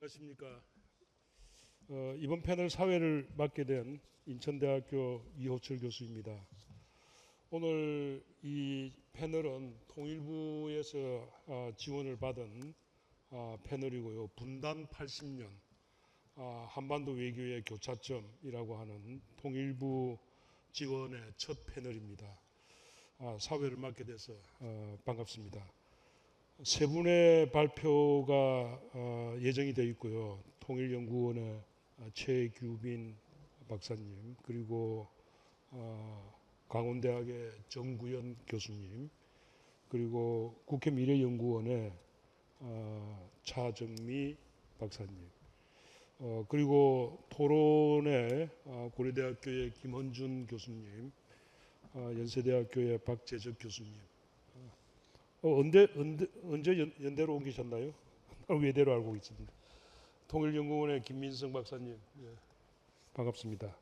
안녕하십니까. 이번 패널 사회를 맡게 된 인천대학교 이호철 교수입니다. 오늘 이 패널은 통일부에서 지원을 받은 패널이고요. 분단 80년 한반도 외교의 교차점이라고 하는 통일부 지원의 첫 패널입니다. 사회를 맡게 돼서 반갑습니다. 세 분의 발표가 예정이 되어 있고요. 통일연구원의 최규빈 박사님, 그리고 강원대학의 정구현 교수님, 그리고 국회 미래연구원의 차정미 박사님, 그리고 토론에 고려대학교의 김헌준 교수님, 연세대학교의 박재적 교수님. 언제 연대로 옮기셨나요? 외대로 알고 있습니다. 통일연구원의 김민성 박사님, 예, 반갑습니다.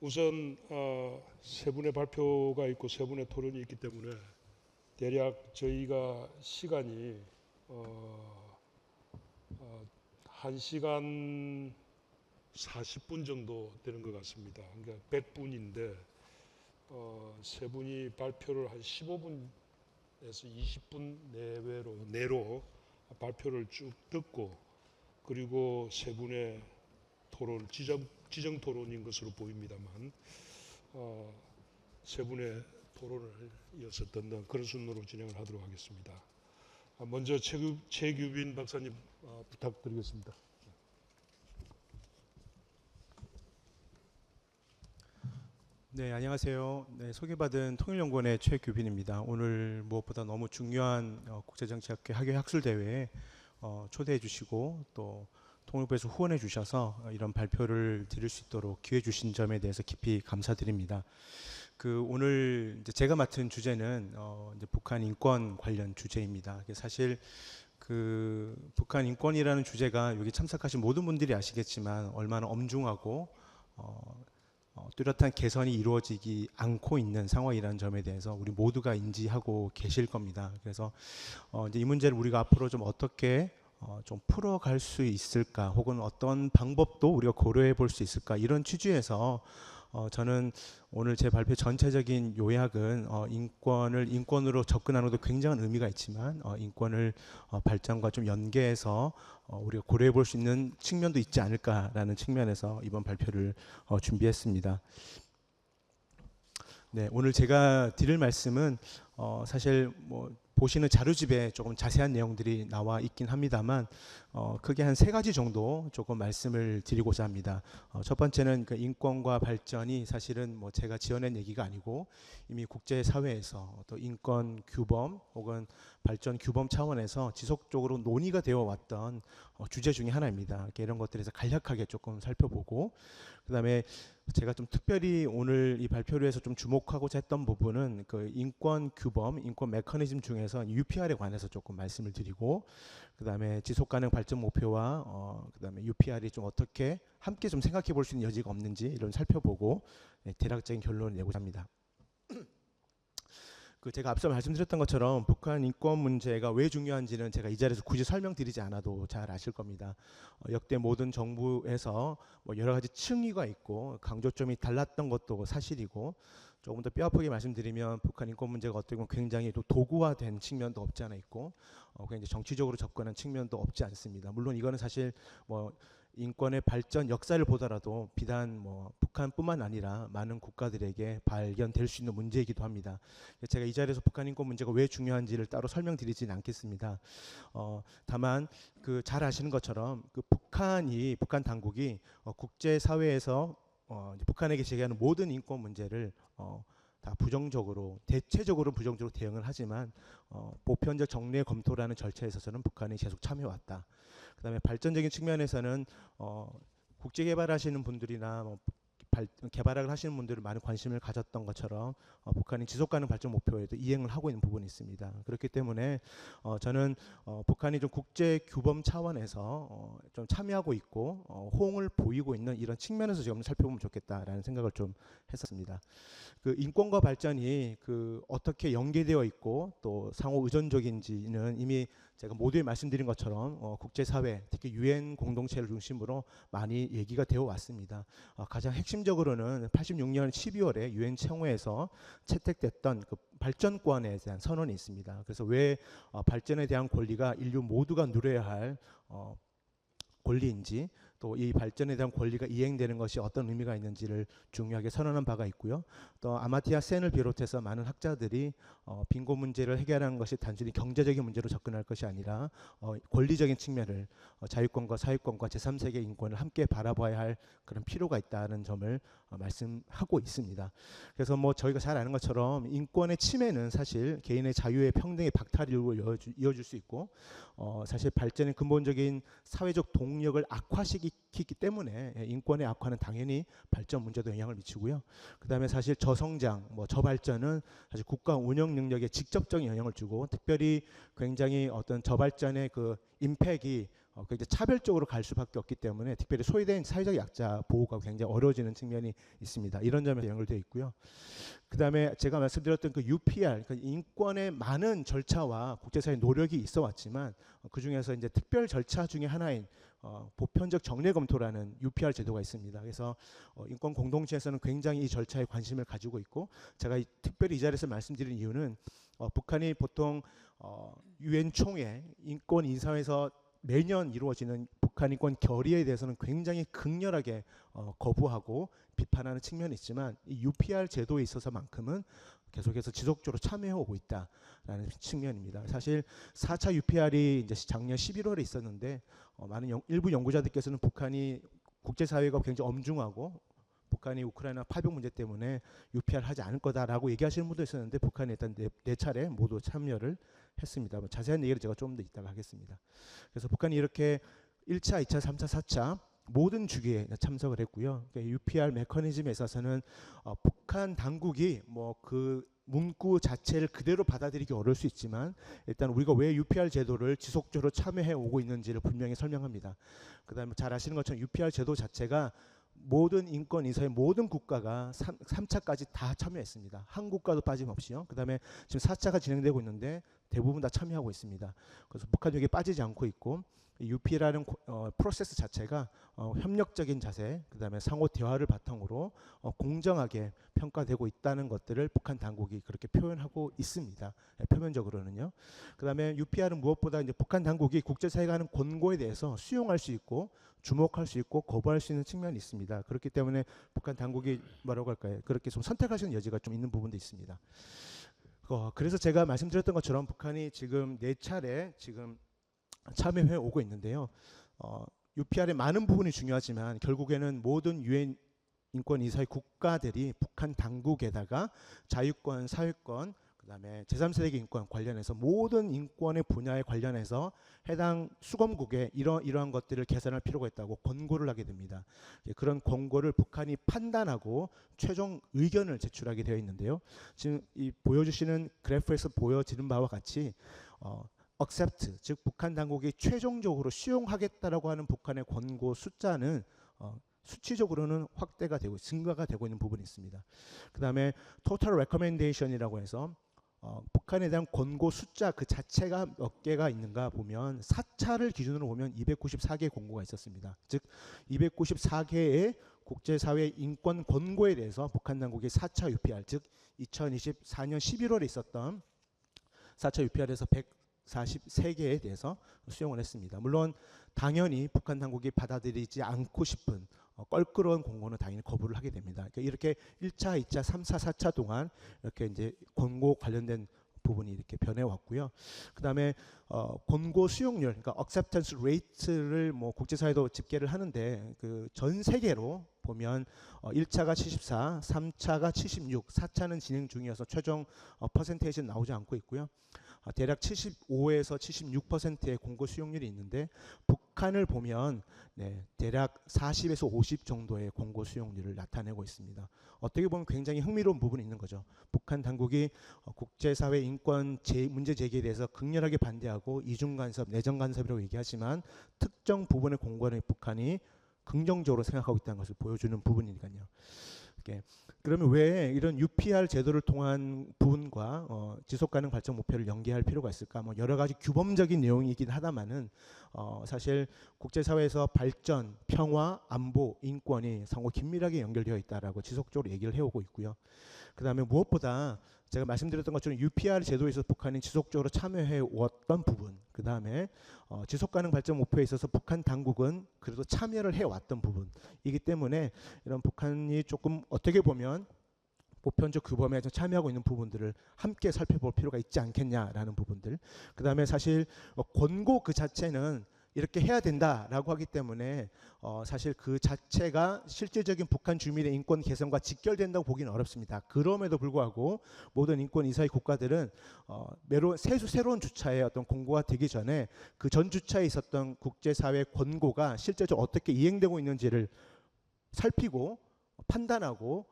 우선 세 분의 발표가 있고 세 분의 토론이 있기 때문에 대략 저희가 시간이 1시간 40분 정도 되는 것 같습니다. 그러니까 100분인데 세 분이 발표를 한 15분에서 20분 내로 발표를 쭉 듣고, 그리고 세 분의 토론, 지정 토론인 것으로 보입니다만 세 분의 토론을 이어서 듣는 그런 순으로 진행을 하도록 하겠습니다. 먼저 최규빈 박사님 부탁드리겠습니다. 네, 안녕하세요. 네, 소개받은 통일연구원의 최규빈입니다. 오늘 무엇보다 너무 중요한 국제정치학회 학예 학술대회에 초대해 주시고 또 통일부에서 후원해 주셔서 이런 발표를 드릴 수 있도록 기회 주신 점에 대해서 깊이 감사드립니다. 오늘 이제 제가 맡은 주제는 이제 북한 인권 관련 주제입니다. 사실 북한 인권이라는 주제가 여기 참석하신 모든 분들이 아시겠지만 얼마나 엄중하고 뚜렷한 개선이 이루어지지 않고 있는 상황이라는 점에 대해서 우리 모두가 인지하고 계실 겁니다. 그래서 이제 이 문제를 우리가 앞으로 좀 어떻게 좀 풀어갈 수 있을까, 혹은 어떤 방법도 우리가 고려해 볼 수 있을까, 이런 취지에서 저는 오늘 제 발표 전체적인 요약은 인권으로 접근하는 것도 굉장한 의미가 있지만 인권을 발전과 좀 연계해서 우리가 고려해 볼 수 있는 측면도 있지 않을까라는 측면에서 이번 발표를 준비했습니다. 네, 오늘 제가 드릴 말씀은 사실 보시는 자료집에 조금 자세한 내용들이 나와 있긴 합니다만 크게 한 세 가지 정도 조금 말씀을 드리고자 합니다. 첫 번째는 인권과 발전이 사실은 제가 지어낸 얘기가 아니고 이미 국제사회에서 또 인권 규범 혹은 발전 규범 차원에서 지속적으로 논의가 되어 왔던 주제 중에 하나입니다. 이런 것들에서 간략하게 조금 살펴보고, 그 다음에 제가 좀 특별히 오늘 이 발표를 해서 좀 주목하고자 했던 부분은 인권 규범, 인권 메커니즘 중에서 UPR에 관해서 조금 말씀을 드리고, 그 다음에 지속가능 발전 목표와 그 다음에 UPR이 좀 어떻게 함께 좀 생각해 볼 수 있는 여지가 없는지 이런 살펴보고 대략적인 결론을 내고자 합니다. 제가 앞서 말씀드렸던 것처럼 북한 인권 문제가 왜 중요한지는 제가 이 자리에서 굳이 설명드리지 않아도 잘 아실 겁니다. 역대 모든 정부에서 여러 가지 층위가 있고 강조점이 달랐던 것도 사실이고, 조금 더 뼈아프게 말씀드리면 북한 인권 문제가 어떻게 보면 굉장히 또 도구화된 측면도 없지 않아 있고 굉장히 정치적으로 접근한 측면도 없지 않습니다. 물론 이거는 사실 인권의 발전 역사를 보더라도 비단 북한뿐만 아니라 많은 국가들에게 발견될 수 있는 문제이기도 합니다. 제가 이 자리에서 북한 인권 문제가 왜 중요한지를 따로 설명드리지는 않겠습니다. 다만 잘 아시는 것처럼 북한 당국이 국제사회에서 북한에게 제기하는 모든 인권 문제를 다 대체적으로 부정적으로 대응을 하지만 보편적 정례 검토라는 절차에 있어서는 북한이 계속 참여해왔다. 그다음에 발전적인 측면에서는 국제 개발하시는 분들이나 개발을 하시는 분들은 많은 관심을 가졌던 것처럼 북한이 지속가능 발전 목표에도 이행을 하고 있는 부분이 있습니다. 그렇기 때문에 저는 북한이 좀 국제 규범 차원에서 좀 참여하고 있고 호응을 보이고 있는 이런 측면에서 지금 살펴보면 좋겠다라는 생각을 좀 했었습니다. 그 인권과 발전이 그 어떻게 연계되어 있고 또 상호 의존적인지는 이미 제가 모두에 말씀드린 것처럼 국제사회, 특히 유엔 공동체를 중심으로 많이 얘기가 되어 왔습니다. 가장 핵심적으로는 86년 12월에 유엔 총회에서 채택됐던 그 발전권에 대한 선언이 있습니다. 그래서 왜 발전에 대한 권리가 인류 모두가 누려야 할 권리인지, 또 이 발전에 대한 권리가 이행되는 것이 어떤 의미가 있는지를 중요하게 선언한 바가 있고요. 또 아마티아 센을 비롯해서 많은 학자들이 빈곤 문제를 해결하는 것이 단순히 경제적인 문제로 접근할 것이 아니라 권리적인 측면을 자유권과 사회권과 제3세계 인권을 함께 바라봐야 할 그런 필요가 있다는 점을 말씀하고 있습니다. 그래서 뭐 저희가 잘 아는 것처럼 인권의 침해는 사실 개인의 자유의 평등의 박탈으로 이어질 수 있고 사실 발전의 근본적인 사회적 동력을 악화시키기 때문에 인권의 악화는 당연히 발전 문제도 영향을 미치고요. 그다음에 사실 저성장, 저발전은 사실 국가 운영 능력에 직접적인 영향을 주고 특별히 굉장히 어떤 저발전의 그 임팩이 굉장히 차별적으로 갈 수밖에 없기 때문에 특별히 소외된 사회적 약자 보호가 굉장히 어려워지는 측면이 있습니다. 이런 점에서 연결되어 있고요. 그다음에 제가 말씀드렸던 그 UPR, 그 인권의 많은 절차와 국제사회 노력이 있어 왔지만 그 중에서 이제 특별 절차 중에 하나인 보편적 정례 검토라는 UPR 제도가 있습니다. 그래서 인권 공동체에서는 굉장히 이 절차에 관심을 가지고 있고 제가 특별히 이 자리에서 말씀드린 이유는 북한이 보통 유엔 총회 인권 인사회에서 매년 이루어지는 북한 인권 결의에 대해서는 굉장히 극렬하게 거부하고 비판하는 측면이 있지만 이 UPR 제도에 있어서만큼은 계속해서 지속적으로 참여해 오고 있다라는 측면입니다. 사실 4차 UPR이 이제 작년 11월에 있었는데 많은 일부 연구자들께서는 북한이 국제사회가 굉장히 엄중하고 북한이 우크라이나 파병 문제 때문에 UPR 하지 않을 거다라고 얘기하시는 분도 있었는데 북한이 일단 네 차례 모두 참여를 했습니다. 자세한 얘기를 제가 좀 더 이따가 하겠습니다. 그래서 북한이 이렇게 1차, 2차, 3차, 4차 모든 주기에 참석을 했고요. 그러니까 UPR 메커니즘에 있어서는 북한 당국이 그 문구 자체를 그대로 받아들이기 어려울 수 있지만 일단 우리가 왜 UPR 제도를 지속적으로 참여해 오고 있는지를 분명히 설명합니다. 그다음에 잘 아시는 것처럼 UPR 제도 자체가 모든 인권 인사의 모든 국가가 3차까지 다 참여했습니다. 한 국가도 빠짐없이요. 그다음에 지금 4차가 진행되고 있는데 대부분 다 참여하고 있습니다. 그래서 북한이 여기에 빠지지 않고 있고 UP라는 프로세스 자체가 협력적인 자세, 그다음에 상호 대화를 바탕으로 공정하게 평가되고 있다는 것들을 북한 당국이 그렇게 표현하고 있습니다. 표면적으로는요. 그다음에 UPR은 무엇보다 이제 북한 당국이 국제사회가 하는 권고에 대해서 수용할 수 있고 주목할 수 있고 거부할 수 있는 측면이 있습니다. 그렇기 때문에 북한 당국이 뭐라고 할까요? 그렇게 좀 선택하시는 여지가 좀 있는 부분도 있습니다. 그래서 제가 말씀드렸던 것처럼 북한이 지금 4차례 지금 참여해 오고 있는데요. UPR의 많은 부분이 중요하지만 결국에는 모든 유엔 인권 이사회 국가들이 북한 당국에다가 자유권, 사회권, 그다음에 제3세계 인권 관련해서 모든 인권의 분야에 관련해서 해당 수검국에 이러한 것들을 개선할 필요가 있다고 권고를 하게 됩니다. 그런 권고를 북한이 판단하고 최종 의견을 제출하게 되어 있는데요. 지금 이 보여주시는 그래프에서 보여지는 바와 같이 accept, 즉 북한 당국이 최종적으로 수용하겠다라고 하는 북한의 권고 숫자는 수치적으로는 확대가 되고 증가가 되고 있는 부분이 있습니다. 그다음에 total recommendation이라고 해서 북한에 대한 권고 숫자 그 자체가 몇 개가 있는가 보면 4차를 기준으로 보면 294개의 권고가 있었습니다. 즉 294개의 국제사회 인권 권고에 대해서 북한 당국이 4차 UPR, 즉 2024년 11월에 있었던 4차 UPR에서 143개에 대해서 수용을 했습니다. 물론 당연히 북한 당국이 받아들이지 않고 싶은 껄끄러운 권고는 당연히 거부를 하게 됩니다. 그러니까 이렇게 1차, 2차, 3차, 4차 동안 이렇게 이제 권고 관련된 부분이 이렇게 변해왔고요. 그다음에 권고 수용률, 그러니까 acceptance rate를 국제사회도 집계를 하는데 그 전 세계로 보면 1차가 74, 3차가 76, 4차는 진행 중이어서 최종 퍼센테이지는 나오지 않고 있고요. 대략 75에서 76%의 권고 수용률이 있는데 북한을 보면 네, 대략 40에서 50 정도의 공고 수용률을 나타내고 있습니다. 어떻게 보면 굉장히 흥미로운 부분이 있는 거죠. 북한 당국이 국제사회 인권 문제 제기에 대해서 극렬하게 반대하고 이중 간섭, 내정 간섭이라고 얘기하지만 특정 부분의 공고는 북한이 긍정적으로 생각하고 있다는 것을 보여주는 부분이니까요. 그러면 왜 이런 UPR 제도를 통한 부분과 지속 가능 발전 목표를 연계할 필요가 있을까? 뭐 여러 가지 규범적인 내용이긴 하다마는 사실 국제사회에서 발전, 평화, 안보, 인권이 상호 긴밀하게 연결되어 있다라고 지속적으로 얘기를 해오고 있고요. 그다음에 무엇보다 제가 말씀드렸던 것처럼 UPR 제도에서 북한이 지속적으로 참여해 왔던 부분, 그다음에 지속가능 발전 목표에 있어서 북한 당국은 그래도 참여를 해왔던 부분이기 때문에 이런 북한이 조금 어떻게 보면 보편적 규범에 참여하고 있는 부분들을 함께 살펴볼 필요가 있지 않겠냐라는 부분들. 그다음에 사실 권고 그 자체는 이렇게 해야 된다라고 하기 때문에 사실 그 자체가 실질적인 북한 주민의 인권 개선과 직결된다고 보기는 어렵습니다. 그럼에도 불구하고 모든 인권 이사회 국가들은 새로운 주차의 어떤 공고가 되기 전에 그 전 주차에 있었던 국제사회 권고가 실제적으로 어떻게 이행되고 있는지를 살피고 판단하고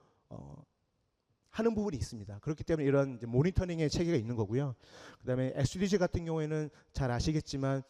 하는 부분이 있습니다. 그렇기 때문에 이런 이제 모니터링의 체계가 있는 거고요. 그다음에 SDG 같은 경우에는 잘 아시겠지만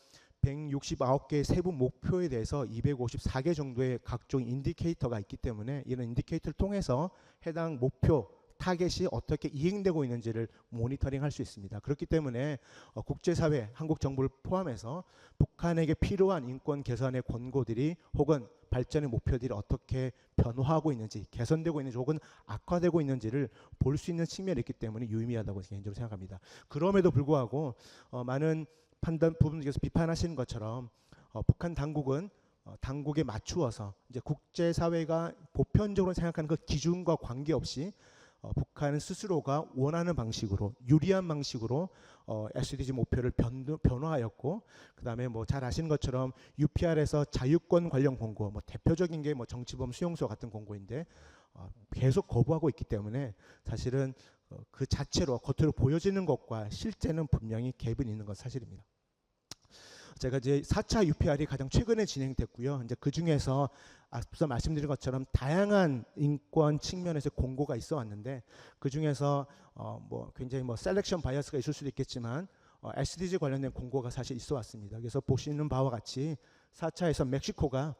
169개의 세부 목표에 대해서 254개 정도의 각종 인디케이터가 있기 때문에 이런 인디케이터를 통해서 해당 목표 타겟이 어떻게 이행되고 있는지를 모니터링할 수 있습니다. 그렇기 때문에 국제사회, 한국 정부를 포함해서 북한에게 필요한 인권 개선의 권고들이 혹은 발전의 목표들이 어떻게 변화하고 있는지, 개선되고 있는지 혹은 악화되고 있는지를 볼 수 있는 측면이 있기 때문에 유의미하다고 개인적으로 생각합니다. 그럼에도 불구하고 많은 판단 부분에서 비판하시는 것처럼 북한 당국은 당국에 맞추어서 이제 국제사회가 보편적으로 생각하는 그 기준과 관계없이 북한은 스스로가 원하는 방식으로 유리한 방식으로 SDG 목표를 변화하였고 그다음에 뭐 잘 아시는 것처럼 UPR에서 자유권 관련 공고 뭐 대표적인 게 뭐 정치범 수용소 같은 공고인데 계속 거부하고 있기 때문에 사실은 그 자체로 겉으로 보여지는 것과 실제는 분명히 갭은 있는 건 사실입니다. 제가 이제 4차 UPR이 가장 최근에 진행됐고요. 이제 그 중에서 앞서 말씀드린 것처럼 다양한 인권 측면에서 공고가 있어 왔는데 그 중에서 뭐 굉장히 뭐 셀렉션 바이어스가 있을 수도 있겠지만 SDG 관련된 공고가 사실 있어 왔습니다. 그래서 보시는 바와 같이 4차에서 멕시코가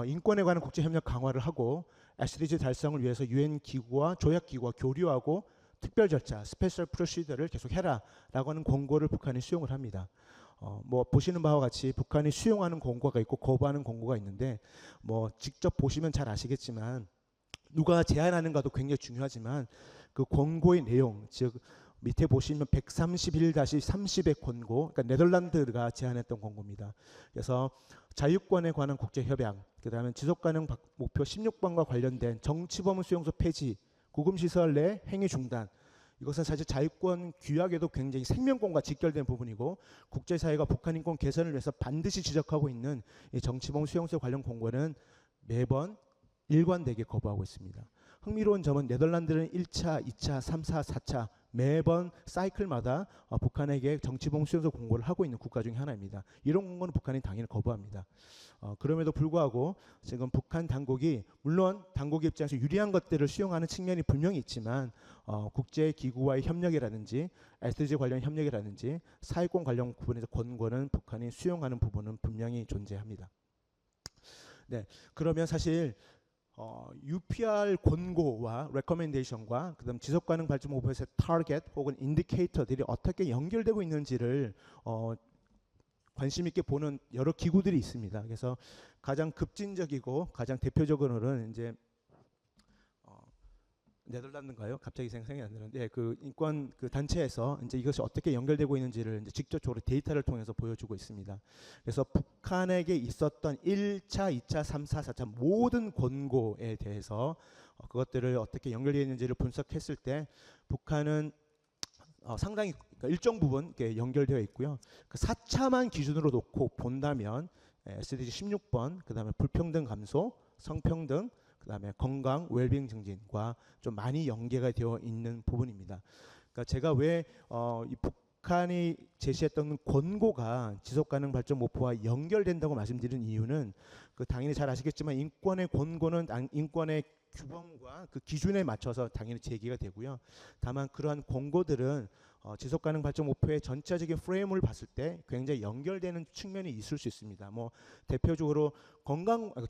인권에 관한 국제 협력 강화를 하고 SDG 달성을 위해서 유엔 기구와 조약 기구와 교류하고 특별 절차, 스페셜 프로시더를 계속 해라라고 하는 공고를 북한이 수용을 합니다. 뭐 보시는 바와 같이 북한이 수용하는 공고가 있고 거부하는 공고가 있는데 뭐 직접 보시면 잘 아시겠지만 누가 제안하는가도 굉장히 중요하지만 그 공고의 내용 즉 밑에 보시면 131-30의 권고, 그러니까 네덜란드가 제안했던 권고입니다. 그래서 자유권에 관한 국제협약, 그다음에 지속가능 목표 16번과 관련된 정치범 수용소 폐지, 구금시설 내 행위 중단, 이것은 사실 자유권 규약에도 굉장히 생명권과 직결된 부분이고 국제사회가 북한 인권 개선을 위해서 반드시 지적하고 있는 이 정치범 수용소 관련 공고는 매번 일관되게 거부하고 있습니다. 흥미로운 점은 네덜란드는 1차, 2차, 3차, 4차 매번 사이클마다 북한에게 정치범 수용소 공고를 하고 있는 국가 중에 하나입니다. 이런 공고는 북한이 당연히 거부합니다. 그럼에도 불구하고 지금 북한 당국이 물론 당국의 입장에서 유리한 것들을 수용하는 측면이 분명히 있지만 국제기구와의 협력이라든지 SDG 관련 협력이라든지 사회권 관련 부분에서 권고는 북한이 수용하는 부분은 분명히 존재합니다. 네, 그러면 사실 UPR 권고와 레커멘데이션과 그다음 지속가능 발전 목표에서의 타겟 혹은 인디케이터들이 어떻게 연결되고 있는지를 관심 있게 보는 여러 기구들이 있습니다. 그래서 가장 급진적이고 가장 대표적으로는 이제 네덜란드인가요? 갑자기 생각이 안 나는데 그 인권 그 단체에서 이제 이것이 어떻게 연결되고 있는지를 이제 직접적으로 데이터를 통해서 보여주고 있습니다. 그래서 북한에게 있었던 1차, 2차, 3차, 4차 모든 권고에 대해서 그것들을 어떻게 연결되어 있는지를 분석했을 때 북한은 상당히 그러니까 일정 부분 연결되어 있고요. 그 4차만 기준으로 놓고 본다면 SDG 16번, 그다음에 불평등 감소, 성평등, 그다음에 건강, 웰빙 증진과 좀 많이 연계가 되어 있는 부분입니다. 그러니까 제가 왜 이 북한이 제시했던 권고가 지속가능 발전 목표와 연결된다고 말씀드린 이유는 당연히 잘 아시겠지만 인권의 권고는 인권의 규범과 그 기준에 맞춰서 당연히 제기가 되고요. 다만 그러한 권고들은 지속가능 발전 목표의 전체적인 프레임을 봤을 때 굉장히 연결되는 측면이 있을 수 있습니다. 뭐 대표적으로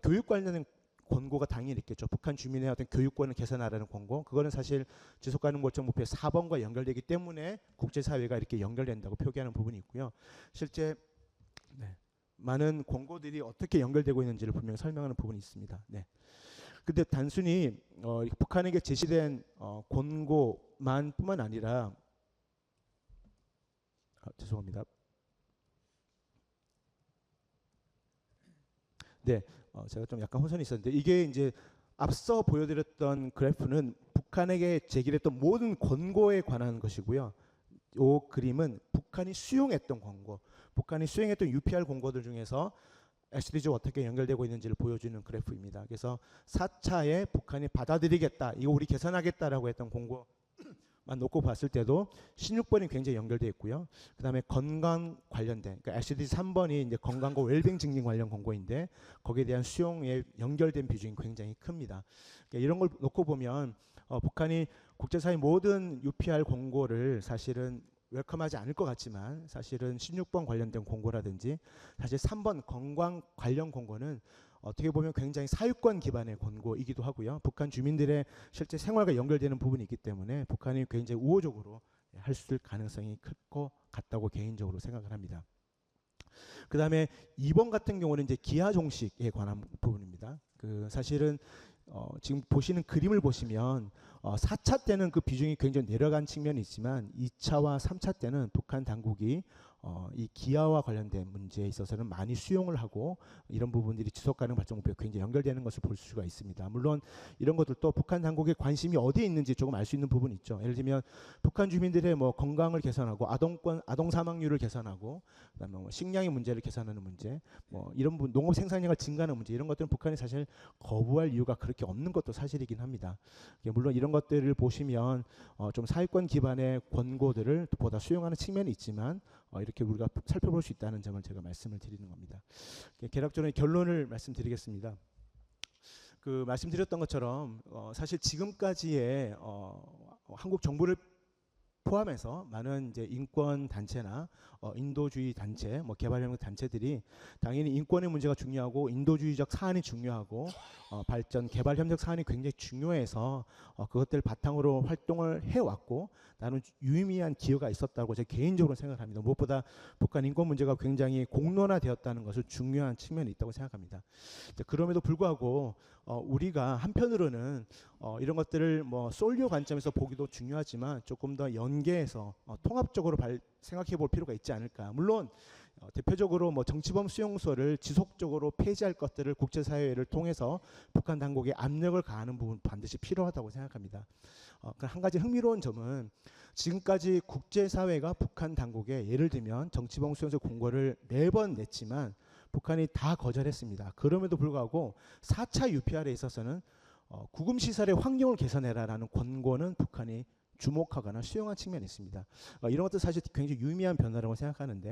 교육 관련된 권고가 당연히 있겠죠. 북한 주민의 어떤 교육권을 개선하라는 권고. 그거는 사실 지속가능 발전 목표의 4번과 연결되기 때문에 국제사회가 이렇게 연결된다고 표기하는 부분이 있고요. 실제 많은 권고들이 어떻게 연결되고 있는지를 분명히 설명하는 부분이 있습니다. 근데 단순히 북한에게 제시된 권고만 뿐만 아니라 죄송합니다. 제가 좀 약간 혼선이 있었는데 이게 이제 앞서 보여드렸던 그래프는 북한에게 제기됐던 모든 권고에 관한 것이고요. 이 그림은 북한이 수용했던 권고, 북한이 수행했던 UPR 권고들 중에서 SDG와 어떻게 연결되고 있는지를 보여주는 그래프입니다. 그래서 4차에 북한이 받아들이겠다, 이거 우리 개선하겠다라고 했던 권고만 놓고 봤을 때도 16번이 굉장히 연결되어 있고요. 그 다음에 건강 관련된, 그러니까 SDG 3번이 이제 건강과 웰빙 증진 관련 권고인데 거기에 대한 수용에 연결된 비중이 굉장히 큽니다. 그러니까 이런 걸 놓고 보면 북한이 국제사회 모든 UPR 권고를 사실은 웰컴하지 않을 것 같지만 사실은 16번 관련된 권고라든지 사실 3번 건강 관련 권고는 어떻게 보면 굉장히 사유권 기반의 권고이기도 하고요. 북한 주민들의 실제 생활과 연결되는 부분이 있기 때문에 북한이 굉장히 우호적으로 할 수 있을 가능성이 클 것 같다고 개인적으로 생각을 합니다. 그 다음에 2번 같은 경우는 이제 기하 종식에 관한 부분입니다. 사실은 지금 보시는 그림을 보시면 4차 때는 그 비중이 굉장히 내려간 측면이 있지만 2차와 3차 때는 북한 당국이 이 기아와 관련된 문제에 있어서는 많이 수용을 하고 이런 부분들이 지속가능 발전 목표에 굉장히 연결되는 것을 볼 수가 있습니다. 물론 이런 것들도 북한 당국의 관심이 어디에 있는지 조금 알 수 있는 부분이 있죠. 예를 들면 북한 주민들의 뭐 건강을 개선하고 아동 사망률을 개선하고 그다음에 뭐 식량의 문제를 개선하는 문제, 뭐 이런 부분, 농업 생산량을 증가하는 문제, 이런 것들은 북한이 사실 거부할 이유가 그렇게 없는 것도 사실이긴 합니다. 물론 이런 것들을 보시면 좀 사회권 기반의 권고들을 보다 수용하는 측면이 있지만 이렇게 우리가 살펴볼 수 있다는 점을 제가 말씀을 드리는 겁니다. 개략적으로 결론을 말씀드리겠습니다. 말씀드렸던 것처럼 사실 지금까지의 한국 정부를 포함해서 많은 이제 인권 단체나 인도주의 단체, 뭐 개발협력 단체들이 당연히 인권의 문제가 중요하고 인도주의적 사안이 중요하고 발전 개발협력 사안이 굉장히 중요해서 그것들 바탕으로 활동을 해왔고 나는 유의미한 기여가 있었다고 제 개인적으로 생각합니다. 무엇보다 북한 인권 문제가 굉장히 공론화되었다는 것을 중요한 측면이 있다고 생각합니다. 그럼에도 불구하고 우리가 한편으로는 이런 것들을 뭐 솔로 관점에서 보기도 중요하지만 조금 더 연계해서 통합적으로 생각해 볼 필요가 있지 않을까. 물론 대표적으로 뭐 정치범 수용소를 지속적으로 폐지할 것들을 국제사회를 통해서 북한 당국에 압력을 가하는 부분 반드시 필요하다고 생각합니다. 한 가지 흥미로운 점은 지금까지 국제사회가 북한 당국에 예를 들면 정치범 수용소 공고를 매번 냈지만 북한이 다 거절했습니다. 그럼에도 불구하고 4차 UPR에 있어서는 구금시설의 환경을 개선해라라는 권고는 북한이 주목하거나 수용한 측면이 있습니다. 이런 것도 사실 굉장히 유의미한 변화라고 생각하는데,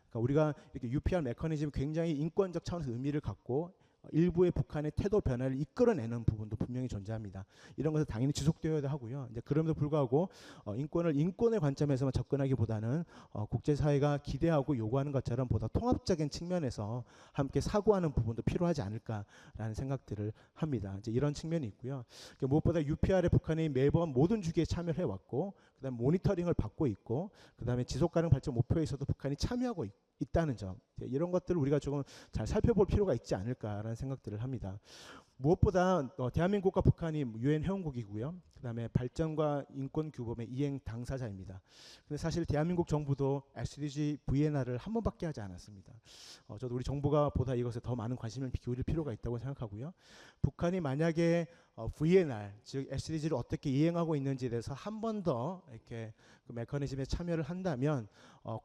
그러니까 우리가 이렇게 UPR 메커니즘이 굉장히 인권적 차원에서 의미를 갖고 일부의 북한의 태도 변화를 이끌어내는 부분도 분명히 존재합니다. 이런 것은 당연히 지속되어야 하고요. 이제 그럼에도 불구하고 인권의 관점에서만 접근하기보다는 국제사회가 기대하고 요구하는 것처럼 보다 통합적인 측면에서 함께 사고하는 부분도 필요하지 않을까라는 생각들을 합니다. 이제 이런 측면이 있고요. 무엇보다 UPR에 북한이 매번 모든 주기에 참여를 해왔고, 그다음에 모니터링을 받고 있고, 그다음에 지속가능 발전 목표에서도 북한이 참여하고 있다는 점, 이런 것들을 우리가 조금 잘 살펴볼 필요가 있지 않을까라는 생각들을 합니다. 무엇보다 대한민국과 북한이 유엔 회원국이고요. 그다음에 발전과 인권 규범의 이행 당사자입니다. 근데 사실 대한민국 정부도 SDG VNR을 한 번밖에 하지 않았습니다. 저도 우리 정부가 보다 이것에 더 많은 관심을 기울일 필요가 있다고 생각하고요. 북한이 만약에 VNR 즉 SDG를 어떻게 이행하고 있는지에 대해서 한 번 더 이렇게 그 메커니즘에 참여를 한다면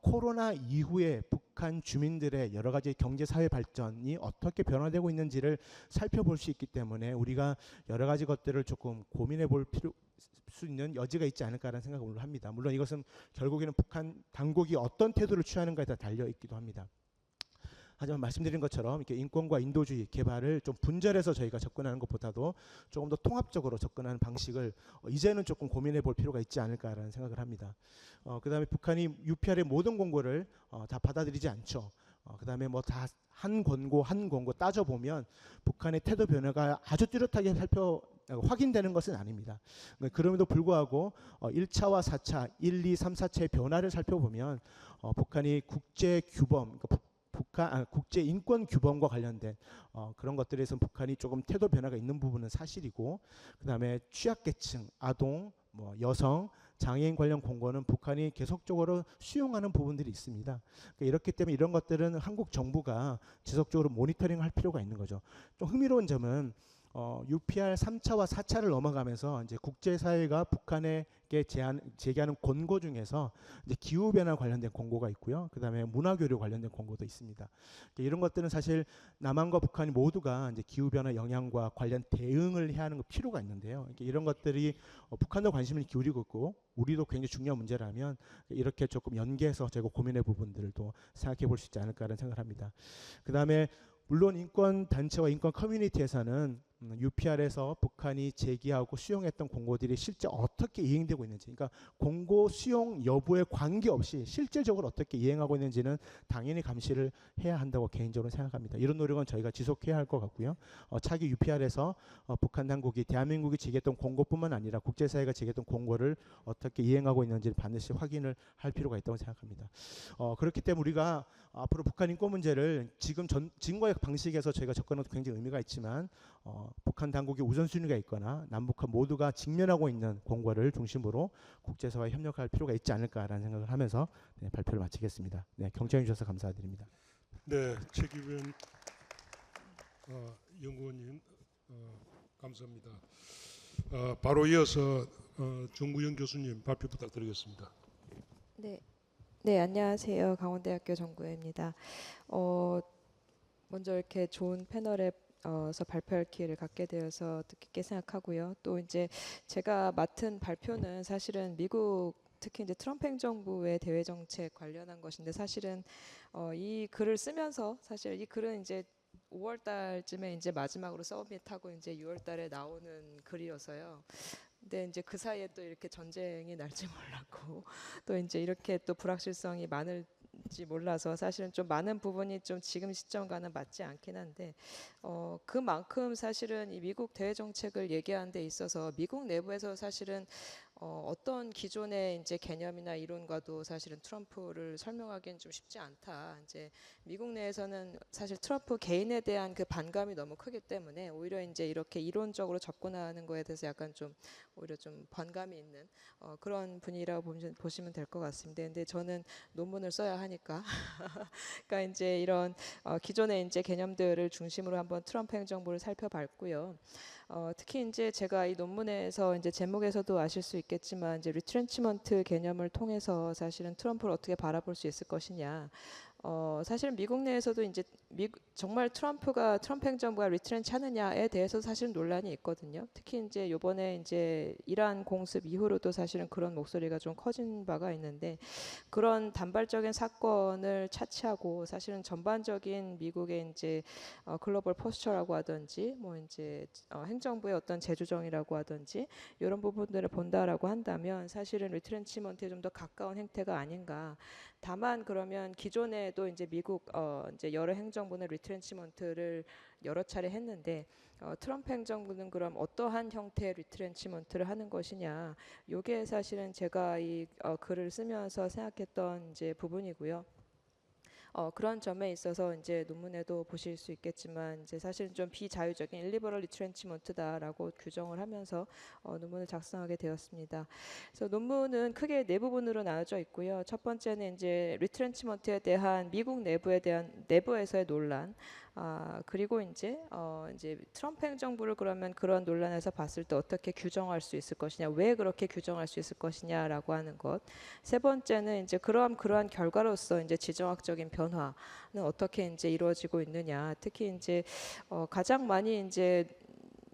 코로나 이후에 북한 주민들의 여러 가지 경제 사회 발전이 어떻게 변화되고 있는지를 살펴볼 수 있기 때문에 우리가 여러 가지 것들을 조금 고민해 볼 필요 수 있는 여지가 있지 않을까라는 생각을 합니다. 물론 이것은 결국에는 북한 당국이 어떤 태도를 취하는가에 다 달려 있기도 합니다. 하지만 말씀드린 것처럼 이렇게 인권과 인도주의 개발을 좀 분절해서 저희가 접근하는 것보다도 조금 더 통합적으로 접근하는 방식을 이제는 조금 고민해 볼 필요가 있지 않을까라는 생각을 합니다. 그다음에 북한이 UPR의 모든 권고를 다 받아들이지 않죠. 그다음에 뭐 다 한 권고 한 권고 따져 보면 북한의 태도 변화가 아주 뚜렷하게 확인되는 것은 아닙니다. 그럼에도 불구하고 1차와 4차, 1, 2, 3, 4차의 변화를 살펴보면 북한이 국제 규범, 그러니까 국제 인권 규범과 관련된 그런 것들에서 북한이 조금 태도 변화가 있는 부분은 사실이고, 그다음에 취약계층, 아동, 뭐 여성, 장애인 관련 공고는 북한이 계속적으로 수용하는 부분들이 있습니다. 그러니까 이렇기 때문에 이런 것들은 한국 정부가 지속적으로 모니터링할 필요가 있는 거죠. 좀 흥미로운 점은 UPR 3차와 4차를 넘어가면서 이제 국제사회가 북한에게 제기하는 권고 중에서 이제 기후 변화 관련된 권고가 있고요. 그다음에 문화 교류 관련된 권고도 있습니다. 이런 것들은 사실 남한과 북한이 모두가 이제 기후 변화 영향과 관련 대응을 해야 하는 필요가 있는데요. 이런 것들이 북한도 관심을 기울이고 있고 우리도 굉장히 중요한 문제라면 이렇게 조금 연계해서 제가 고민해 부분들도 생각해 볼 수 있지 않을까라는 생각을 합니다. 그다음에 물론 인권 단체와 인권 커뮤니티에서는 UPR에서 북한이 제기하고 수용했던 공고들이 실제 어떻게 이행되고 있는지, 그러니까 공고 수용 여부에 관계없이 실질적으로 어떻게 이행하고 있는지는 당연히 감시를 해야 한다고 개인적으로 생각합니다. 이런 노력은 저희가 지속해야 할 것 같고요. 차기 UPR에서 북한 당국이 대한민국이 제기했던 공고뿐만 아니라 국제사회가 제기했던 공고를 어떻게 이행하고 있는지를 반드시 확인을 할 필요가 있다고 생각합니다. 그렇기 때문에 우리가 앞으로 북한 인권 문제를 지금과의 방식에서 저희가 접근하는 것도 굉장히 의미가 있지만 북한 당국의 우선순위가 있거나 남북한 모두가 직면하고 있는 공고를 중심으로 국제사회와 협력할 필요가 있지 않을까라는 생각을 하면서 발표를 마치겠습니다. 경청해 주셔서 감사드립니다. 네, 최규변 연구원님 감사합니다. 바로 이어서 정구영 교수님 발표 부탁드리겠습니다. 네, 네, 안녕하세요. 강원대학교 정구혜입니다. 먼저 이렇게 좋은 패널에 서 발표할 기회를 갖게 되어서 뜻깊게 생각하고요. 또 이제 제가 맡은 발표는 사실은 미국 특히 이제 트럼프 행정부의 대외 정책 관련한 것인데 사실은 이 글을 쓰면서 사실 이 글은 이제 5월 달쯤에 이제 마지막으로 서밋하고 이제 6월 달에 나오는 글이어서요. 근데 이제 그 사이에 또 이렇게 전쟁이 날지 몰랐고 또 이제 이렇게 또 불확실성이 많을지 몰라서 사실은 좀 많은 부분이 좀 지금 시점과는 맞지 않긴 한데 그만큼 사실은 이 미국 대외 정책을 얘기하는 데 있어서 미국 내부에서 사실은 어떤 기존의 이제 개념이나 이론과도 사실은 트럼프를 설명하기는 좀 쉽지 않다. 이제 미국 내에서는 사실 트럼프 개인에 대한 그 반감이 너무 크기 때문에 오히려 이제 이렇게 이론적으로 접근하는 거에 대해서 약간 좀 오히려 좀 반감이 있는 그런 분위기라고 보시면 될 것 같습니다. 근데 저는 논문을 써야 하니까, 그러니까 이제 이런 기존의 이제 개념들을 중심으로 한번 트럼프 행정부를 살펴봤고요. 특히 이제 제가 이 논문에서 이제 제목에서도 아실 수 있겠지만 이제 리트렌치먼트 개념을 통해서 사실은 트럼프를 어떻게 바라볼 수 있을 것이냐. 사실 미국 내에서도 이제 정말 트럼프 행정부가 리트렌치 하느냐에 대해서 사실 논란이 있거든요. 특히 이제 이번에 이제 이란 공습 이후로도 사실은 그런 목소리가 좀 커진 바가 있는데 그런 단발적인 사건을 차치하고 사실은 전반적인 미국의 이제 글로벌 포스처라고 하든지 뭐 이제 행정부의 어떤 재조정이라고 하든지 이런 부분들을 본다라고 한다면 사실은 리트렌치먼트에 좀 더 가까운 행태가 아닌가. 다만 그러면 기존에도 이제 미국 이제 여러 행정부는 리트렌치먼트를 여러 차례 했는데 트럼프 행정부는 그럼 어떠한 형태의 리트렌치먼트를 하는 것이냐. 이게 사실은 제가 이 글을 쓰면서 생각했던 이제 부분이고요. 그런 점에 있어서 이제 논문에도 보실 수 있겠지만 이제 사실은 좀 비자유적인 일리버럴 리트렌치먼트다라고 규정을 하면서 논문을 작성하게 되었습니다. 그래서 논문은 크게 네 부분으로 나눠져 있고요. 첫 번째는 이제 리트렌치먼트에 대한 미국 내부에 대한 내부에서의 논란, 그리고 이제 트럼프 행정부를 그러면 그런 논란에서 봤을 때 어떻게 규정할 수 있을 것이냐, 왜 그렇게 규정할 수 있을 것이냐라고 하는 것. 세 번째는 이제 그러한 결과로서 이제 지정학적인 변화는 어떻게 이제 이루어지고 있느냐. 특히 이제 가장 많이 이제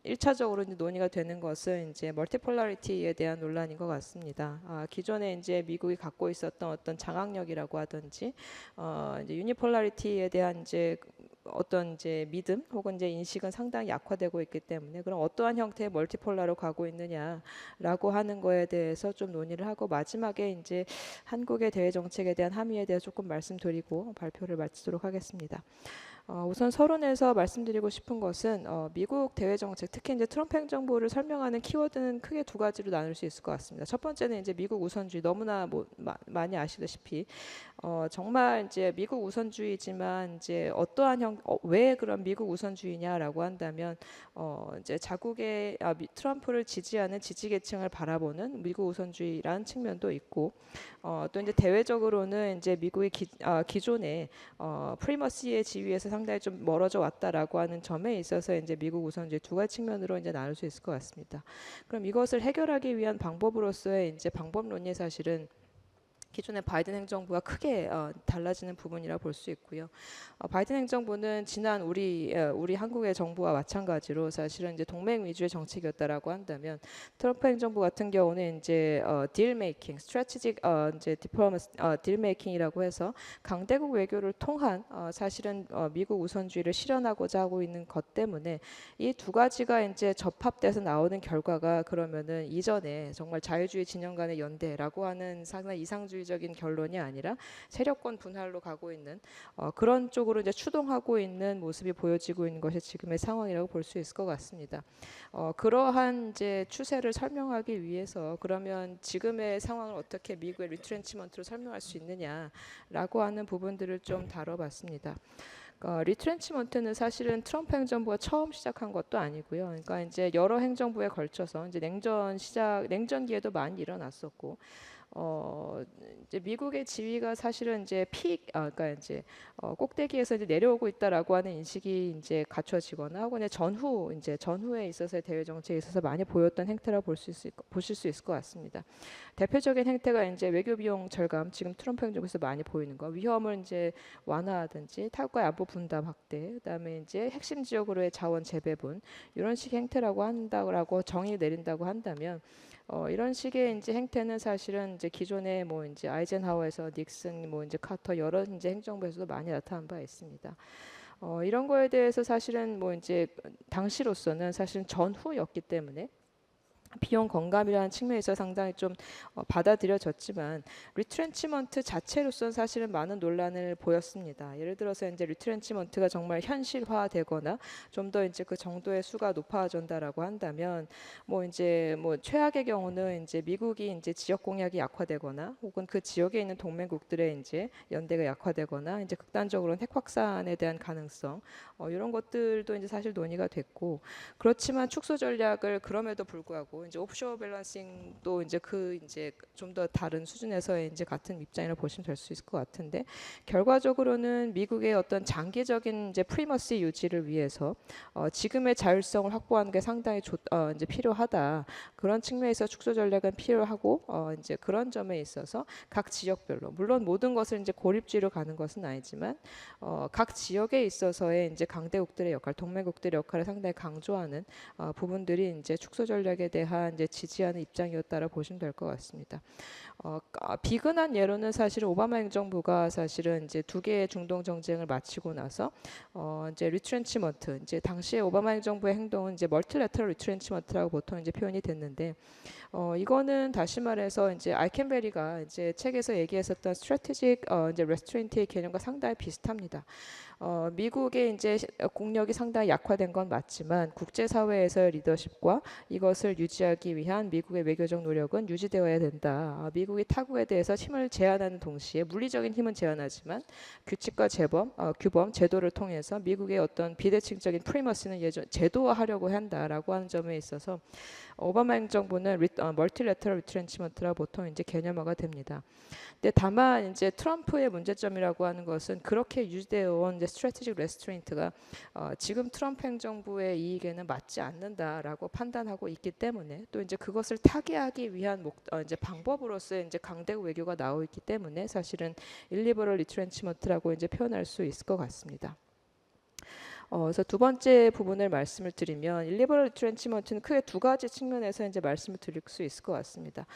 1차적으로 이제 논의가 되는 것은 이제 멀티폴라리티에 대한 논란인 것 같습니다. 기존에 이제 미국이 갖고 있었던 어떤 장악력이라고 하든지 이제 유니폴라리티에 대한 이제 어떤 이제 믿음 혹은 이제 인식은 상당히 약화되고 있기 때문에 그럼 어떠한 형태의 멀티폴라로 가고 있느냐라고 하는 거에 대해서 좀 논의를 하고 마지막에 이제 한국의 대외 정책에 대한 함의에 대해서 조금 말씀드리고 발표를 마치도록 하겠습니다. 우선 서론에서 말씀드리고 싶은 것은 미국 대외 정책, 특히 이제 트럼프 행정부를 설명하는 키워드는 크게 두 가지로 나눌 수 있을 것 같습니다. 첫 번째는 이제 미국 우선주의, 너무나 많이 아시다시피 정말 이제 미국 우선주의지만 이제 왜 그런 미국 우선주의냐라고 한다면 이제 자국의 트럼프를 지지하는 지지계층을 바라보는 미국 우선주의라는 측면도 있고 또 이제 대외적으로는 이제 미국이 기존에 프리머시의 지위에서 상당히 좀 멀어져 왔다라고 하는 점에 있어서 이제 미국 우선주의 두 가지 측면으로 이제 나눌 수 있을 것 같습니다. 그럼 이것을 해결하기 위한 방법으로서의 이제 방법론이 사실은 기존의 바이든 행정부가 크게 달라지는 부분이라 볼 수 있고요. 바이든 행정부는 지난 우리 한국의 정부와 마찬가지로 사실은 이제 동맹 위주의 정책이었다라고 한다면 트럼프 행정부 같은 경우는 이제 딜 메이킹, 스트래티직 이제 디플로마시 딜 메이킹이라고 해서 강대국 외교를 통한 사실은 미국 우선주의를 실현하고자 하고 있는 것 때문에 이 두 가지가 이제 접합돼서 나오는 결과가 그러면은 이전에 정말 자유주의 진영 간의 연대라고 하는 상당히 이상주의적인 결론이 아니라 세력권 분할로 가고 있는 그런 쪽으로 이제 추동하고 있는 모습이 보여지고 있는 것이 지금의 상황이라고 볼 수 있을 것 같습니다. 그러한 이제 추세를 설명하기 위해서 그러면 지금의 상황을 어떻게 미국의 리트렌치먼트로 설명할 수 있느냐라고 하는 부분들을 좀 다뤄봤습니다. 리트렌치먼트는 사실은 트럼프 행정부가 처음 시작한 것도 아니고요. 그러니까 이제 여러 행정부에 걸쳐서 이제 냉전기에도 많이 일어났었고. 이제 미국의 지위가 사실은 이제 그러니까 이제 꼭대기에서 이제 내려오고 있다라고 하는 인식이 이제 갖춰지거나 하고 이제 전후에 있어서의 대외 정책에 있어서 많이 보였던 행태라고 보실 수 있을 것 같습니다. 대표적인 행태가 이제 외교 비용 절감, 지금 트럼프 행정부에서 많이 보이는 거, 위험을 이제 완화하든지 탈과 안보 분담 확대, 그다음에 이제 핵심 지역으로의 자원 재배분 이런 식의 행태라고 한다고 정의 내린다고 한다면. 이런 식의 이제 행태는 사실은 이제 기존에 뭐 이제 아이젠하워에서 닉슨, 뭐 이제 카터 여러 이제 행정부에서도 많이 나타난 바 있습니다. 이런 거에 대해서 사실은 뭐 이제 당시로서는 사실은 전후였기 때문에 비용 건감이라는 측면에서 상당히 좀 받아들여졌지만 리트렌치먼트 자체로서는 사실은 많은 논란을 보였습니다. 예를 들어서 이제 리트렌치먼트가 정말 현실화되거나 좀 더 이제 그 정도의 수가 높아진다라고 한다면 뭐 이제 뭐 최악의 경우는 이제 미국이 이제 지역 공약이 약화되거나 혹은 그 지역에 있는 동맹국들의 이제 연대가 약화되거나 이제 극단적으로는 핵 확산에 대한 가능성 이런 것들도 이제 사실 논의가 됐고 그렇지만 축소 전략을 그럼에도 불구하고 이제 오프쇼어 밸런싱도 이제 좀 더 다른 수준에서의 이제 같은 입장이라 보시면 될 수 있을 것 같은데 결과적으로는 미국의 어떤 장기적인 이제 프리머시 유지를 위해서 지금의 자율성을 확보하는 게 상당히 이제 필요하다. 그런 측면에서 축소 전략은 필요하고 이제 그런 점에 있어서 각 지역별로 물론 모든 것을 이제 고립주의로 가는 것은 아니지만 각 지역에 있어서의 이제 강대국들의 역할, 동맹국들의 역할을 상당히 강조하는 부분들이 이제 축소 전략에 대한 이제 지지하는 입장이었다라 보시면 될 것 같습니다. 비근한 예로는 사실 오바마 행정부가 사실은 이제 두 개의 중동 정쟁을 마치고 나서 이제 리트렌치먼트 이제 당시에 오바마 행정부의 행동은 이제 멀티래터럴 리트렌치먼트라고 보통 이제 표현이 됐는데 이거는 다시 말해서 이제 알켄베리가 이제 책에서 얘기했었던 스트래티직 이제 레스트레인트의 개념과 상당히 비슷합니다. 미국의 이제 국력이 상당히 약화된 건 맞지만 국제사회에서의 리더십과 이것을 유지하기 위한 미국의 외교적 노력은 유지되어야 된다. 미국이 타국에 대해서 힘을 제한하는 동시에 물리적인 힘은 제한하지만 규칙과 규범, 제도를 통해서 미국의 어떤 비대칭적인 프리머시는 제도화하려고 한다라고 하는 점에 있어서 오바마 행정부는 멀티래터럴 리트렌치먼트라 보통 이제 개념화가 됩니다. 근데 다만 이제 트럼프의 문제점이라고 하는 것은 그렇게 유지되어 온 이제 스트래티직 레스트레인트가 지금 트럼프 행정부의 이익에는 맞지 않는다라고 판단하고 있기 때문에 또 이제 그것을 타개하기 위한 이제 방법으로서 이제 강대국 외교가 나오고 있기 때문에 사실은 일리버럴 리트렌치먼트라고 이제 표현할 수 있을 것 같습니다. 그래서 두 번째 부분을 말씀을 드리면 일리버럴 리트렌치먼트는 크게 두 가지 측면에서 이제 말씀을 드릴 수 있을 것 같습니다.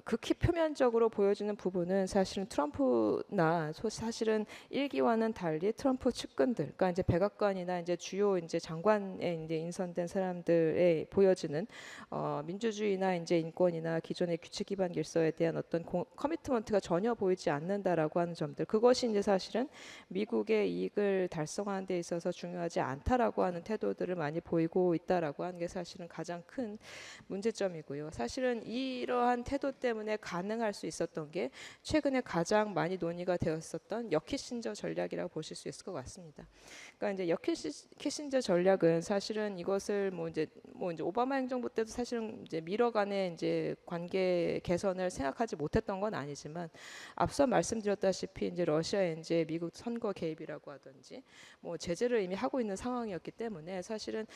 극히 표면적으로 보여지는 부분은 사실은 트럼프나 사실은 일기와는 달리 트럼프 측근들, 그러니까 이제 백악관이나 이제 주요 이제 장관에 이제 인선된 사람들에 보여지는 민주주의나 이제 인권이나 기존의 규칙 기반 질서에 대한 어떤 커미트먼트가 전혀 보이지 않는다라고 하는 점들, 그것이 이제 사실은 미국의 이익을 달성하는 데 있어서 중요하지 않다라고 하는 태도들을 많이 보이고 있다라고 하는 게 사실은 가장 큰 문제점이고요. 사실은 이러한 태도 때문에 가능할 수 있었던 게 최근에 가장 많이 논의가 되었었던 역키신저 전략이라고 보실 수 있을 것 같습니다. 그러니까 이제 역키신저 전략은 사실은 이것을 뭐 이제 오바마 행정부 때도 사실은 이제 미러 간의 이제 관계 개선을 생각하지 못했던 건 아니지만 앞서 말씀드렸다시피 이제 러시아의 이제 미국 선거 개입이라고 하든지 뭐 제재를 이미 하고 있는 상황이었기 때문에 사실은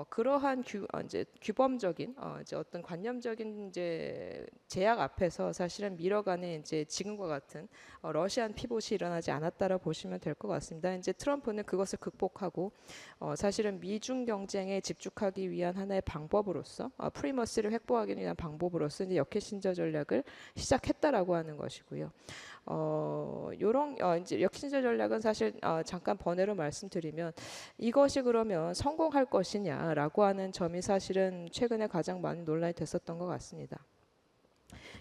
그러한 이제 규범적인 이제 어떤 관념적인 이제 제약 앞에서 사실은 미러 간에 이제 지금과 같은 러시안 피봇이 일어나지 않았다라고 보시면 될 것 같습니다. 이제 트럼프는 그것을 극복하고 사실은 미중 경쟁에 집중하기 위한 하나의 방법으로서 프리머스를 획보하기 위한 방법으로서 이제 역해신저 전략을 시작했다라고 하는 것이고요. 요런 이제 역신저 전략은 사실 잠깐 번외로 말씀드리면 이것이 그러면 성공할 것이냐라고 하는 점이 사실은 최근에 가장 많이 논란이 됐었던 것 같습니다.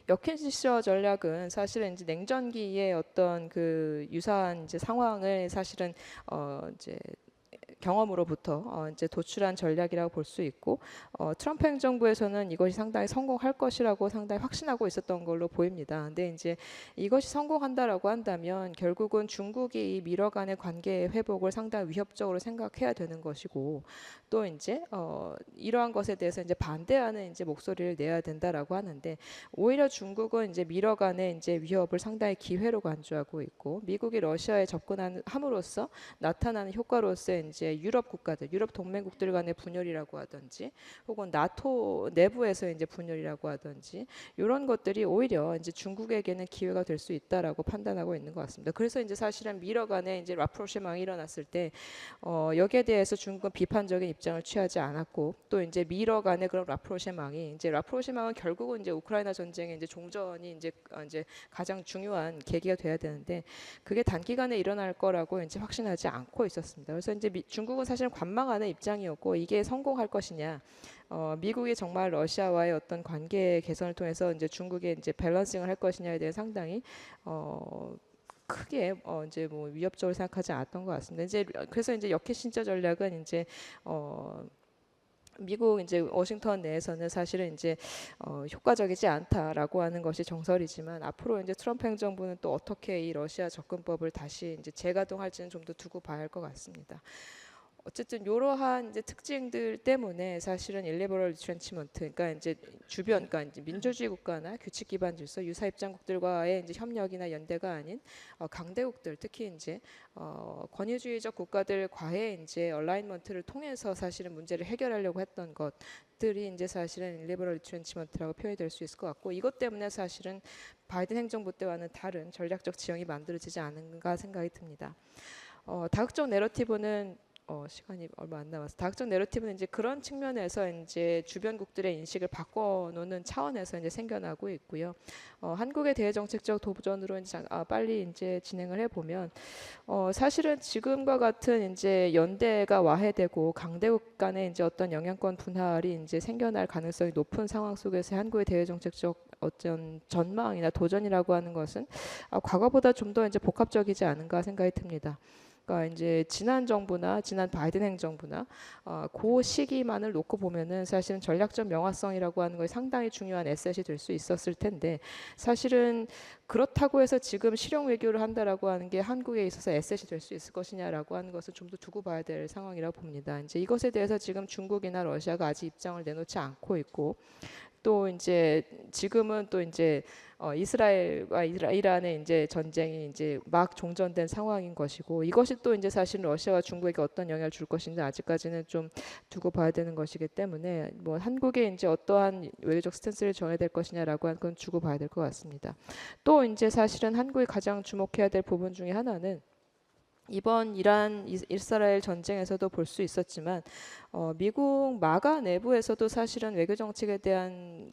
역행시저 전략은 사실은 이제 냉전기의 어떤 그 유사한 이제 상황을 사실은 이제 경험으로부터 이제 도출한 전략이라고 볼 수 있고 트럼프 행정부에서는 이것이 상당히 성공할 것이라고 상당히 확신하고 있었던 걸로 보입니다. 근데 이제 이것이 성공한다라고 한다면 결국은 중국이 이 미러 간의 관계 회복을 상당히 위협적으로 생각해야 되는 것이고 또 이제 이러한 것에 대해서 이제 반대하는 이제 목소리를 내야 된다라고 하는데 오히려 중국은 이제 미러 간의 이제 위협을 상당히 기회로 간주하고 있고 미국이 러시아에 접근함으로써 나타나는 효과로서 이제 유럽 국가들, 유럽 동맹국들 간의 분열이라고 하든지, 혹은 나토 내부에서 이제 분열이라고 하든지 이런 것들이 오히려 이제 중국에게는 기회가 될 수 있다라고 판단하고 있는 것 같습니다. 그래서 이제 사실은 미러 간에 이제 라프로쉐망이 일어났을 때 여기에 대해서 중국은 비판적인 입장을 취하지 않았고, 또 이제 미러 간의 그런 라프로쉐망이 결국은 이제 우크라이나 전쟁의 이제 종전이 이제 가장 중요한 계기가 돼야 되는데 그게 단기간에 일어날 거라고 이제 확신하지 않고 있었습니다. 그래서 이제 중국은 사실 관망하는 입장이었고 이게 성공할 것이냐, 미국이 정말 러시아와의 어떤 관계 개선을 통해서 이제 중국에 이제 밸런싱을 할 것이냐에 대해 상당히 크게 이제 뭐 위협적으로 생각하지 않았던 것 같습니다. 이제 그래서 이제 역해신저 전략은 이제 미국 이제 워싱턴 내에서는 사실은 이제 효과적이지 않다라고 하는 것이 정설이지만 앞으로 이제 트럼프 행정부는 또 어떻게 이 러시아 접근법을 다시 이제 재가동할지는 좀 더 두고 봐야 할 것 같습니다. 어쨌든 이러한 이제 특징들 때문에 사실은 일리버럴 리트렌치먼트, 그러니까 이제 주변, 그러니까 이제 민주주의 국가나 규칙 기반 질서, 유사 입장국들과의 이제 협력이나 연대가 아닌 강대국들, 특히 이제 권위주의적 국가들과의 이제 얼라인먼트를 통해서 사실은 문제를 해결하려고 했던 것들이 이제 사실은 일리버럴 리트렌치먼트라고 표현이 될 수 있을 것 같고, 이것 때문에 사실은 바이든 행정부 때와는 다른 전략적 지형이 만들어지지 않은가 생각이 듭니다. 다각적 내러티브는 시간이 얼마 안 남아서 다각적 내러티브는 이제 그런 측면에서 이제 주변국들의 인식을 바꿔놓는 차원에서 이제 생겨나고 있고요. 한국의 대외정책적 도전으로 이제 빨리 이제 진행을 해보면 사실은 지금과 같은 이제 연대가 와해되고 강대국 간의 이제 어떤 영향권 분할이 이제 생겨날 가능성이 높은 상황 속에서 한국의 대외정책적 어떤 전망이나 도전이라고 하는 것은 과거보다 좀 더 이제 복합적이지 않은가 생각이 듭니다. 그러니까 이제 지난 정부나 지난 바이든 행정부나 그 시기만을 놓고 보면은 사실은 전략적 명확성이라고 하는 것이 상당히 중요한 에셋이 될 수 있었을 텐데, 사실은 그렇다고 해서 지금 실용 외교를 한다라고 하는 게 한국에 있어서 에셋이 될 수 있을 것이냐라고 하는 것을 좀 더 두고 봐야 될 상황이라고 봅니다. 이제 이것에 대해서 지금 중국이나 러시아가 아직 입장을 내놓지 않고 있고, 또 이제 지금은 또 이제 이스라엘과 이란의 이제 전쟁이 이제 막 종전된 상황인 것이고 이것이 또 이제 사실 러시아와 중국에게 어떤 영향을 줄 것인지 아직까지는 좀 두고 봐야 되는 것이기 때문에 뭐 한국에 이제 어떠한 외교적 스탠스를 정해야 될 것이냐라고 한 건 두고 봐야 될 것 같습니다. 또 이제 사실은 한국이 가장 주목해야 될 부분 중에 하나는 이번 이란 이스라엘 전쟁에서도 볼 수 있었지만 미국 마가 내부에서도 사실은 외교 정책에 대한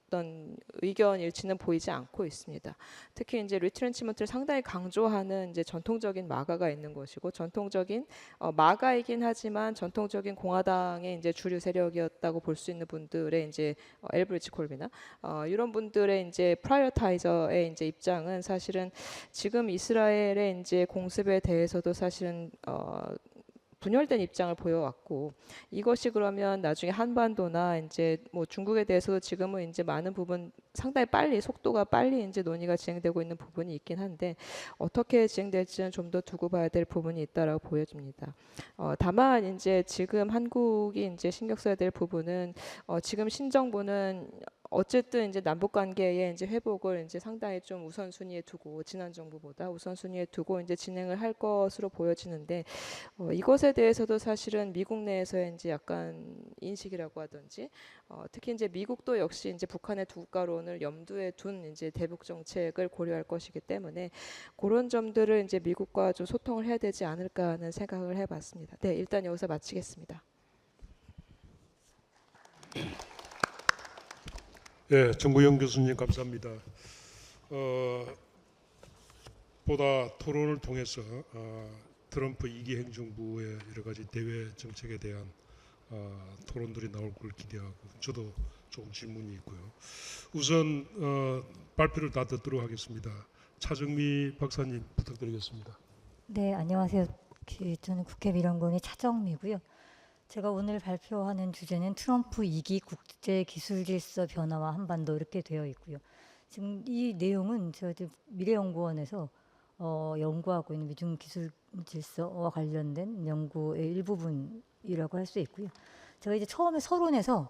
어떤 의견 일치는 보이지 않고 있습니다. 특히 이제 리트렌치먼트를 상당히 강조하는 이제 전통적인 마가가 있는 것이고 전통적인 마가이긴 하지만 전통적인 공화당의 이제 주류 세력이었다고 볼 수 있는 분들의 이제 엘브리지 콜비나 이런 분들의 이제 프라이어타이저의 이제 입장은 사실은 지금 이스라엘의 이제 공습에 대해서도 사실은 분열된 입장을 보여왔고 이것이 그러면 나중에 한반도나 이제 뭐 중국에 대해서도 지금은 이제 많은 부분 상당히 빨리 속도가 빨리 이제 논의가 진행되고 있는 부분이 있긴 한데 어떻게 진행될지는 좀 더 두고 봐야 될 부분이 있다라고 보여집니다. 다만 이제 지금 한국이 이제 신경 써야 될 부분은 지금 신정부는 어쨌든 이제 남북 관계의 이제 회복을 이제 상당히 좀 우선순위에 두고 지난 정부보다 우선순위에 두고 이제 진행을 할 것으로 보여지는데 이것에 대해서도 사실은 미국 내에서의 이제 약간 인식이라고 하든지 특히 이제 미국도 역시 이제 북한의 두 국가론을 염두에 둔 이제 대북 정책을 고려할 것이기 때문에 그런 점들을 이제 미국과 좀 소통을 해야 되지 않을까 하는 생각을 해봤습니다. 네, 일단 여기서 마치겠습니다. 예, 정구영 교수님 감사합니다. 보다 토론을 통해서 트럼프 2기 행정부의 여러 가지 대외 정책에 대한 토론들이 나올 걸 기대하고 저도 조금 질문이 있고요. 우선 발표를 다 듣도록 하겠습니다. 차정미 박사님 부탁드리겠습니다. 네, 안녕하세요. 저는 국회미령군의 차정미고요. 제가 오늘 발표하는 주제는 트럼프 2기 국제기술질서 변화와 한반도 이렇게 되어 있고요. 지금 이 내용은 제가 미래연구원에서 연구하고 있는 미중기술질서와 관련된 연구의 일부분이라고 할 수 있고요. 제가 이제 처음에 서론에서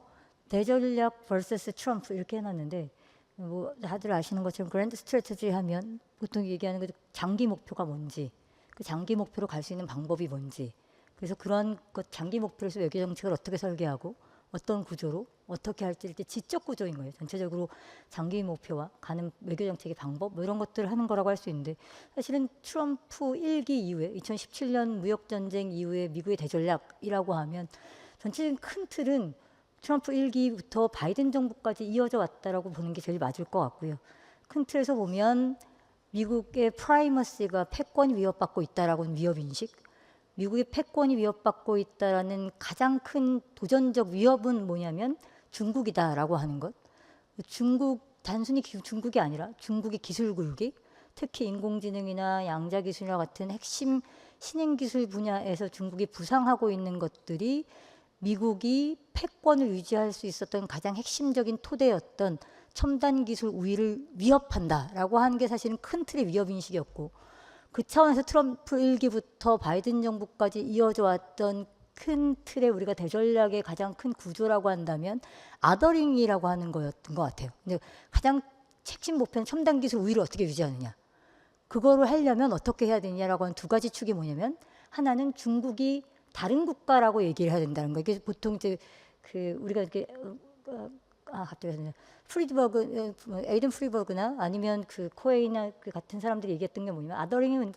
대전략 vs 트럼프 이렇게 해놨는데 뭐 다들 아시는 것처럼 그랜드 스트래티지 하면 보통 얘기하는 그 장기 목표가 뭔지 그 장기 목표로 갈 수 있는 방법이 뭔지 그래서 그런 것 장기 목표를 위해서 외교 정책을 어떻게 설계하고 어떤 구조로 어떻게 할지 이렇게 지적 구조인 거예요. 전체적으로 장기 목표와 가는 외교 정책의 방법 뭐 이런 것들을 하는 거라고 할 수 있는데 사실은 트럼프 1기 이후에 2017년 무역 전쟁 이후에 미국의 대전략이라고 하면 전체적인 큰 틀은 트럼프 1기부터 바이든 정부까지 이어져 왔다라고 보는 게 제일 맞을 것 같고요. 큰 틀에서 보면 미국의 프라이머시가 패권이 위협받고 있다라고는 위협인식 미국의 패권이 위협받고 있다라는 가장 큰 도전적 위협은 뭐냐면 중국이다라고 하는 것. 중국 단순히 중국이 아니라 중국의 기술 굴기, 특히 인공지능이나 양자기술이나 같은 핵심 신행기술 분야에서 중국이 부상하고 있는 것들이 미국이 패권을 유지할 수 있었던 가장 핵심적인 토대였던 첨단 기술 우위를 위협한다라고 하는 게 사실은 큰 틀의 위협인식이었고 그 차원에서 트럼프 1기부터 바이든 정부까지 이어져 왔던 큰 틀의 우리가 대전략의 가장 큰 구조라고 한다면 아더링이라고 하는 거였던 것 같아요. 근데 가장 핵심 목표는 첨단 기술 우위를 어떻게 유지하느냐. 그거를 하려면 어떻게 해야 되냐라고 하는 두 가지 축이 뭐냐면 하나는 중국이 다른 국가라고 얘기를 해야 된다는 거예요. 이게 보통 이제 그 우리가 이렇게 갑자기 프리드버그, 에이든 프리버그나 아니면 그 코에이나 그 같은 사람들이 얘기했던 게 뭐냐면 아더링은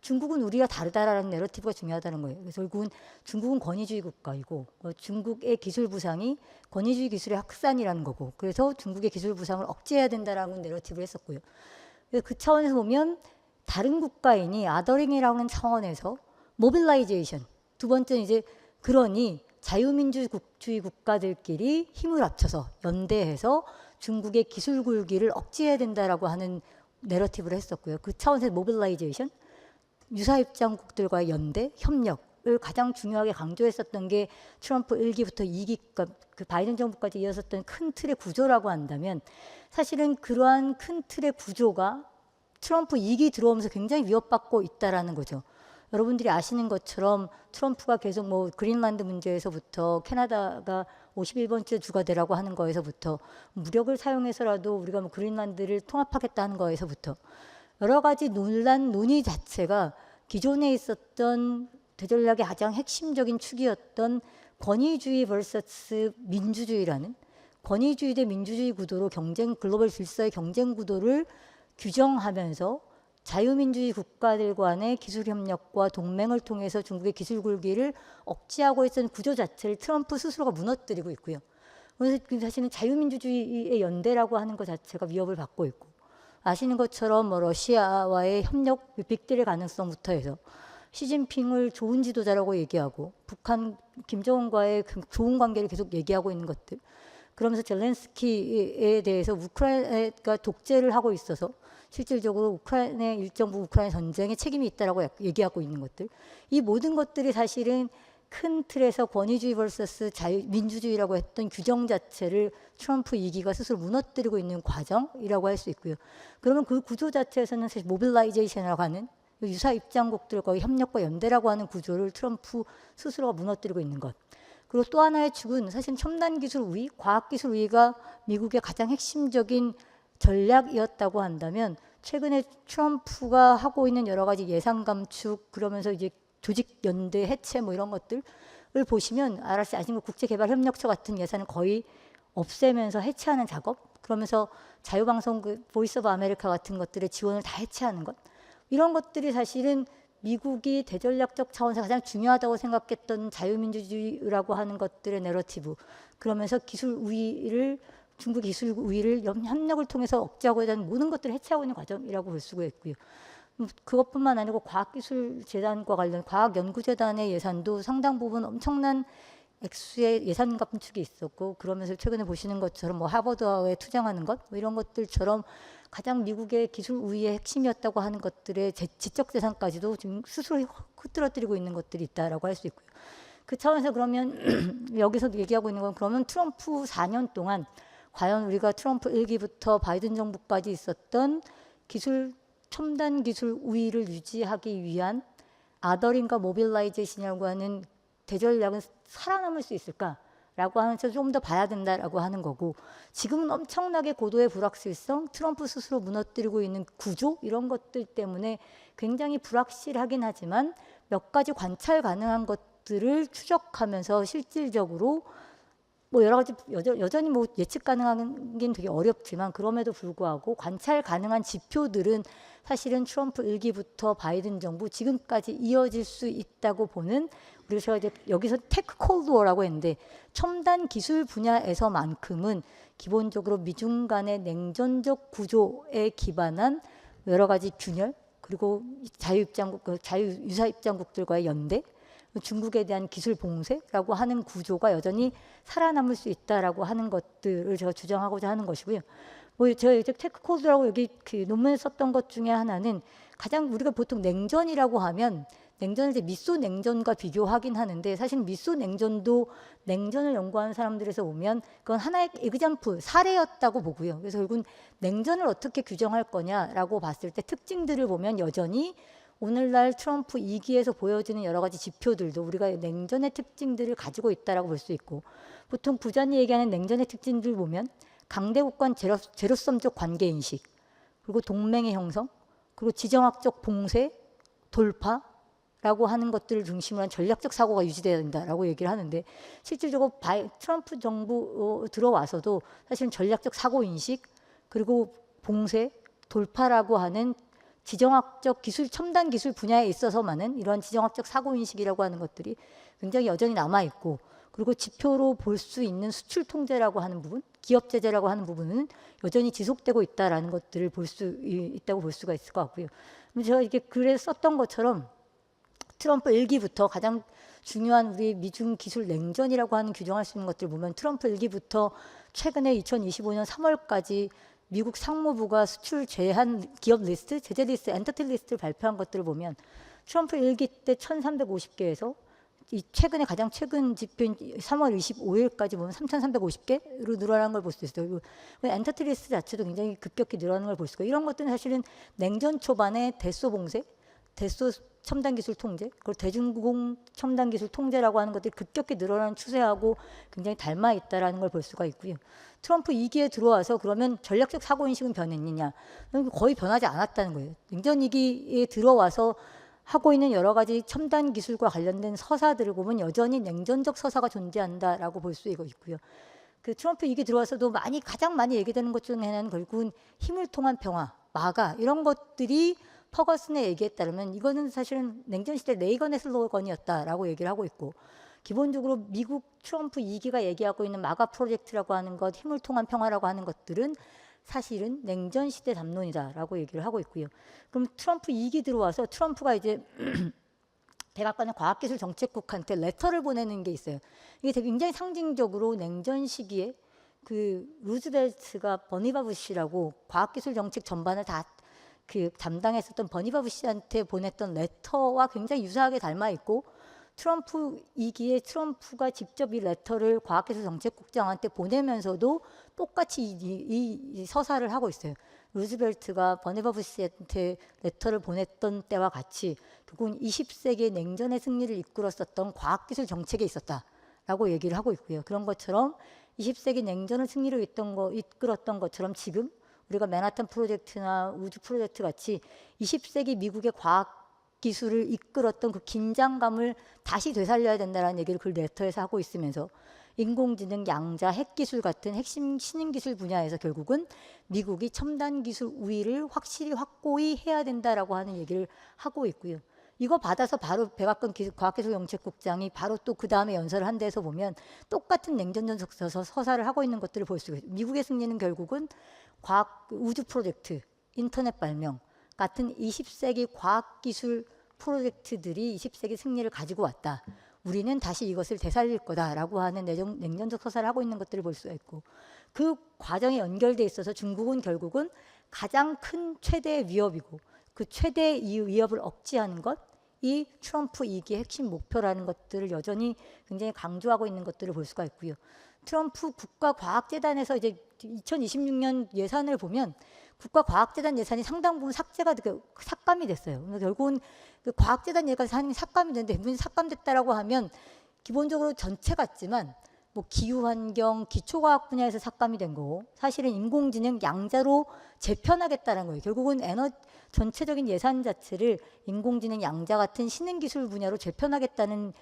중국은 우리가 다르다라는 내러티브가 중요하다는 거예요. 그래서 결국은 중국은 권위주의 국가이고 중국의 기술 부상이 권위주의 기술의 확산이라는 거고 그래서 중국의 기술 부상을 억제해야 된다라는 내러티브를 했었고요. 그래서 그 차원에서 보면 다른 국가이니 아더링이라는 차원에서 모빌라이제이션 두 번째는 이제 그러니 자유민주주의 국가들끼리 힘을 합쳐서 연대해서 중국의 기술 굴기를 억제해야 된다라고 하는 내러티브를 했었고요. 그 차원에서 모빌라이제이션, 유사입장국들과의 연대, 협력을 가장 중요하게 강조했었던 게 트럼프 1기부터 2기까지 그 바이든 정부까지 이어졌던 큰 틀의 구조라고 한다면 사실은 그러한 큰 틀의 구조가 트럼프 2기 들어오면서 굉장히 위협받고 있다라는 거죠. 여러분들이 아시는 것처럼 트럼프가 계속 뭐 그린란드 문제에서부터 캐나다가 51번째 주가 되라고 하는 거에서부터 무력을 사용해서라도 우리가 뭐 그린란드를 통합하겠다는 거에서부터 여러 가지 논의 자체가 기존에 있었던 대전략의 가장 핵심적인 축이었던 권위주의 vs 민주주의라는 권위주의 대 민주주의 구도로 글로벌 질서의 경쟁 구도를 규정하면서 자유민주주의 국가들 간의 기술 협력과 동맹을 통해서 중국의 기술 굴기를 억제하고 있었던 구조 자체를 트럼프 스스로가 무너뜨리고 있고요. 그래서 사실은 자유민주주의의 연대라고 하는 것 자체가 위협을 받고 있고, 아시는 것처럼 뭐 러시아와의 협력 빅딜의 가능성부터 해서 시진핑을 좋은 지도자라고 얘기하고 북한 김정은과의 좋은 관계를 계속 얘기하고 있는 것들, 그러면서 젤렌스키에 대해서 우크라이나가 독재를 하고 있어서 실질적으로 우크라이나의 일정부 우크라이나 전쟁에 책임이 있다라고 얘기하고 있는 것들, 이 모든 것들이 사실은 큰 틀에서 권위주의 vs 민주주의라고 했던 규정 자체를 트럼프 2기가 스스로 무너뜨리고 있는 과정이라고 할 수 있고요. 그러면 그 구조 자체에서는 사실 모빌라이제이션이라고 하는 유사 입장국들과의 협력과 연대라고 하는 구조를 트럼프 스스로가 무너뜨리고 있는 것. 그리고 또 하나의 축은 사실 첨단 기술 우위, 과학 기술 우위가 미국의 가장 핵심적인 전략이었다고 한다면, 최근에 트럼프가 하고 있는 여러 가지 예산 감축, 그러면서 이제 조직 연대 해체 뭐 이런 것들을 보시면 아시는 국제개발협력처 같은 예산을 거의 없애면서 해체하는 작업, 그러면서 자유방송 보이스 오브 아메리카 같은 것들의 지원을 다 해체하는 것, 이런 것들이 사실은 미국이 대전략적 차원에서 가장 중요하다고 생각했던 자유민주주의라고 하는 것들의 내러티브, 그러면서 중국 기술 우위를 협력을 통해서 억제하고 있는 모든 것들을 해체하고 있는 과정이라고 볼 수가 있고요. 그것뿐만 아니고 과학기술재단과 관련 과학연구재단의 예산도 상당 부분 엄청난 액수의 예산 감축이 있었고, 그러면서 최근에 보시는 것처럼 뭐 하버드에 투자하는 것, 뭐 이런 것들처럼 가장 미국의 기술 우위의 핵심이었다고 하는 것들의 지적 재산까지도 지금 스스로 흐트러뜨리고 있는 것들이 있다라고 할 수 있고요. 그 차원에서 그러면 여기서 얘기하고 있는 건, 그러면 트럼프 4년 동안 과연 우리가 트럼프 1기부터 바이든 정부까지 있었던 첨단 기술 우위를 유지하기 위한 아더링과 모빌라이제이션이라고 하는 대전략은 살아남을 수 있을까라고 하면서 좀 더 봐야 된다라고 하는 거고, 지금은 엄청나게 고도의 불확실성, 트럼프 스스로 무너뜨리고 있는 구조, 이런 것들 때문에 굉장히 불확실하긴 하지만 몇 가지 관찰 가능한 것들을 추적하면서 실질적으로 뭐 여러 가지 여전히 뭐 예측 가능한 게 되게 어렵지만, 그럼에도 불구하고 관찰 가능한 지표들은 사실은 트럼프 1기부터 바이든 정부 지금까지 이어질 수 있다고 보는, 그리고 제가 이제 여기서 테크 콜드워라고 했는데, 첨단 기술 분야에서만큼은 기본적으로 미중 간의 냉전적 구조에 기반한 여러 가지 균열, 그리고 자유유사 입장국들과의 연대, 중국에 대한 기술 봉쇄라고 하는 구조가 여전히 살아남을 수 있다라고 하는 것들을 제가 주장하고자 하는 것이고요. 뭐 제가 이제 테크 코드라고 여기 그 논문에 썼던 것 중에 하나는, 가장 우리가 보통 냉전이라고 하면 냉전을 이제 미소 냉전과 비교하긴 하는데, 사실 미소 냉전도 냉전을 연구하는 사람들에서 보면 그건 하나의 에그잠플, 사례였다고 보고요. 그래서 결국은 냉전을 어떻게 규정할 거냐라고 봤을 때 특징들을 보면 여전히 오늘날 트럼프 2기에서 보여지는 여러 가지 지표들도 우리가 냉전의 특징들을 가지고 있다라고 볼 수 있고, 보통 부자니 얘기하는 냉전의 특징들을 보면 강대국 간 제로섬적 관계인식, 그리고 동맹의 형성, 그리고 지정학적 봉쇄, 돌파라고 하는 것들을 중심으로 한 전략적 사고가 유지돼야 된다라고 얘기를 하는데, 실질적으로 트럼프 정부 들어와서도 사실은 전략적 사고인식, 그리고 봉쇄, 돌파라고 하는 지정학적 기술, 첨단 기술 분야에 있어서만은 이런 지정학적 사고인식이라고 하는 것들이 굉장히 여전히 남아있고, 그리고 지표로 볼 수 있는 수출 통제라고 하는 부분, 기업 제재라고 하는 부분은 여전히 지속되고 있다라는 것들을 볼 수 있다고 볼 수가 있을 것 같고요. 제가 이게 글에 썼던 것처럼 트럼프 1기부터 가장 중요한 우리 미중 기술 냉전이라고 하는 규정할 수 있는 것들을 보면, 트럼프 1기부터 최근에 2025년 3월까지 미국 상무부가 수출 제한 기업 리스트, 제재 리스트, 엔터티 리스트를 발표한 것들을 보면 트럼프 1기 때 1,350개에서 최근에 가장 최근 지표인 3월 25일까지 보면 3,350개로 늘어난 걸 볼 수 있어요. 그리고 엔터티 리스트 자체도 굉장히 급격히 늘어나는 걸 볼 수가 있고, 이런 것들은 사실은 냉전 초반에 대소 봉쇄, 대소 첨단 기술 통제, 그리고 대중공 첨단 기술 통제라고 하는 것들이 급격히 늘어나는 추세하고 굉장히 닮아 있다라는 걸 볼 수가 있고요. 트럼프 2기에 들어와서 그러면 전략적 사고 인식은 변했느냐? 거의 변하지 않았다는 거예요. 냉전 2기에 들어와서 하고 있는 여러 가지 첨단 기술과 관련된 서사들을 보면 여전히 냉전적 서사가 존재한다라고 볼 수 있고요. 그 트럼프 2기 들어와서도 가장 많이 얘기되는 것 중에 하나는 결국은 힘을 통한 평화, 마가 이런 것들이 퍼거슨의 얘기에 따르면 이거는 사실은 냉전 시대 레이건의 슬로건이었다라고 얘기를 하고 있고, 기본적으로 미국 트럼프 2기가 얘기하고 있는 마가 프로젝트라고 하는 것, 힘을 통한 평화라고 하는 것들은 사실은 냉전 시대 담론이다라고 얘기를 하고 있고요. 그럼 트럼프 2기 들어와서 트럼프가 이제 백악관의 과학기술정책국한테 레터를 보내는 게 있어요. 이게 되게 굉장히 상징적으로 냉전 시기에 그 루즈벨트가 버니바 부시라고 과학기술정책 전반을 다 그 담당했었던 버니바 부시한테 보냈던 레터와 굉장히 유사하게 닮아 있고, 트럼프 2기에 트럼프가 직접 이 레터를 과학기술정책국장한테 보내면서도 똑같이 이 서사를 하고 있어요. 루즈벨트가 버니바 부시한테 레터를 보냈던 때와 같이 결국은 20세기의 냉전의 승리를 이끌었었던 과학기술 정책에 있었다라고 얘기를 하고 있고요. 그런 것처럼 20세기 냉전의 승리를 이끌었던 것처럼 지금 우리가 맨하탄 프로젝트나 우주 프로젝트 같이 20세기 미국의 과학 기술을 이끌었던 그 긴장감을 다시 되살려야 된다는 얘기를 그 레터에서 하고 있으면서 인공지능, 양자, 핵기술 같은 핵심 신흥기술 분야에서 결국은 미국이 첨단 기술 우위를 확실히 확고히 해야 된다라고 하는 얘기를 하고 있고요. 이거 받아서 바로 백악관 과학기술정책국장이 바로 또 그 다음에 연설을 한 데서 보면 똑같은 냉전전적 서사를 하고 있는 것들을 볼 수가 있어요. 미국의 승리는 결국은 우주 프로젝트, 인터넷 발명 같은 20세기 과학기술 프로젝트들이 20세기 승리를 가지고 왔다. 우리는 다시 이것을 되살릴 거다라고 하는 냉전적 서사를 하고 있는 것들을 볼 수가 있고, 그 과정에 연결돼 있어서 중국은 결국은 가장 큰 최대의 위협이고 그 최대의 위협을 억제하는 것, 이 트럼프 2기의 핵심 목표라는 것들을 여전히 굉장히 강조하고 있는 것들을 볼 수가 있고요. 트럼프 국가과학재단에서 이제 2026년 예산을 보면 국가과학재단 예산이 상당 부분 삭감이 됐어요. 결국은 그 과학재단 예산이 삭감이 됐는데, 대부분 삭감됐다라고 하면 기본적으로 전체 같지만 뭐 기후환경, 기초과학 분야에서 삭감이 된 거고, 사실은 인공지능, 양자로 재편하겠다는 거예요. 결국은 전체적인 예산 자체를 인공지능, 양자 같은 신흥기술 분야로 재편하겠다는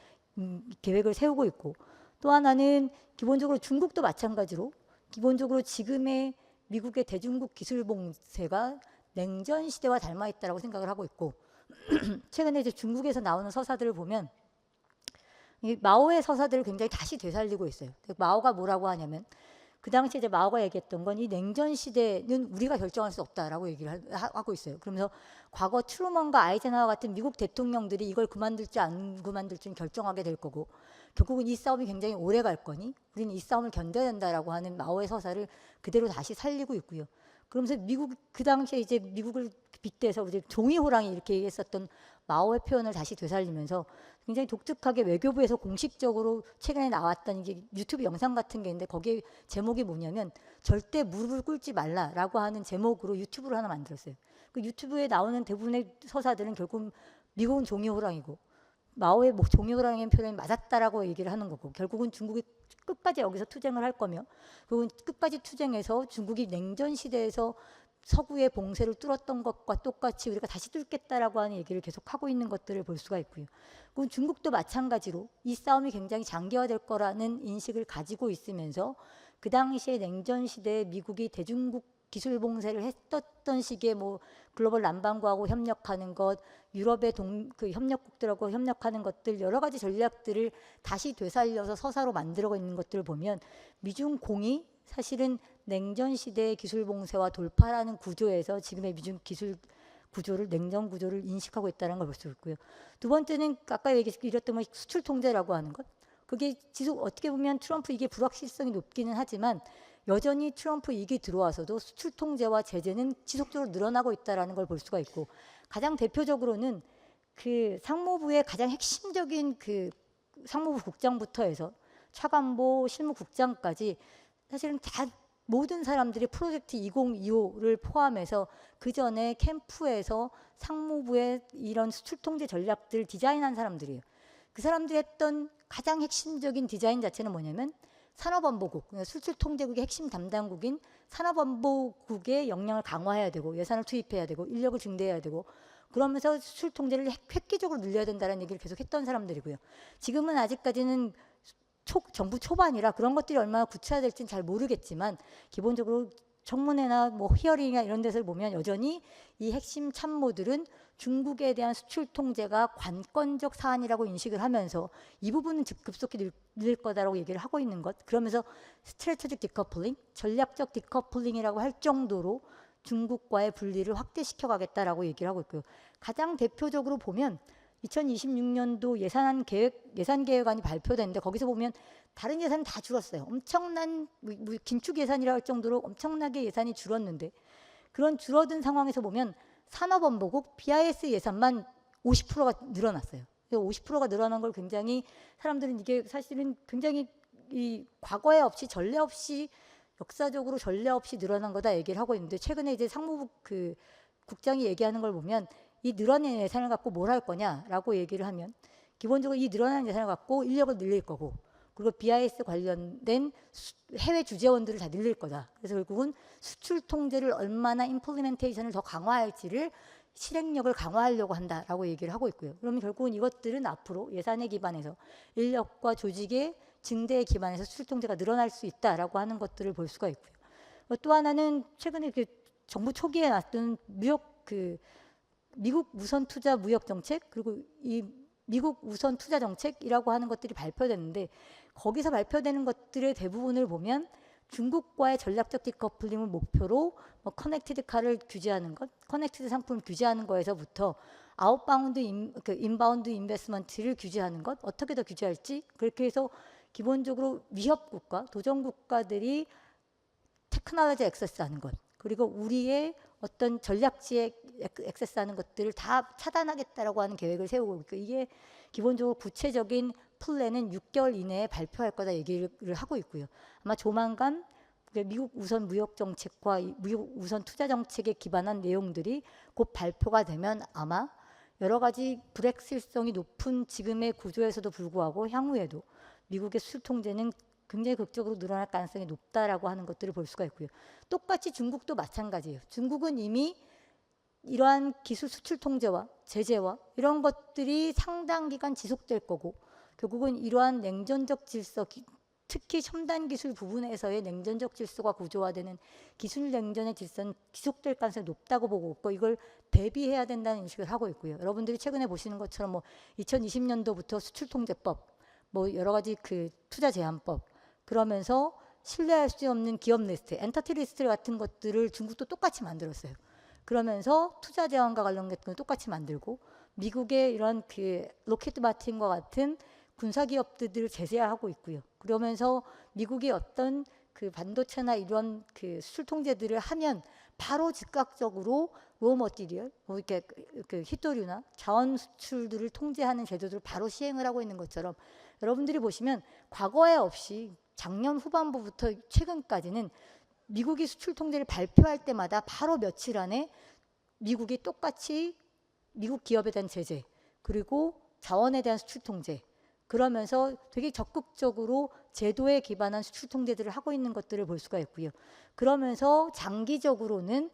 계획을 세우고 있고, 또 하나는 기본적으로 중국도 마찬가지로 기본적으로 지금의 미국의 대중국 기술 봉쇄가 냉전 시대와 닮아 있다라고 생각을 하고 있고, 최근에 이제 중국에서 나오는 서사들을 보면 이 마오의 서사들을 굉장히 다시 되살리고 있어요. 마오가 뭐라고 하냐면, 그 당시에 이제 마오가 얘기했던 건 이 냉전 시대는 우리가 결정할 수 없다라고 얘기를 하고 있어요. 그러면서 과거 트루먼과 아이젠하워 같은 미국 대통령들이 이걸 그만둘지 안 그만둘지는 결정하게 될 거고, 결국은 이 싸움이 굉장히 오래 갈 거니 우리는 이 싸움을 견뎌야 된다라고 하는 마오의 서사를 그대로 다시 살리고 있고요. 그러면서 그 당시에 이제 미국을 빗대서 이제 종이 호랑이 이렇게 얘기했었던 마오의 표현을 다시 되살리면서 굉장히 독특하게 외교부에서 공식적으로 최근에 나왔던 이게 유튜브 영상 같은 게 있는데, 거기에 제목이 뭐냐면 절대 무릎을 꿇지 말라라고 하는 제목으로 유튜브를 하나 만들었어요. 그 유튜브에 나오는 대부분의 서사들은 결국 미국은 종이 호랑이고 마오의 종이 호랑이의 표현이 맞았다라고 얘기를 하는 거고, 결국은 중국이 끝까지 여기서 투쟁을 할 거며, 그리고 끝까지 투쟁해서 중국이 냉전 시대에서 서구의 봉쇄를 뚫었던 것과 똑같이 우리가 다시 뚫겠다라고 하는 얘기를 계속 하고 있는 것들을 볼 수가 있고요. 그리고 중국도 마찬가지로 이 싸움이 굉장히 장기화될 거라는 인식을 가지고 있으면서 그 당시에 냉전 시대에 미국이 대중국 기술 봉쇄를 했었던 시기에 뭐 글로벌 남반구하고 협력하는 것, 유럽의 그 협력국들하고 협력하는 것들, 여러 가지 전략들을 다시 되살려서 서사로 만들어 있는 것들을 보면 미중 공이 사실은 냉전 시대의 기술 봉쇄와 돌파라는 구조에서 지금의 미중 기술 구조를, 냉전 구조를 인식하고 있다는 걸 볼 수 있고요. 두 번째는 아까 얘기했던 수출 통제라고 하는 것. 그게 어떻게 보면 트럼프 이게 불확실성이 높기는 하지만 여전히 트럼프 이기 들어와서도 수출 통제와 제재는 지속적으로 늘어나고 있다는 걸 볼 수가 있고, 가장 대표적으로는 그 상무부의 가장 핵심적인 그 상무부 국장부터 해서 차관보 실무국장까지 사실은 다 모든 사람들이 프로젝트 2025를 포함해서 그 전에 캠프에서 상무부의 이런 수출 통제 전략들 디자인한 사람들이에요. 그 사람들이 했던 가장 핵심적인 디자인 자체는 뭐냐면 산업안보국, 그러니까 수출 통제국의 핵심 담당국인 산업안보국의 역량을 강화해야 되고 예산을 투입해야 되고 인력을 증대해야 되고 그러면서 수출 통제를 획기적으로 늘려야 된다는 얘기를 계속 했던 사람들이고요. 지금은 아직까지는 정부 초반이라 그런 것들이 얼마나 구체화될지는 잘 모르겠지만 기본적으로 청문회나 뭐 히어링이나 이런 데서 보면 여전히 이 핵심 참모들은 중국에 대한 수출 통제가 관건적 사안이라고 인식을 하면서 이 부분은 급속히 늘릴 거다라고 얘기를 하고 있는 것. 그러면서 스트래테직 디커플링, 전략적 디커플링이라고 할 정도로 중국과의 분리를 확대시켜 가겠다라고 얘기를 하고 있고요. 가장 대표적으로 보면 2026년도 예산 계획안이 발표됐는데 거기서 보면 다른 예산은 다 줄었어요. 엄청난 긴축 예산이라 할 정도로 엄청나게 예산이 줄었는데 그런 줄어든 상황에서 보면 산업안보국 BIS 예산만 50%가 늘어났어요. 50%가 늘어난 걸 굉장히 사람들은 이게 사실은 굉장히 이 과거에 없이 전례 없이 역사적으로 전례 없이 늘어난 거다 얘기를 하고 있는데 최근에 이제 상무부 그 국장이 얘기하는 걸 보면 이 늘어난 예산을 갖고 뭘 할 거냐라고 얘기를 하면 기본적으로 이 늘어난 예산을 갖고 인력을 늘릴 거고 그리고 BIS 관련된 해외 주재원들을 다 늘릴 거다. 그래서 결국은 수출 통제를 얼마나 임플리멘테이션을 더 강화할지를 실행력을 강화하려고 한다라고 얘기를 하고 있고요. 그러면 결국은 이것들은 앞으로 예산에 기반해서 인력과 조직의 증대에 기반해서 수출 통제가 늘어날 수 있다라고 하는 것들을 볼 수가 있고요. 또 하나는 최근에 그 정부 초기에 나왔던 미국 우선 투자 무역 정책 그리고 이 미국 우선 투자 정책이라고 하는 것들이 발표됐는데 거기서 발표되는 것들의 대부분을 보면 중국과의 전략적 디커플링을 목표로 뭐 커넥티드 카를 규제하는 것, 커넥티드 상품을 규제하는 거에서부터 아웃바운드 인바운드 인베스먼트를 규제하는 것, 어떻게 더 규제할지 그렇게 해서 기본적으로 위협 국가, 도전 국가들이 테크놀로지 액세스하는 것, 그리고 우리의 어떤 전략지에 액세스하는 것들을 다 차단하겠다라고 하는 계획을 세우고 있고 이게 기본적으로 구체적인 플랜은 6개월 이내에 발표할 거다 얘기를 하고 있고요. 아마 조만간 미국 우선 무역 정책과 미국 우선 투자 정책에 기반한 내용들이 곧 발표가 되면 아마 여러 가지 불확실성이 높은 지금의 구조에서도 불구하고 향후에도 미국의 수출 통제는 굉장히 극적으로 늘어날 가능성이 높다라고 하는 것들을 볼 수가 있고요. 똑같이 중국도 마찬가지예요. 중국은 이미 이러한 기술 수출 통제와 제재와 이런 것들이 상당 기간 지속될 거고 결국은 이러한 냉전적 질서 특히 첨단 기술 부분에서의 냉전적 질서가 구조화되는 기술 냉전의 질서는 지속될 가능성이 높다고 보고 있고 이걸 대비해야 된다는 인식을 하고 있고요. 여러분들이 최근에 보시는 것처럼 뭐 2020년도부터 수출 통제법, 뭐 여러 가지 그 투자 제한법 그러면서 신뢰할 수 없는 기업 리스트, 엔터티 리스트 같은 것들을 중국도 똑같이 만들었어요. 그러면서 투자 제한과 관련 것들을 똑같이 만들고 미국의 이런 그 로켓 마틴과 같은 군사 기업들을 제재하고 있고요. 그러면서 미국이 어떤 그 반도체나 이런 그 수출 통제들을 하면 바로 즉각적으로 로 머티리얼, 뭐 이렇게 그 히토류나 자원 수출들을 통제하는 제도들을 바로 시행을 하고 있는 것처럼 여러분들이 보시면 과거에 없이 작년 후반부부터 최근까지는 미국이 수출 통제를 발표할 때마다 바로 며칠 안에 미국이 똑같이 미국 기업에 대한 제재 그리고 자원에 대한 수출 통제 그러면서 되게 적극적으로 제도에 기반한 수출 통제들을 하고 있는 것들을 볼 수가 있고요. 그러면서 장기적으로는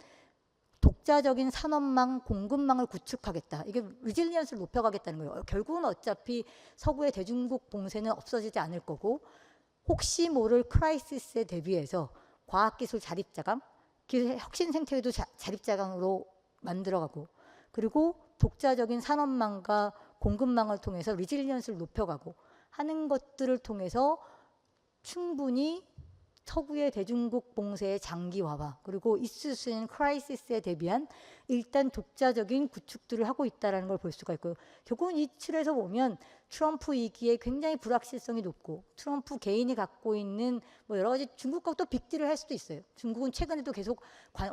독자적인 산업망, 공급망을 구축하겠다. 이게 리질리언스를 높여가겠다는 거예요. 결국은 어차피 서구의 대중국 봉쇄는 없어지지 않을 거고 혹시 모를 크라이시스에 대비해서 과학기술 자립자강, 혁신 생태계도 자립자강으로 만들어가고 그리고 독자적인 산업망과 공급망을 통해서 리질리언스를 높여가고 하는 것들을 통해서 충분히 서구의 대중국 봉쇄의 장기화와 그리고 있을 수 있는 크라이시스에 대비한 일단 독자적인 구축들을 하고 있다는 걸 볼 수가 있고요. 결국은 이 틀에서 보면 트럼프 위기에 굉장히 불확실성이 높고 트럼프 개인이 갖고 있는 뭐 여러 가지 중국과 또 빅딜을 할 수도 있어요. 중국은 최근에도 계속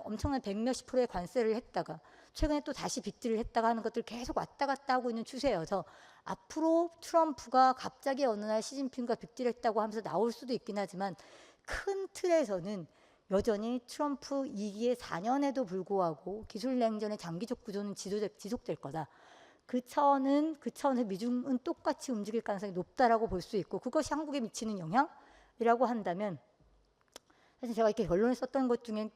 엄청난 100몇십 %의 관세를 했다가 최근에 또 다시 빅딜을 했다가 하는 것들 계속 왔다 갔다 하고 있는 추세여서 앞으로 트럼프가 갑자기 어느 날 시진핑과 빅딜했다고 하면서 나올 수도 있긴 하지만 큰 틀에서는 여전히 트럼프 2기의 4년에도 불구하고 기술 냉전의 장기적 구조는 지속될 거다. 그 차원에서 미중은 똑같이 움직일 가능성이 높다라고 볼 수 있고, 그것이 한국에 미치는 영향이라고 한다면, 사실 제가 이렇게 결론을 썼던 것 중에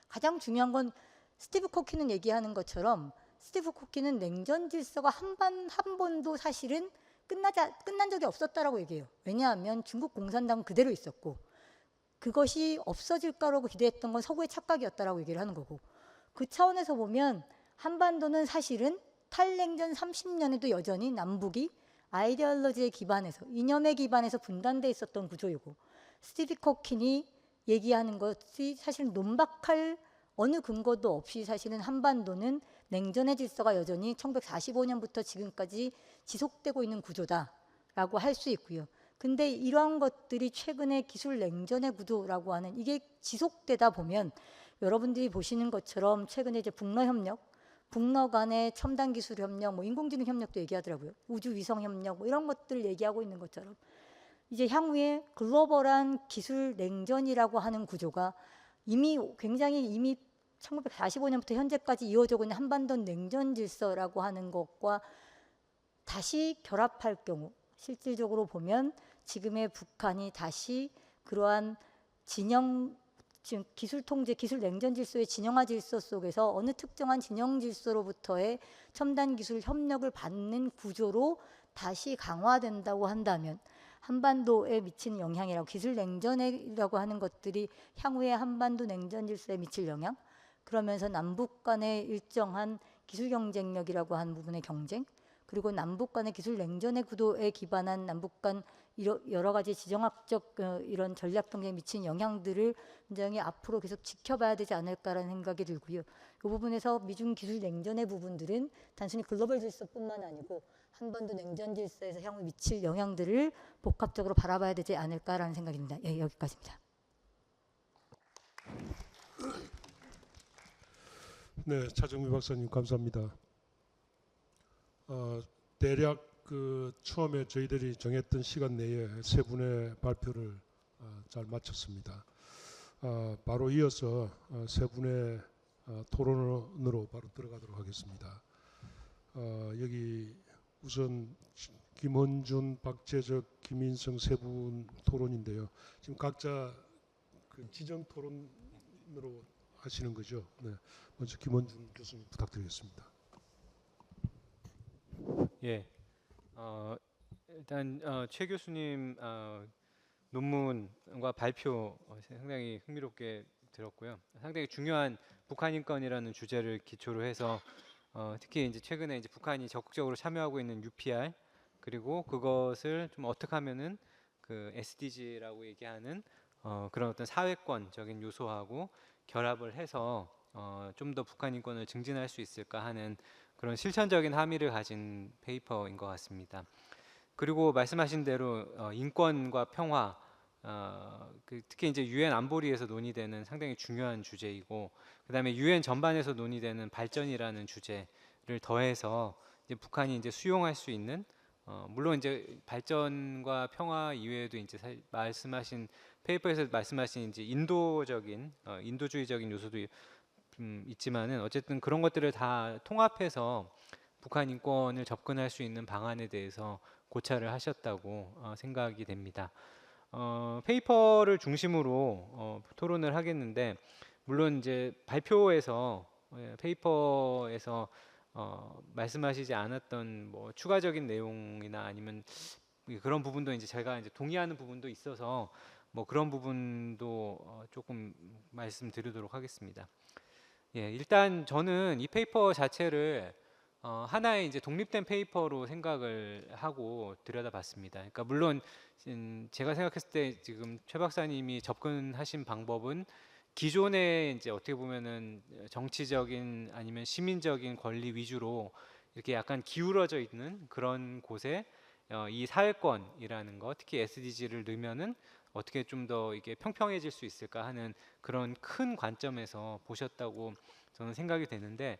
가장 중요한 건 스티브 코키는 얘기하는 것처럼, 스티브 코키는 냉전 질서가 한 번도 사실은 끝난 적이 없었다라고 얘기해요. 왜냐하면 중국 공산당은 그대로 있었고, 그것이 없어질 거라고 기대했던 건 서구의 착각이었다라고 얘기를 하는 거고, 그 차원에서 보면 한반도는 사실은 탈냉전 30년에도 여전히 남북이 아이디올로지에 기반해서, 이념에 기반해서 분단돼 있었던 구조이고, 스티브 코킨이 얘기하는 것이 사실 논박할 어느 근거도 없이 사실은 한반도는 냉전의 질서가 여전히 1945년부터 지금까지 지속되고 있는 구조다라고 할 수 있고요. 근데 이러한 것들이 최근에 기술 냉전의 구도라고 하는, 이게 지속되다 보면 여러분들이 보시는 것처럼 최근에 이제 북러 협력, 북러 간의 첨단 기술 협력, 뭐 인공지능 협력도 얘기하더라고요. 우주 위성 협력, 뭐 이런 것들 얘기하고 있는 것처럼, 이제 향후에 글로벌한 기술 냉전이라고 하는 구조가 이미 1945년부터 현재까지 이어지고 있는 한반도 냉전 질서라고 하는 것과 다시 결합할 경우, 실질적으로 보면 지금의 북한이 다시 그러한 지금 기술 통제, 기술 냉전 질서의 진영화 질서 속에서 어느 특정한 진영 질서로부터의 첨단 기술 협력을 받는 구조로 다시 강화된다고 한다면, 한반도에 미치는 영향이라고, 기술 냉전이라고 하는 것들이 향후에 한반도 냉전 질서에 미칠 영향, 그러면서 남북 간의 일정한 기술 경쟁력이라고 하는 부분의 경쟁, 그리고 남북 간의 기술 냉전의 구도에 기반한 남북 간 여러 가지 지정학적 이런 전략 경쟁에 미친 영향들을 굉장히 앞으로 계속 지켜봐야 되지 않을까라는 생각이 들고요. 이 부분에서 미중 기술 냉전의 부분들은 단순히 글로벌 질서뿐만 아니고 한반도 냉전 질서에서 향후 미칠 영향들을 복합적으로 바라봐야 되지 않을까라는 생각입니다. 예, 여기까지입니다. 네, 차정미 박사님 감사합니다. 대략 처음에 저희들이 정했던 시간 내에 세 분의 발표를 잘 마쳤습니다. 바로 이어서 세 분의 토론으로 바로 들어가도록 하겠습니다. 여기 우선 김헌준, 박재적, 김인성 세 분 토론인데요. 지금 각자 지정 토론으로 하시는 거죠? 네. 먼저 김헌준 교수님 부탁드리겠습니다. 예, 일단 최 교수님 논문과 발표 상당히 흥미롭게 들었고요. 상당히 중요한 북한 인권이라는 주제를 기초로 해서 특히 이제 최근에 이제 북한이 적극적으로 참여하고 있는 UPR, 그리고 그것을 좀 어떻게 하면은 그 SDG라고 얘기하는 그런 어떤 사회권적인 요소하고 결합을 해서 좀 더 북한 인권을 증진할 수 있을까 하는 그런 실천적인 함의를 가진 페이퍼인 것 같습니다. 그리고 말씀하신 대로 인권과 평화, 특히 이제 유엔 안보리에서 논의되는 상당히 중요한 주제이고, 그다음에 유엔 전반에서 논의되는 발전이라는 주제를 더해서 이제 북한이 이제 수용할 수 있는, 물론 이제 발전과 평화 이외에도 이제 말씀하신 페이퍼에서 말씀하신 이제 인도주의적인 요소도 있지만은 어쨌든 그런 것들을 다 통합해서 북한 인권을 접근할 수 있는 방안에 대해서 고찰을 하셨다고 생각이 됩니다. 페이퍼를 중심으로 토론을 하겠는데, 물론 이제 발표에서 페이퍼에서 말씀하시지 않았던 뭐 추가적인 내용이나 아니면 그런 부분도 이제 제가 이제 동의하는 부분도 있어서 뭐 그런 부분도 조금 말씀드리도록 하겠습니다. 예, 일단 저는 이 페이퍼 자체를 하나의 이제 독립된 페이퍼로 생각을 하고 들여다봤습니다. 그러니까 물론 제가 생각했을 때 지금 최 박사님이 접근하신 방법은 기존의 이제 어떻게 보면은 정치적인 아니면 시민적인 권리 위주로 이렇게 약간 기울어져 있는 그런 곳에 이 사회권이라는 거, 특히 SDG를 넣으면은 어떻게 좀 더 이게 평평해질 수 있을까 하는 그런 큰 관점에서 보셨다고 저는 생각이 되는데,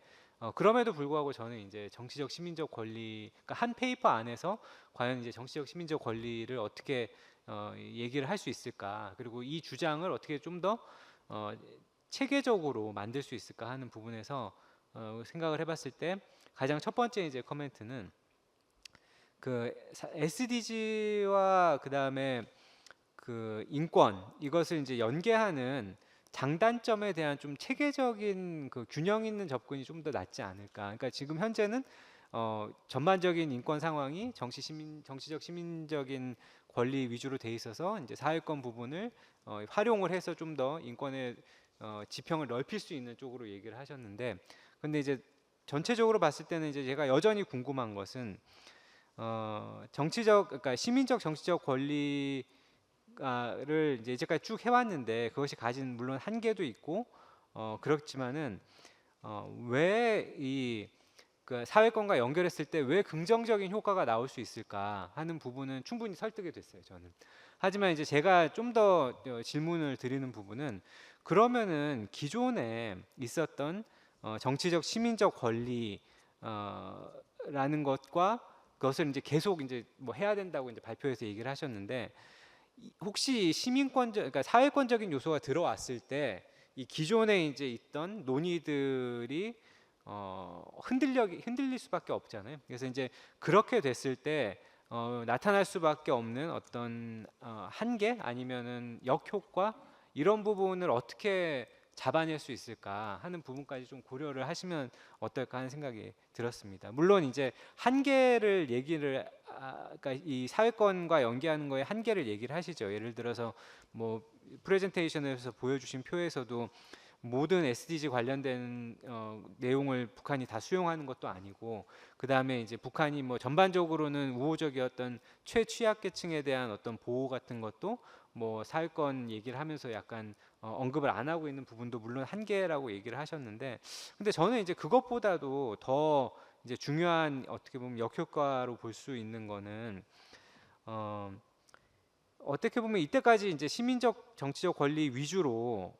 그럼에도 불구하고 저는 이제 정치적 시민적 권리, 그러니까 한 페이퍼 안에서 과연 이제 정치적 시민적 권리를 어떻게 얘기를 할 수 있을까, 그리고 이 주장을 어떻게 좀 더 체계적으로 만들 수 있을까 하는 부분에서 생각을 해봤을 때 가장 첫 번째 이제 커멘트는 그 SDG와 그다음에 그 인권 이것을 이제 연계하는 장단점에 대한 좀 체계적인 그 균형 있는 접근이 좀 더 낫지 않을까. 그러니까 지금 현재는 전반적인 인권 상황이 정치적 시민적인 권리 위주로 돼 있어서 이제 사회권 부분을 활용을 해서 좀 더 인권의 지평을 넓힐 수 있는 쪽으로 얘기를 하셨는데, 근데 이제 전체적으로 봤을 때는 이제 제가 여전히 궁금한 것은 그러니까 시민적 정치적 권리를 이제 이제까지 쭉 해왔는데 그것이 가진 물론 한계도 있고 그렇지만은 왜 이 그 사회권과 연결했을 때 왜 긍정적인 효과가 나올 수 있을까 하는 부분은 충분히 설득이 됐어요, 저는. 하지만 이제 제가 좀 더 질문을 드리는 부분은 그러면은 기존에 있었던 정치적 시민적 권리 라는 것과 그것을 이제 계속 이제 뭐 해야 된다고 이제 발표에서 얘기를 하셨는데 혹시 그러니까 사회권적인 요소가 들어왔을 때 이 기존에 이제 있던 논의들이 흔들릴 수밖에 없잖아요. 그래서 이제 그렇게 됐을 때 나타날 수밖에 없는 어떤 한계 아니면은 역효과 이런 부분을 어떻게 잡아낼 수 있을까 하는 부분까지 좀 고려를 하시면 어떨까 하는 생각이 들었습니다. 물론 이제 한계를 얘기를 그러니까 이 사회권과 연계하는 거에 한계를 얘기를 하시죠. 예를 들어서 뭐 프레젠테이션에서 보여주신 표에서도 모든 SDG 관련된 내용을 북한이 다 수용하는 것도 아니고, 그 다음에 이제 북한이 뭐 전반적으로는 우호적이었던 최취약계층에 대한 어떤 보호 같은 것도 뭐 사회권 얘기를 하면서 약간 언급을 안 하고 있는 부분도 물론 한계라고 얘기를 하셨는데, 근데 저는 이제 그것보다도 더 이제 중요한 어떻게 보면 역효과로 볼 수 있는 거는 어떻게 보면 이때까지 이제 시민적 정치적 권리 위주로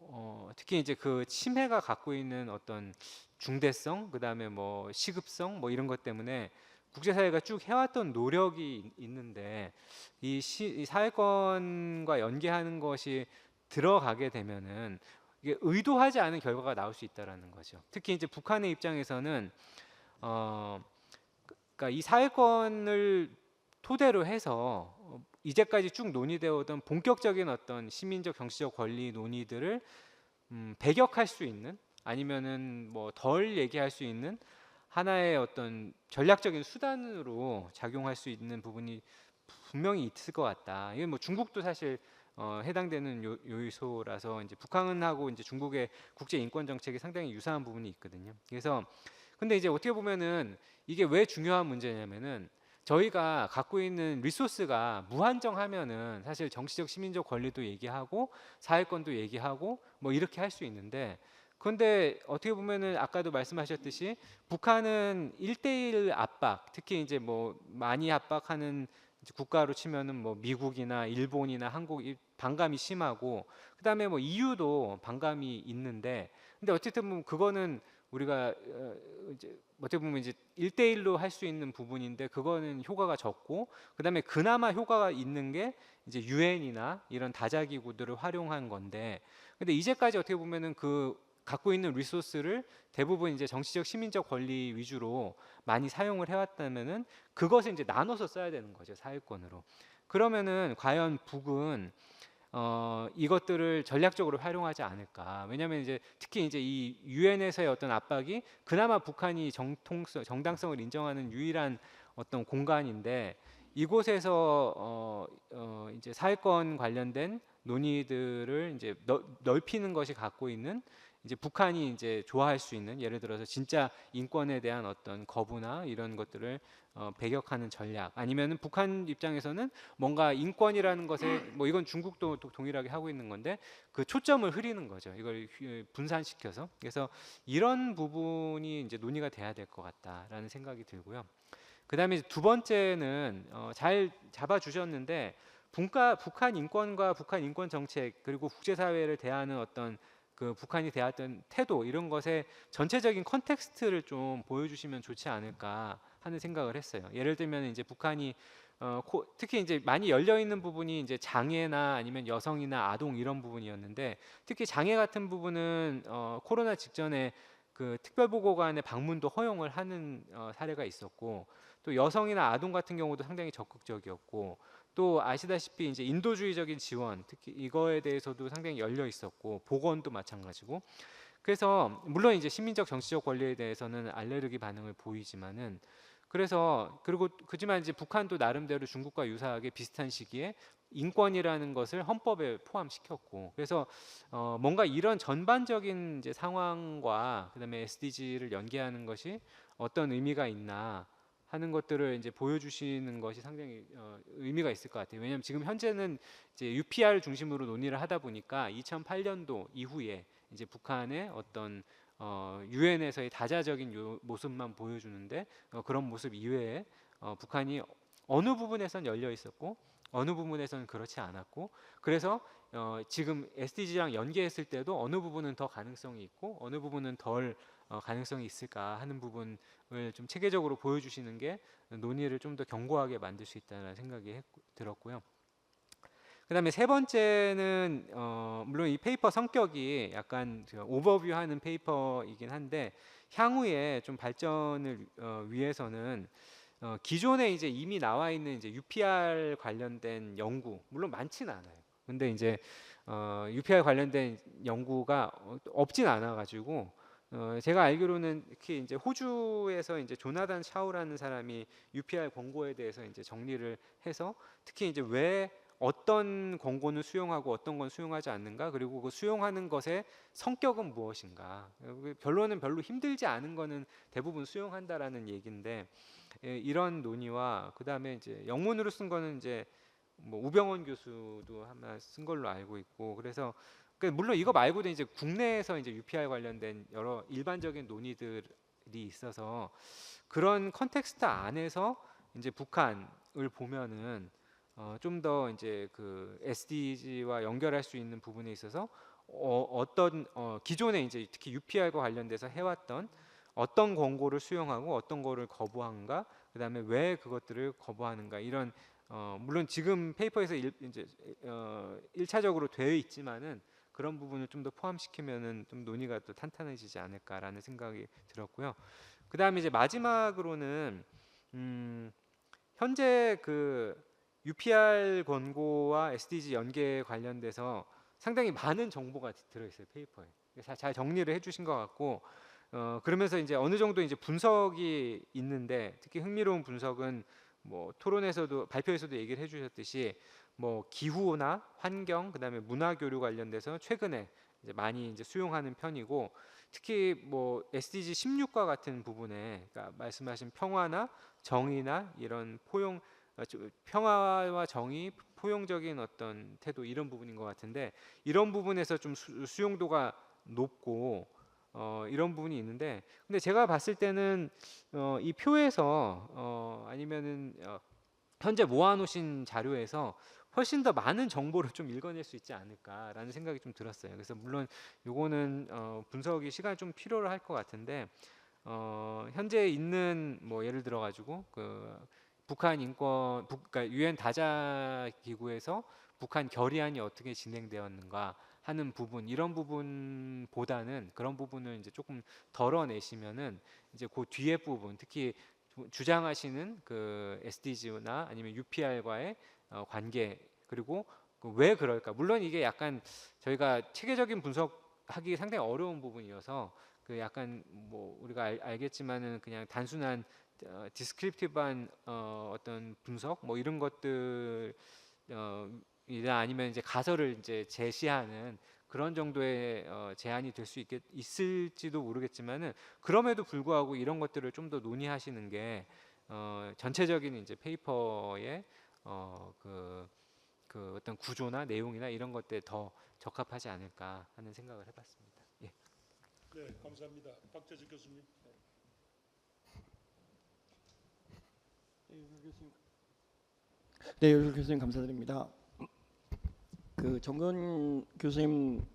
특히 이제 그 침해가 갖고 있는 어떤 중대성, 그다음에 뭐 시급성 뭐 이런 것 때문에 국제사회가 쭉 해왔던 노력이 있는데 이 사회권과 연계하는 것이 들어가게 되면은 이게 의도하지 않은 결과가 나올 수 있다라는 거죠. 특히 이제 북한의 입장에서는 그러니까 이 사회권을 토대로 해서 이제까지 쭉 논의되어 오던 본격적인 어떤 시민적 정치적 권리 논의들을 배격할 수 있는 아니면은 뭐 덜 얘기할 수 있는 하나의 어떤 전략적인 수단으로 작용할 수 있는 부분이 분명히 있을 것 같다. 이건 뭐 중국도 사실 해당되는 요소라서 이제 북한하고 이제 중국의 국제 인권 정책이 상당히 유사한 부분이 있거든요. 그래서 근데 이제 어떻게 보면은 이게 왜 중요한 문제냐면은 저희가 갖고 있는 리소스가 무한정하면은 사실 정치적 시민적 권리도 얘기하고 사회권도 얘기하고 뭐 이렇게 할 수 있는데, 그런데 어떻게 보면은 아까도 말씀하셨듯이 북한은 1대1 압박, 특히 이제 뭐 많이 압박하는 이제 국가로 치면은 뭐 미국이나 일본이나 한국이 반감이 심하고, 그다음에 뭐 EU도 반감이 있는데, 근데 어쨌든 뭐 그거는 우리가 이제 어떻게 보면 이제 1대1로 할 수 있는 부분인데 그거는 효과가 적고, 그다음에 그나마 효과가 있는 게 이제 유엔이나 이런 다자기구들을 활용한 건데, 근데 이제까지 어떻게 보면은 그 갖고 있는 리소스를 대부분 이제 정치적 시민적 권리 위주로 많이 사용을 해왔다면은 그것을 이제 나눠서 써야 되는 거죠, 사회권으로. 그러면은 과연 북은 이것들을 전략적으로 활용하지 않을까? 왜냐하면 이제 특히 이제 이 유엔에서의 어떤 압박이 그나마 북한이 정당성을 인정하는 유일한 어떤 공간인데, 이곳에서 이제 사회권 관련된 논의들을 이제 넓히는 것이 갖고 있는 이제 북한이 이제 좋아할 수 있는, 예를 들어서 진짜 인권에 대한 어떤 거부나 이런 것들을 배격하는 전략, 아니면은 북한 입장에서는 뭔가 인권이라는 것에 뭐 이건 중국도 동일하게 하고 있는 건데 그 초점을 흐리는 거죠. 이걸 분산시켜서. 그래서 이런 부분이 이제 논의가 돼야 될 것 같다라는 생각이 들고요. 그다음에 두 번째는 잘 잡아주셨는데 북한 인권과 북한 인권 정책 그리고 국제사회를 대하는 어떤 그 북한이 대했던 태도 이런 것의 전체적인 컨텍스트를 좀 보여주시면 좋지 않을까 하는 생각을 했어요. 예를 들면 이제 북한이 특히 이제 많이 열려 있는 부분이 이제 장애나 아니면 여성이나 아동 이런 부분이었는데, 특히 장애 같은 부분은 코로나 직전에 그 특별보고관의 방문도 허용을 하는 사례가 있었고, 또 여성이나 아동 같은 경우도 상당히 적극적이었고, 또 아시다시피 이제 인도주의적인 지원, 특히 이거에 대해서도 상당히 열려 있었고, 보건도 마찬가지고. 그래서 물론 이제 시민적 정치적 권리에 대해서는 알레르기 반응을 보이지만은, 그래서 그리고 그지만 이제 북한도 나름대로 중국과 유사하게 비슷한 시기에 인권이라는 것을 헌법에 포함시켰고, 그래서 뭔가 이런 전반적인 이제 상황과 그다음에 SDG를 연계하는 것이 어떤 의미가 있나 하는 것들을 이제 보여주시는 것이 상당히 의미가 있을 것 같아요. 왜냐하면 지금 현재는 이제 UPR 중심으로 논의를 하다 보니까 2008년도 이후에 이제 북한의 어떤 유엔에서의 다자적인 모습만 보여주는데, 그런 모습 이외에 북한이 어느 부분에선 열려 있었고 어느 부분에서는 그렇지 않았고, 그래서 지금 SDG랑 연계했을 때도 어느 부분은 더 가능성이 있고 어느 부분은 덜 가능성이 있을까 하는 부분을 좀 체계적으로 보여주시는 게 논의를 좀 더 견고하게 만들 수 있다는 생각이 들었고요. 그다음에 세 번째는 물론 이 페이퍼 성격이 약간 오버뷰하는 페이퍼이긴 한데, 향후에 좀 발전을 위해서는 기존에 이제 이미 나와 있는 이제 UPR 관련된 연구, 물론 많지는 않아요. 근데 이제 UPR 관련된 연구가 없진 않아 가지고, 제가 알기로는 특히 이제 호주에서 이제 조나단 샤우라는 사람이 UPR 권고에 대해서 이제 정리를 해서, 특히 이제 왜 어떤 권고는 수용하고 어떤 건 수용하지 않는가, 그리고 그 수용하는 것의 성격은 무엇인가, 결론은 별로 힘들지 않은 거는 대부분 수용한다라는 얘기인데, 이런 논의와 그다음에 이제 영문으로 쓴 거는 이제 뭐 우병원 교수도 하나 쓴 걸로 알고 있고, 그래서 물론 이거 말고도 이제 국내에서 이제 UPR 관련된 여러 일반적인 논의들이 있어서, 그런 컨텍스트 안에서 이제 북한을 보면은 좀 더 이제 그 SDG와 연결할 수 있는 부분에 있어서 어떤 기존에 이제 특히 UPR과 관련돼서 해왔던 어떤 권고를 수용하고 어떤 거를 거부하는가, 그다음에 왜 그것들을 거부하는가, 이런 물론 지금 페이퍼에서 이제 1차적으로 되어 있지만은 그런 부분을 좀 더 포함시키면은 좀 논의가 또 탄탄해지지 않을까라는 생각이 들었고요. 그다음에 이제 마지막으로는 현재 그 UPR 권고와 SDG 연계 관련돼서 상당히 많은 정보가 들어있어요, 페이퍼에. 잘 정리를 해주신 것 같고, 그러면서 이제 어느 정도 이제 분석이 있는데, 특히 흥미로운 분석은 뭐 토론에서도 발표에서도 얘기를 해주셨듯이 뭐 기후나 환경, 그다음에 문화 교류 관련돼서 최근에 이제 많이 이제 수용하는 편이고, 특히 뭐 SDG 16과 같은 부분에, 그러니까 말씀하신 평화나 정의나 이런 평화와 정의, 포용적인 어떤 태도, 이런 부분인 것 같은데, 이런 부분에서 좀 수용도가 높고 이런 부분이 있는데, 근데 제가 봤을 때는 이 표에서 아니면은 현재 모아놓으신 자료에서 훨씬 더 많은 정보를 좀 읽어낼 수 있지 않을까라는 생각이 좀 들었어요. 그래서 물론 요거는 분석이 시간이 좀 필요로 할 것 같은데, 현재 있는 뭐 예를 들어 가지고 그 북한 인권, 그러니까 유엔 다자 기구에서 북한 결의안이 어떻게 진행되었는가 하는 부분, 이런 부분보다는 그런 부분을 이제 조금 덜어내시면은 이제 그 뒤에 부분, 특히 주장하시는 그 SDG나 아니면 UPR과의 관계, 그리고 그왜 그럴까, 물론 이게 약간 저희가 체계적인 분석하기 상당히 어려운 부분이어서 그 약간 뭐 우리가 알겠지만은 그냥 단순한 디스크립티브한 어떤 분석 뭐 이런 것들 이나 아니면 이제 가설을 이제 제시하는 그런 정도의 제한이 될 수 있을지도 모르겠지만은, 그럼에도 불구하고 이런 것들을 좀 더 논의하시는 게 전체적인 이제 페이퍼의 그 어떤 구조나 내용이나 이런 것들에 더 적합하지 않을까 하는 생각을 해봤습니다. 예. 네, 감사합니다. 박재직 교수님. 네, 요술 교수님 감사드립니다. 그 정근 교수님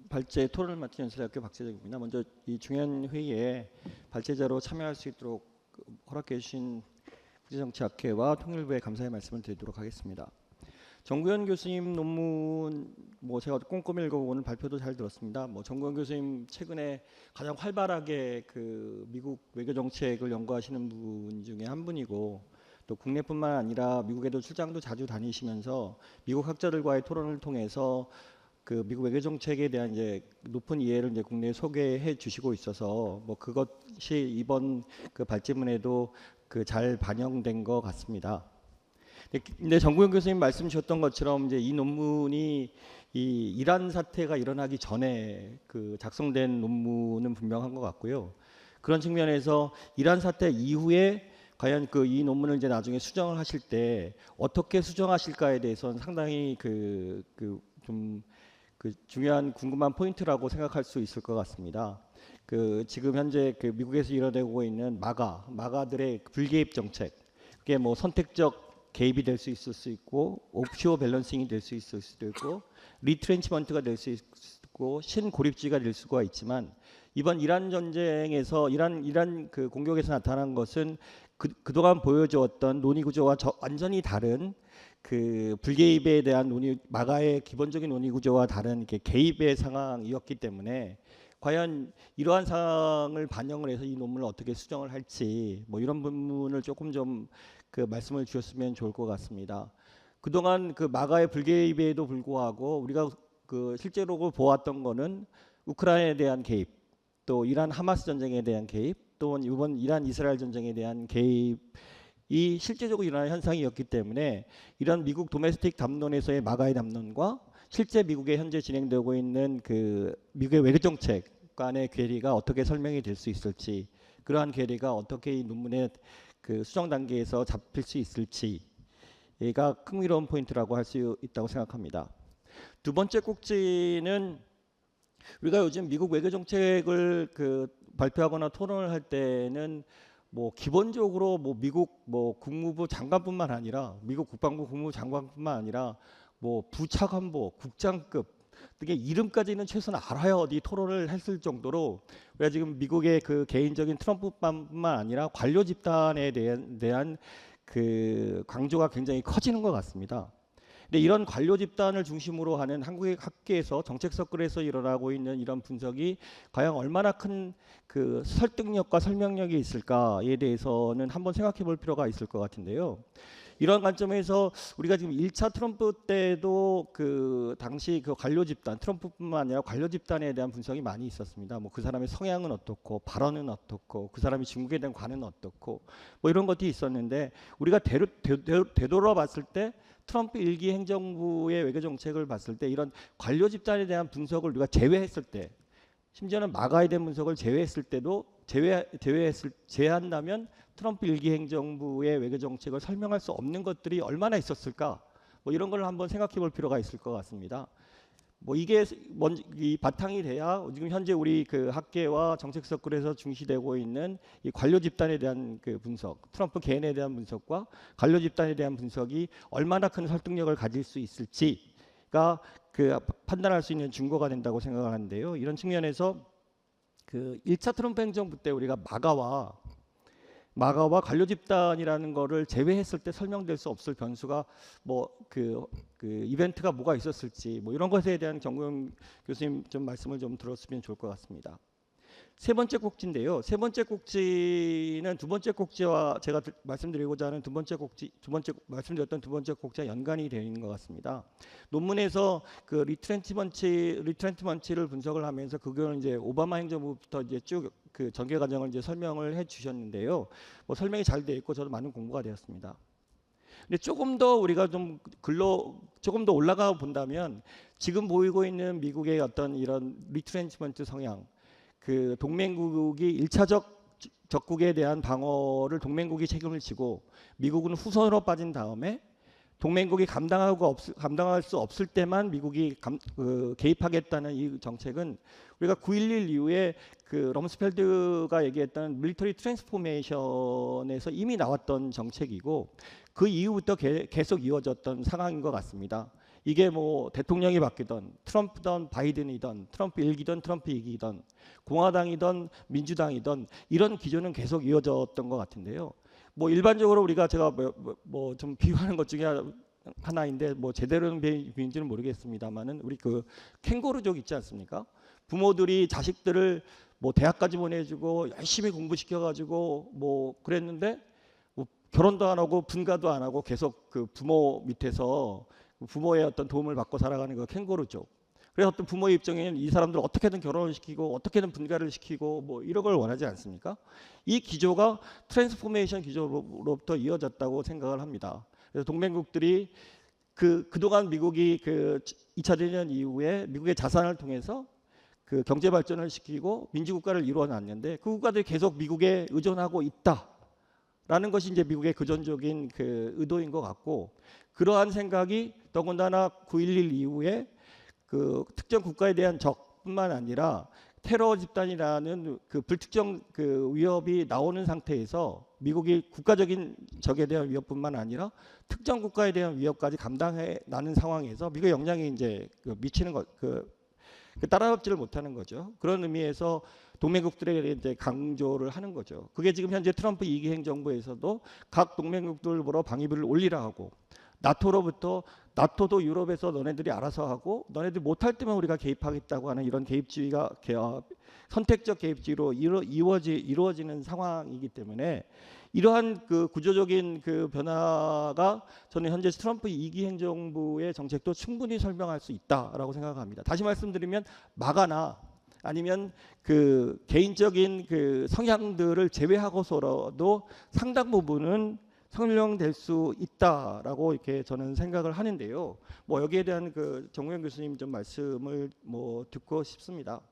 발제 토론을 맡은 연세대학교 박재적입니다. 먼저 이 중요한 회의에 발제자로 참여할 수 있도록 허락해 주신 국제정치학회와 통일부에 감사의 말씀을 드리도록 하겠습니다. 정구현 교수님 논문 뭐 제가 꼼꼼히 읽어보고 오늘 발표도 잘 들었습니다. 뭐 정구현 교수님 최근에 가장 활발하게 그 미국 외교 정책을 연구하시는 분 중에 한 분이고 또 국내뿐만 아니라 미국에도 출장도 자주 다니시면서 미국 학자들과의 토론을 통해서 그 미국 외교 정책에 대한 이제 높은 이해를 이제 국내에 소개해 주시고 있어서 뭐 그것이 이번 그 발제문에도 그 잘 반영된 것 같습니다. 근데 정구영 교수님 말씀 주셨던 것처럼 이제 이 논문이 이 이란 사태가 일어나기 전에 그 작성된 논문은 분명한 것 같고요. 그런 측면에서 이란 사태 이후에 과연 그 이 논문을 이제 나중에 수정을 하실 때 어떻게 수정하실까에 대해서는 상당히 좀 중요한 궁금한 포인트라고 생각할 수 있을 것 같습니다. 그 지금 현재 그 미국에서 일어나고 있는 마가들의 불개입 정책, 그게 뭐 선택적 개입이 될 수 있을 수 있고 옵쇼어 밸런싱이 될 수 있을 수도 있고 리트렌치먼트가 될 수 있고 신고립주의가 될 수가 있지만 이번 이란 전쟁에서 이란 그 공격에서 나타난 것은 그동안 보여주었던 논의 구조와 완전히 다른 그 불개입에 대한 마가의 기본적인 논의 구조와 다른 이렇게 개입의 상황이었기 때문에 과연 이러한 상황을 반영을 해서 이 논문을 어떻게 수정을 할지 뭐 이런 부분을 조금 좀 그 말씀을 주셨으면 좋을 것 같습니다. 그동안 그 마가의 불개입에도 불구하고 우리가 그 실제로 보았던 거는 우크라이나에 대한 개입, 또 이란 하마스 전쟁에 대한 개입, 또 이번 이란 이스라엘 전쟁에 대한 개입이 실제적으로 일어나는 현상이었기 때문에 이런 미국 도메스틱 담론에서의 마가의 담론과 실제 미국에 현재 진행되고 있는 그 미국의 외교 정책 간의 괴리가 어떻게 설명이 될 수 있을지, 그러한 괴리가 어떻게 이 논문의 그 수정 단계에서 잡힐 수 있을지가 흥미로운 포인트라고 할 수 있다고 생각합니다. 두 번째 꼭지는 우리가 요즘 미국 외교 정책을 그 발표하거나 토론을 할 때는 뭐 기본적으로 뭐 미국 뭐 국무부 장관뿐만 아니라 미국 국방부 국무부 장관뿐만 아니라 뭐 부차관보, 국장급 등의 이름까지는 최소한 알아야 어디 토론을 했을 정도로 우리가 지금 미국의 그 개인적인 트럼프뿐만 아니라 관료 집단에 대한 그 강조가 굉장히 커지는 것 같습니다. 근데 이런 관료 집단을 중심으로 하는 한국의 학계에서 정책 서클에서 일어나고 있는 이런 분석이 과연 얼마나 큰 그 설득력과 설명력이 있을까에 대해서는 한번 생각해 볼 필요가 있을 것 같은데요. 이런 관점에서 우리가 지금 1차 트럼프 때도 그 당시 그 관료 집단, 트럼프뿐만 아니라 관료 집단에 대한 분석이 많이 있었습니다. 뭐 그 사람의 성향은 어떻고 발언은 어떻고 그 사람이 중국에 대한 관은 어떻고 뭐 이런 것들이 있었는데 우리가 되돌아봤을 때 트럼프 일기 행정부의 외교 정책을 봤을 때 이런 관료 집단에 대한 분석을 우리가 제외했을 때, 심지어는 마가에 대한 분석을 제외했을 때도 제외한다면 트럼프 일기 행정부의 외교 정책을 설명할 수 없는 것들이 얼마나 있었을까? 뭐 이런 걸 한번 생각해 볼 필요가 있을 것 같습니다. 뭐 이게 먼저 이 바탕이 돼야 지금 현재 우리 그 학계와 정책 서클에서 중시되고 있는 이 관료 집단에 대한 그 분석, 트럼프 개인에 대한 분석과 관료 집단에 대한 분석이 얼마나 큰 설득력을 가질 수 있을지가 그 판단할 수 있는 증거가 된다고 생각하는데요. 이런 측면에서 그 1차 트럼프 행정부 때 우리가 마가와 관료 집단이라는 거를 제외했을 때 설명될 수 없을 변수가 뭐 그 이벤트가 뭐가 있었을지 뭐 이런 것에 대한 정구영 교수님 좀 말씀을 좀 들었으면 좋을 것 같습니다. 세 번째 꼭지인데요. 세 번째 꼭지는 두 번째 꼭지와 제가 말씀드리고자 하는 말씀드렸던 두 번째 꼭지와 연관이 되어 있는 것 같습니다. 논문에서 그 리트렌트먼치를 분석을 하면서 그걸 이제 오바마 행정부부터 이제 쭉 그 전개 과정을 이제 설명을 해 주셨는데요. 뭐 설명이 잘 되어 있고 저도 많은 공부가 되었습니다. 근데 조금 더 우리가 조금 더 올라가 본다면 지금 보이고 있는 미국의 어떤 이런 리트렌치먼트 성향, 그 동맹국이 1차적 적국에 대한 방어를 동맹국이 책임을 지고 미국은 후선으로 빠진 다음에 동맹국이 감당할 수 없을 때만 미국이 개입하겠다는 이 정책은 우리가 9.11 이후에 그 럼스펠드가 얘기했던 밀리터리 트랜스포메이션에서 이미 나왔던 정책이고 그 이후부터 계속 이어졌던 상황인 것 같습니다. 이게 뭐 대통령이 바뀌던 트럼프든 바이든이든 트럼프 1기든 트럼프 2기든 공화당이든 민주당이든 이런 기조는 계속 이어졌던 것 같은데요. 뭐 일반적으로 우리가 제가 뭐 좀 비유하는 것 중에 하나인데 뭐 제대로는 비유인지는 모르겠습니다만은 우리 그 캥거루족 있지 않습니까? 부모들이 자식들을 뭐 대학까지 보내주고 열심히 공부시켜가지고 뭐 그랬는데 뭐 결혼도 안 하고 분가도 안 하고 계속 그 부모 밑에서 부모의 어떤 도움을 받고 살아가는 그 캥거루족. 그래서 어떤 부모의 입장에는 이 사람들 어떻게든 결혼을 시키고 어떻게든 분가를 시키고 뭐 이런 걸 원하지 않습니까? 이 기조가 트랜스포메이션 기조로부터 이어졌다고 생각을 합니다. 그래서 동맹국들이 그동안 미국이 그 2차 대전 이후에 미국의 자산을 통해서 그 경제 발전을 시키고 민주국가를 이루어놨는데 그 국가들이 계속 미국에 의존하고 있다라는 것이 이제 미국의 그전적인 그 의도인 것 같고 그러한 생각이 더군다나 9.11 이후에 그 특정 국가에 대한 적뿐만 아니라 테러 집단이라는 그 불특정 그 위협이 나오는 상태에서 미국이 국가적인 적에 대한 위협뿐만 아니라 특정 국가에 대한 위협까지 감당해 나는 상황에서 미국의 영향이 이제 미치는 것 따라잡지를 못하는 거죠. 그런 의미에서 동맹국들에게 이제 강조를 하는 거죠. 그게 지금 현재 트럼프 2기 행정부에서도 각 동맹국들보러 방위비를 올리라 하고 나토로부터 나토도 유럽에서 너네들이 알아서 하고 너네들이 못할 때만 우리가 개입하겠다고 하는 이런 개입주의가 선택적 개입주의로 이루어지는 상황이기 때문에 이러한 그 구조적인 그 변화가 저는 현재 트럼프 2기 행정부의 정책도 충분히 설명할 수 있다라고 생각합니다. 다시 말씀드리면 마가나 아니면 그 개인적인 그 성향들을 제외하고서라도 상당 부분은 설명될 수 있다라고 이렇게 저는 생각을 하는데요. 뭐 여기에 대한 그 정우영 교수님 좀 말씀을 뭐 듣고 싶습니다.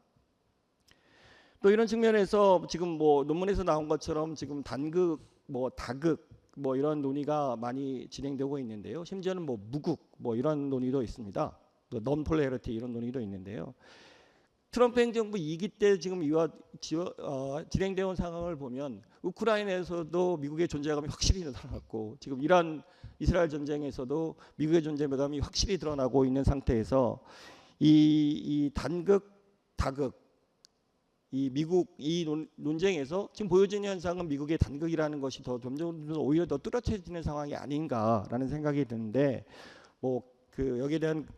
또 이런 측면에서 지금 뭐 논문에서 나온 것처럼 지금 단극, 뭐 다극, 뭐 이런 논의가 많이 진행되고 있는데요. 심지어는 뭐 무국, 뭐 이런 논의도 있습니다. non polarity 이런 논의도 있는데요. 트럼프 행정부 2기 때 지금 진행되어 온 상황을 보면 우크라이나에서도 미국의 존재감이 확실히 나타났고 지금 이란 이스라엘 전쟁에서도 미국의 존재감이 확실히 드러나고 있는 상태에서 이 단극, 다극 이 미국 이 논쟁에서 지금 보여지는 현상은 미국의 단극이라는 것이 더 점점 오히려 더 뚜렷해지는 상황이 아닌가라는 생각이 드는데 뭐 그 여기에 대한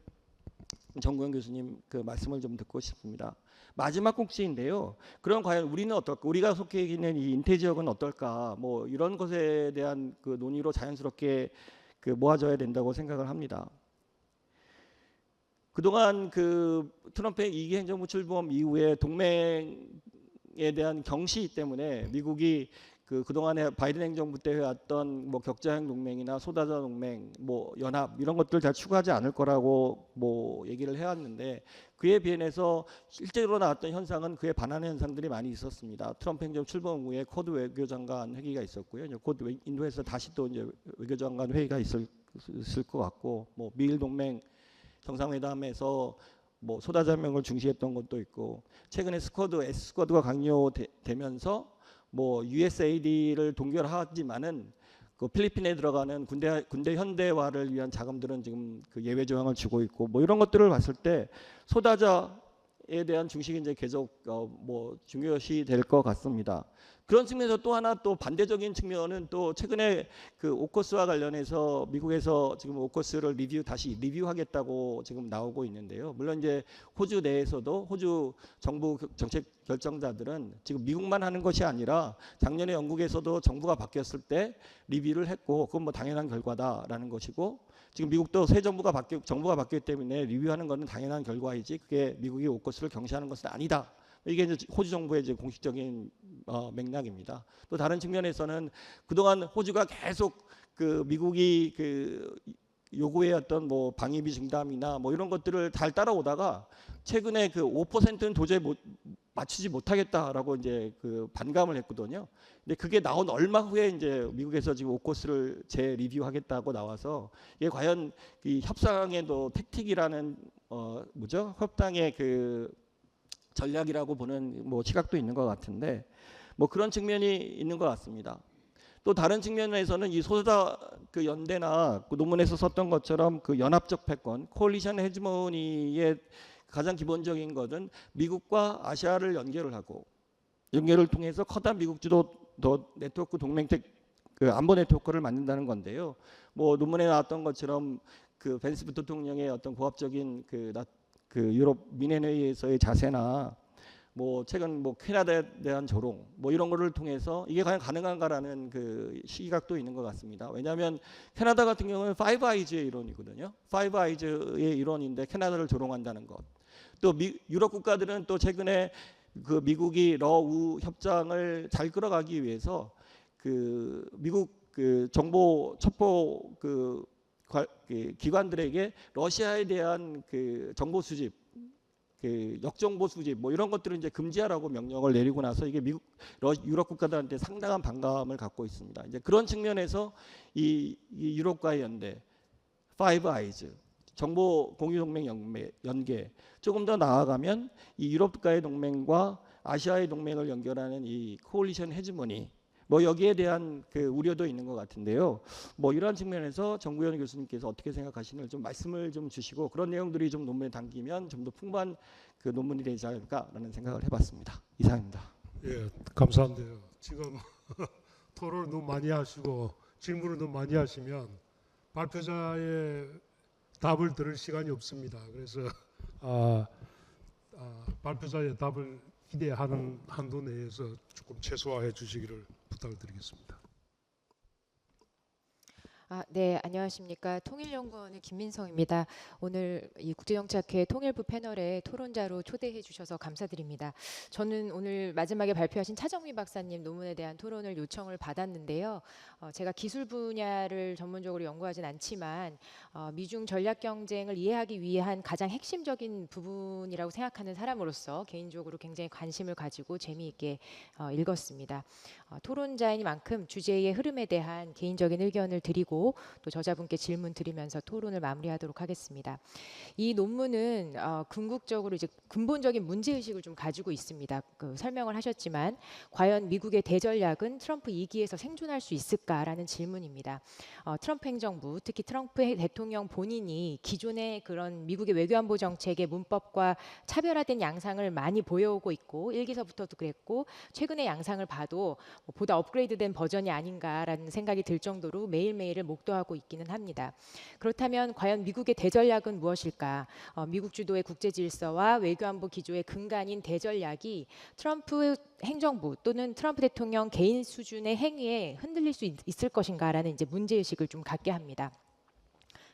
정구영 교수님 그 말씀을 좀 듣고 싶습니다. 마지막 꼭지인데요. 그럼 과연 우리는 어떨까? 우리가 속해 있는 이 인태 지역은 어떨까? 뭐 이런 것에 대한 그 논의로 자연스럽게 그 모아져야 된다고 생각을 합니다. 그동안 그 트럼프의 2기 행정부 출범 이후에 동맹에 대한 경시 때문에 미국이 그동안에 바이든 행정부 때 해왔던 뭐 격자형 동맹이나 소다자 동맹, 뭐 연합 이런 것들 잘 추구하지 않을 거라고 뭐 얘기를 해왔는데 그에 비해서 실제로 나왔던 현상은 그에 반하는 현상들이 많이 있었습니다. 트럼프 행정 출범 후에 쿼드 외교장관 회의가 있었고요. 이제 곧 인도에서 다시 또 이제 외교장관 회의가 있을 것 같고 뭐 미일 동맹 정상회담에서 뭐 소다자명을 중시했던 것도 있고 최근에 S-스쿼드가 강요되면서 뭐 USAID를 동결하지만은 그 필리핀에 들어가는 군대 현대화를 위한 자금들은 지금 그 예외 조항을 주고 있고 뭐 이런 것들을 봤을 때 소다자에 대한 중식이 이제 계속 뭐 중요시 될 것 같습니다. 그런 측면에서 또 하나 또 반대적인 측면은 또 최근에 그 오커스와 관련해서 미국에서 지금 오커스를 다시 리뷰하겠다고 지금 나오고 있는데요. 물론 이제 호주 내에서도 호주 정부 정책 결정자들은 지금 미국만 하는 것이 아니라 작년에 영국에서도 정부가 바뀌었을 때 리뷰를 했고 그건 뭐 당연한 결과다라는 것이고 지금 미국도 새 정부가 바뀌었기 때문에 리뷰하는 것은 당연한 결과이지 그게 미국이 오커스를 경시하는 것은 아니다. 이게 이제 호주 정부의 이제 공식적인 맥락입니다. 또 다른 측면에서는 그동안 호주가 계속 그 미국이 그 요구해왔던 뭐 방위비 증감이나 뭐 이런 것들을 잘 따라오다가 최근에 그 5%는 도저히 맞추지 못하겠다라고 이제 그 반감을 했거든요. 근데 그게 나온 얼마 후에 이제 미국에서 지금 오커스를 재리뷰하겠다고 나와서 이게 과연 이 협상에도 택틱이라는 협상의 그 전략이라고 보는 뭐 시각도 있는 것 같은데 뭐 그런 측면이 있는 것 같습니다. 또 다른 측면에서는 이 소수자 그 연대나 그 논문에서 썼던 것처럼 그 연합적 패권, 코얼리션 헤지모니의 가장 기본적인 것은 미국과 아시아를 연결을 통해서 커다란 미국 주도 네트워크 동맹 그 안보 네트워크를 만든다는 건데요. 뭐 논문에 나왔던 것처럼 그 벤스 부통령의 어떤 고압적인 그 유럽 민회의에서의 자세나 뭐 최근 뭐 캐나다에 대한 조롱 뭐 이런 거를 통해서 이게 과연 가능한가라는 그 시각도 있는 것 같습니다. 왜냐하면 캐나다 같은 경우는 파이브 아이즈의 일원이거든요. 파이브 아이즈의 일원인데 캐나다를 조롱한다는 것. 또 유럽 국가들은 또 최근에 그 미국이 러우 협정을 잘 끌어가기 위해서 그 미국 그 정보 첩보 그 기관들에게 러시아에 대한 그 정보 수집, 그 역정보 수집 뭐 이런 것들을 이제 금지하라고 명령을 내리고 나서 이게 유럽 국가들한테 상당한 반감을 갖고 있습니다. 이제 그런 측면에서 이 유럽과의 연대, 파이브 아이즈, 정보 공유 동맹 연계 조금 더 나아가면 이 유럽과의 동맹과 아시아의 동맹을 연결하는 이 코올리션 헤지모니 뭐 여기에 대한 그 우려도 있는 것 같은데요. 뭐 이러한 측면에서 정구현 교수님께서 어떻게 생각하시는지 좀 말씀을 좀 주시고 그런 내용들이 좀 논문에 담기면 좀 더 풍부한 그 논문이 되지 않을까라는 생각을 해봤습니다. 이상입니다. 예, 감사한데요. 지금 토론을 너무 많이 하시고 질문을 너무 많이 하시면 발표자의 답을 들을 시간이 없습니다. 그래서 발표자의 답을 기대하는 한도 내에서 조금 최소화해 주시기를 부탁드리겠습니다. 네, 안녕하십니까. 통일연구원의 김민성입니다. 오늘 이 국제정치학회 통일부 패널에 토론자로 초대해 주셔서 감사드립니다. 저는 오늘 마지막에 발표하신 차정미 박사님 논문에 대한 토론을 요청을 받았는데요. 제가 기술 분야를 전문적으로 연구하진 않지만 미중 전략 경쟁을 이해하기 위한 가장 핵심적인 부분이라고 생각하는 사람으로서 개인적으로 굉장히 관심을 가지고 재미있게 읽었습니다. 토론자이니만큼 주제의 흐름에 대한 개인적인 의견을 드리고 또 저자분께 질문 드리면서 토론을 마무리하도록 하겠습니다. 이 논문은 궁극적으로 이제 근본적인 문제 의식을 좀 가지고 있습니다. 그 설명을 하셨지만 과연 미국의 대전략은 트럼프 2기에서 생존할 수 있을까라는 질문입니다. 트럼프 행정부, 특히 트럼프 대통령 본인이 기존의 그런 미국의 외교안보 정책의 문법과 차별화된 양상을 많이 보여오고 있고 1기서부터도 그랬고 최근의 양상을 봐도 보다 업그레이드된 버전이 아닌가라는 생각이 들 정도로 매일매일을 목도하고 있기는 합니다. 그렇다면 과연 미국의 대전략은 무엇일까? 미국 주도의 국제 질서와 외교안보 기조의 근간인 대전략이 트럼프 행정부 또는 트럼프 대통령 개인 수준의 행위에 흔들릴 수 있을 것인가라는 이제 문제의식을 좀 갖게 합니다.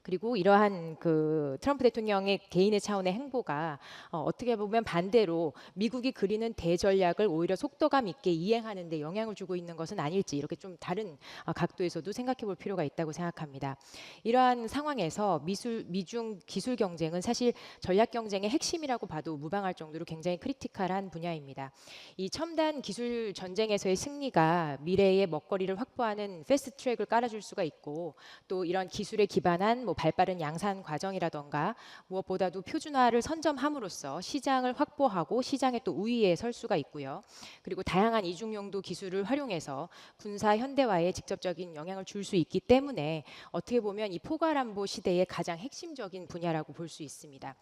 그리고 이러한 그 트럼프 대통령의 개인의 차원의 행보가 어떻게 보면 반대로 미국이 그리는 대전략을 오히려 속도감 있게 이행하는 데 영향을 주고 있는 것은 아닐지 이렇게 좀 다른 각도에서도 생각해 볼 필요가 있다고 생각합니다. 이러한 상황에서 미중 기술 경쟁은 사실 전략 경쟁의 핵심이라고 봐도 무방할 정도로 굉장히 크리티컬한 분야입니다. 이 첨단 기술 전쟁에서의 승리가 미래의 먹거리를 확보하는 패스트 트랙을 깔아줄 수가 있고 또 이런 기술에 기반한 발빠른 양산 과정이라던가 무엇보다도 표준화를 선점함으로써 시장을 확보하고 시장의 또 우위에 설 수가 있고요. 그리고 다양한 이중용도 기술을 활용해서 군사 현대화에 직접적인 영향을 줄 수 있기 때문에 어떻게 보면 이 포괄안보 시대의 가장 핵심적인 분야라고 볼 수 있습니다.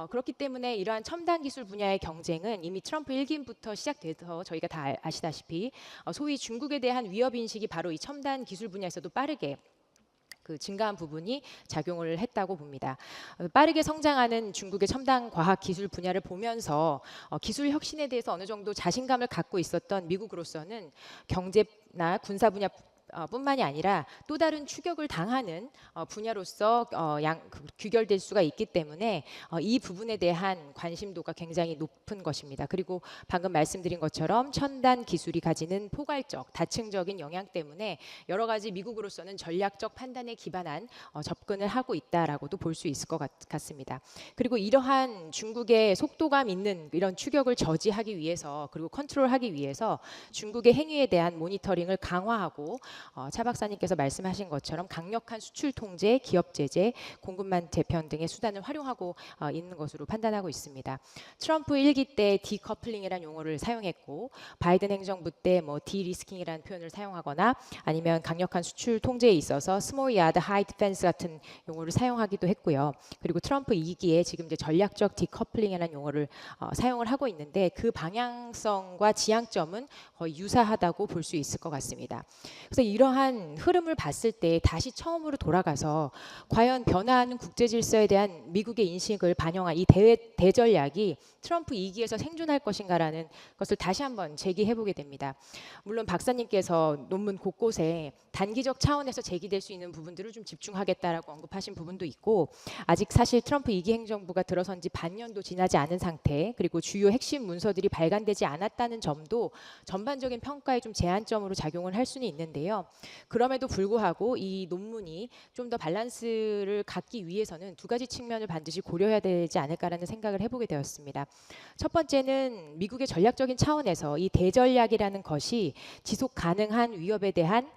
그렇기 때문에 이러한 첨단 기술 분야의 경쟁은 이미 트럼프 1기부터 시작돼서 저희가 다 아시다시피 소위 중국에 대한 위협 인식이 바로 이 첨단 기술 분야에서도 빠르게 그 증가한 부분이 작용을 했다고 봅니다. 빠르게 성장하는 중국의 첨단 과학 기술 분야를 보면서 기술 혁신에 대해서 어느 정도 자신감을 갖고 있었던 미국으로서는 경제나 군사 분야 뿐만이 아니라 또 다른 추격을 당하는 분야로서 규결될 수가 있기 때문에 이 부분에 대한 관심도가 굉장히 높은 것입니다. 그리고 방금 말씀드린 것처럼 첨단 기술이 가지는 포괄적, 다층적인 영향 때문에 여러 가지 미국으로서는 전략적 판단에 기반한 접근을 하고 있다라고도 볼 수 있을 것 같습니다. 그리고 이러한 중국의 속도감 있는 이런 추격을 저지하기 위해서 그리고 컨트롤하기 위해서 중국의 행위에 대한 모니터링을 강화하고 차 박사님께서 말씀하신 것처럼 강력한 수출 통제, 기업 제재, 공급망 재편 등의 수단을 활용하고 있는 것으로 판단하고 있습니다. 트럼프 1기 때 디커플링이라는 용어를 사용했고 바이든 행정부 때 뭐 디리스킹이라는 표현을 사용하거나 아니면 강력한 수출 통제에 있어서 스몰 야드 하이 디펜스 같은 용어를 사용하기도 했고요. 그리고 트럼프 2기에 지금 이제 전략적 디커플링이라는 용어를 사용을 하고 있는데 그 방향성과 지향점은 거의 유사하다고 볼 수 있을 것 같습니다. 그래서 이러한 흐름을 봤을 때 다시 처음으로 돌아가서 과연 변화하는 국제 질서에 대한 미국의 인식을 반영한 이 대전략이 트럼프 2기에서 생존할 것인가라는 것을 다시 한번 제기해 보게 됩니다. 물론 박사님께서 논문 곳곳에 단기적 차원에서 제기될 수 있는 부분들을 좀 집중하겠다라고 언급하신 부분도 있고 아직 사실 트럼프 2기 행정부가 들어선 지 반년도 지나지 않은 상태 그리고 주요 핵심 문서들이 발간되지 않았다는 점도 전반적인 평가에 좀 제한점으로 작용을 할 수는 있는데요. 그럼에도 불구하고 이 논문이 좀 더 밸런스를 갖기 위해서는 두 가지 측면을 반드시 고려해야 되지 않을까라는 생각을 해보게 되었습니다. 첫 번째는 미국의 전략적인 차원에서 이 대전략이라는 것이 지속 가능한 위협에 대한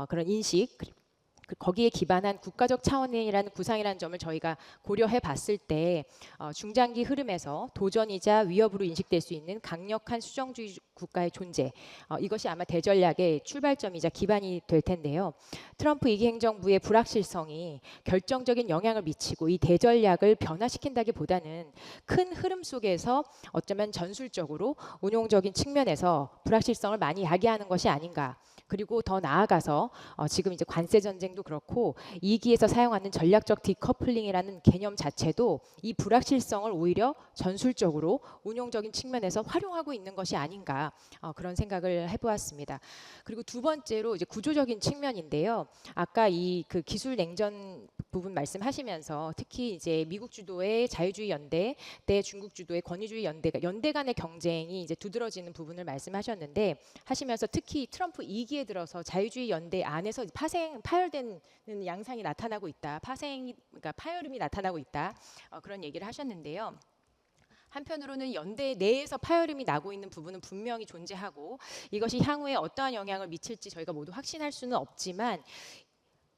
그런 인식 거기에 기반한 국가적 차원이라는 구상이라는 점을 저희가 고려해 봤을 때 중장기 흐름에서 도전이자 위협으로 인식될 수 있는 강력한 수정주의 국가의 존재 이것이 아마 대전략의 출발점이자 기반이 될 텐데요. 트럼프 2기 행정부의 불확실성이 결정적인 영향을 미치고 이 대전략을 변화시킨다기보다는 큰 흐름 속에서 어쩌면 전술적으로 운용적인 측면에서 불확실성을 많이 야기하는 것이 아닌가. 그리고 더 나아가서 지금 이제 관세 전쟁도 그렇고 2기에서 사용하는 전략적 디커플링이라는 개념 자체도 이 불확실성을 오히려 전술적으로 운용적인 측면에서 활용하고 있는 것이 아닌가 그런 생각을 해보았습니다. 그리고 두 번째로 이제 구조적인 측면인데요. 아까 이 그 기술 냉전 부분 말씀하시면서 특히 이제 미국 주도의 자유주의 연대 때 중국 주도의 권위주의 연대 간의 경쟁이 이제 두드러지는 부분을 말씀하셨는데 하시면서 특히 트럼프 2기에 들어서 자유주의 연대 안에서 파열되는 양상이 나타나고 있다. 그러니까 파열음이 나타나고 있다. 그런 얘기를 하셨는데요. 한편으로는 연대 내에서 파열음이 나고 있는 부분은 분명히 존재하고 이것이 향후에 어떠한 영향을 미칠지 저희가 모두 확신할 수는 없지만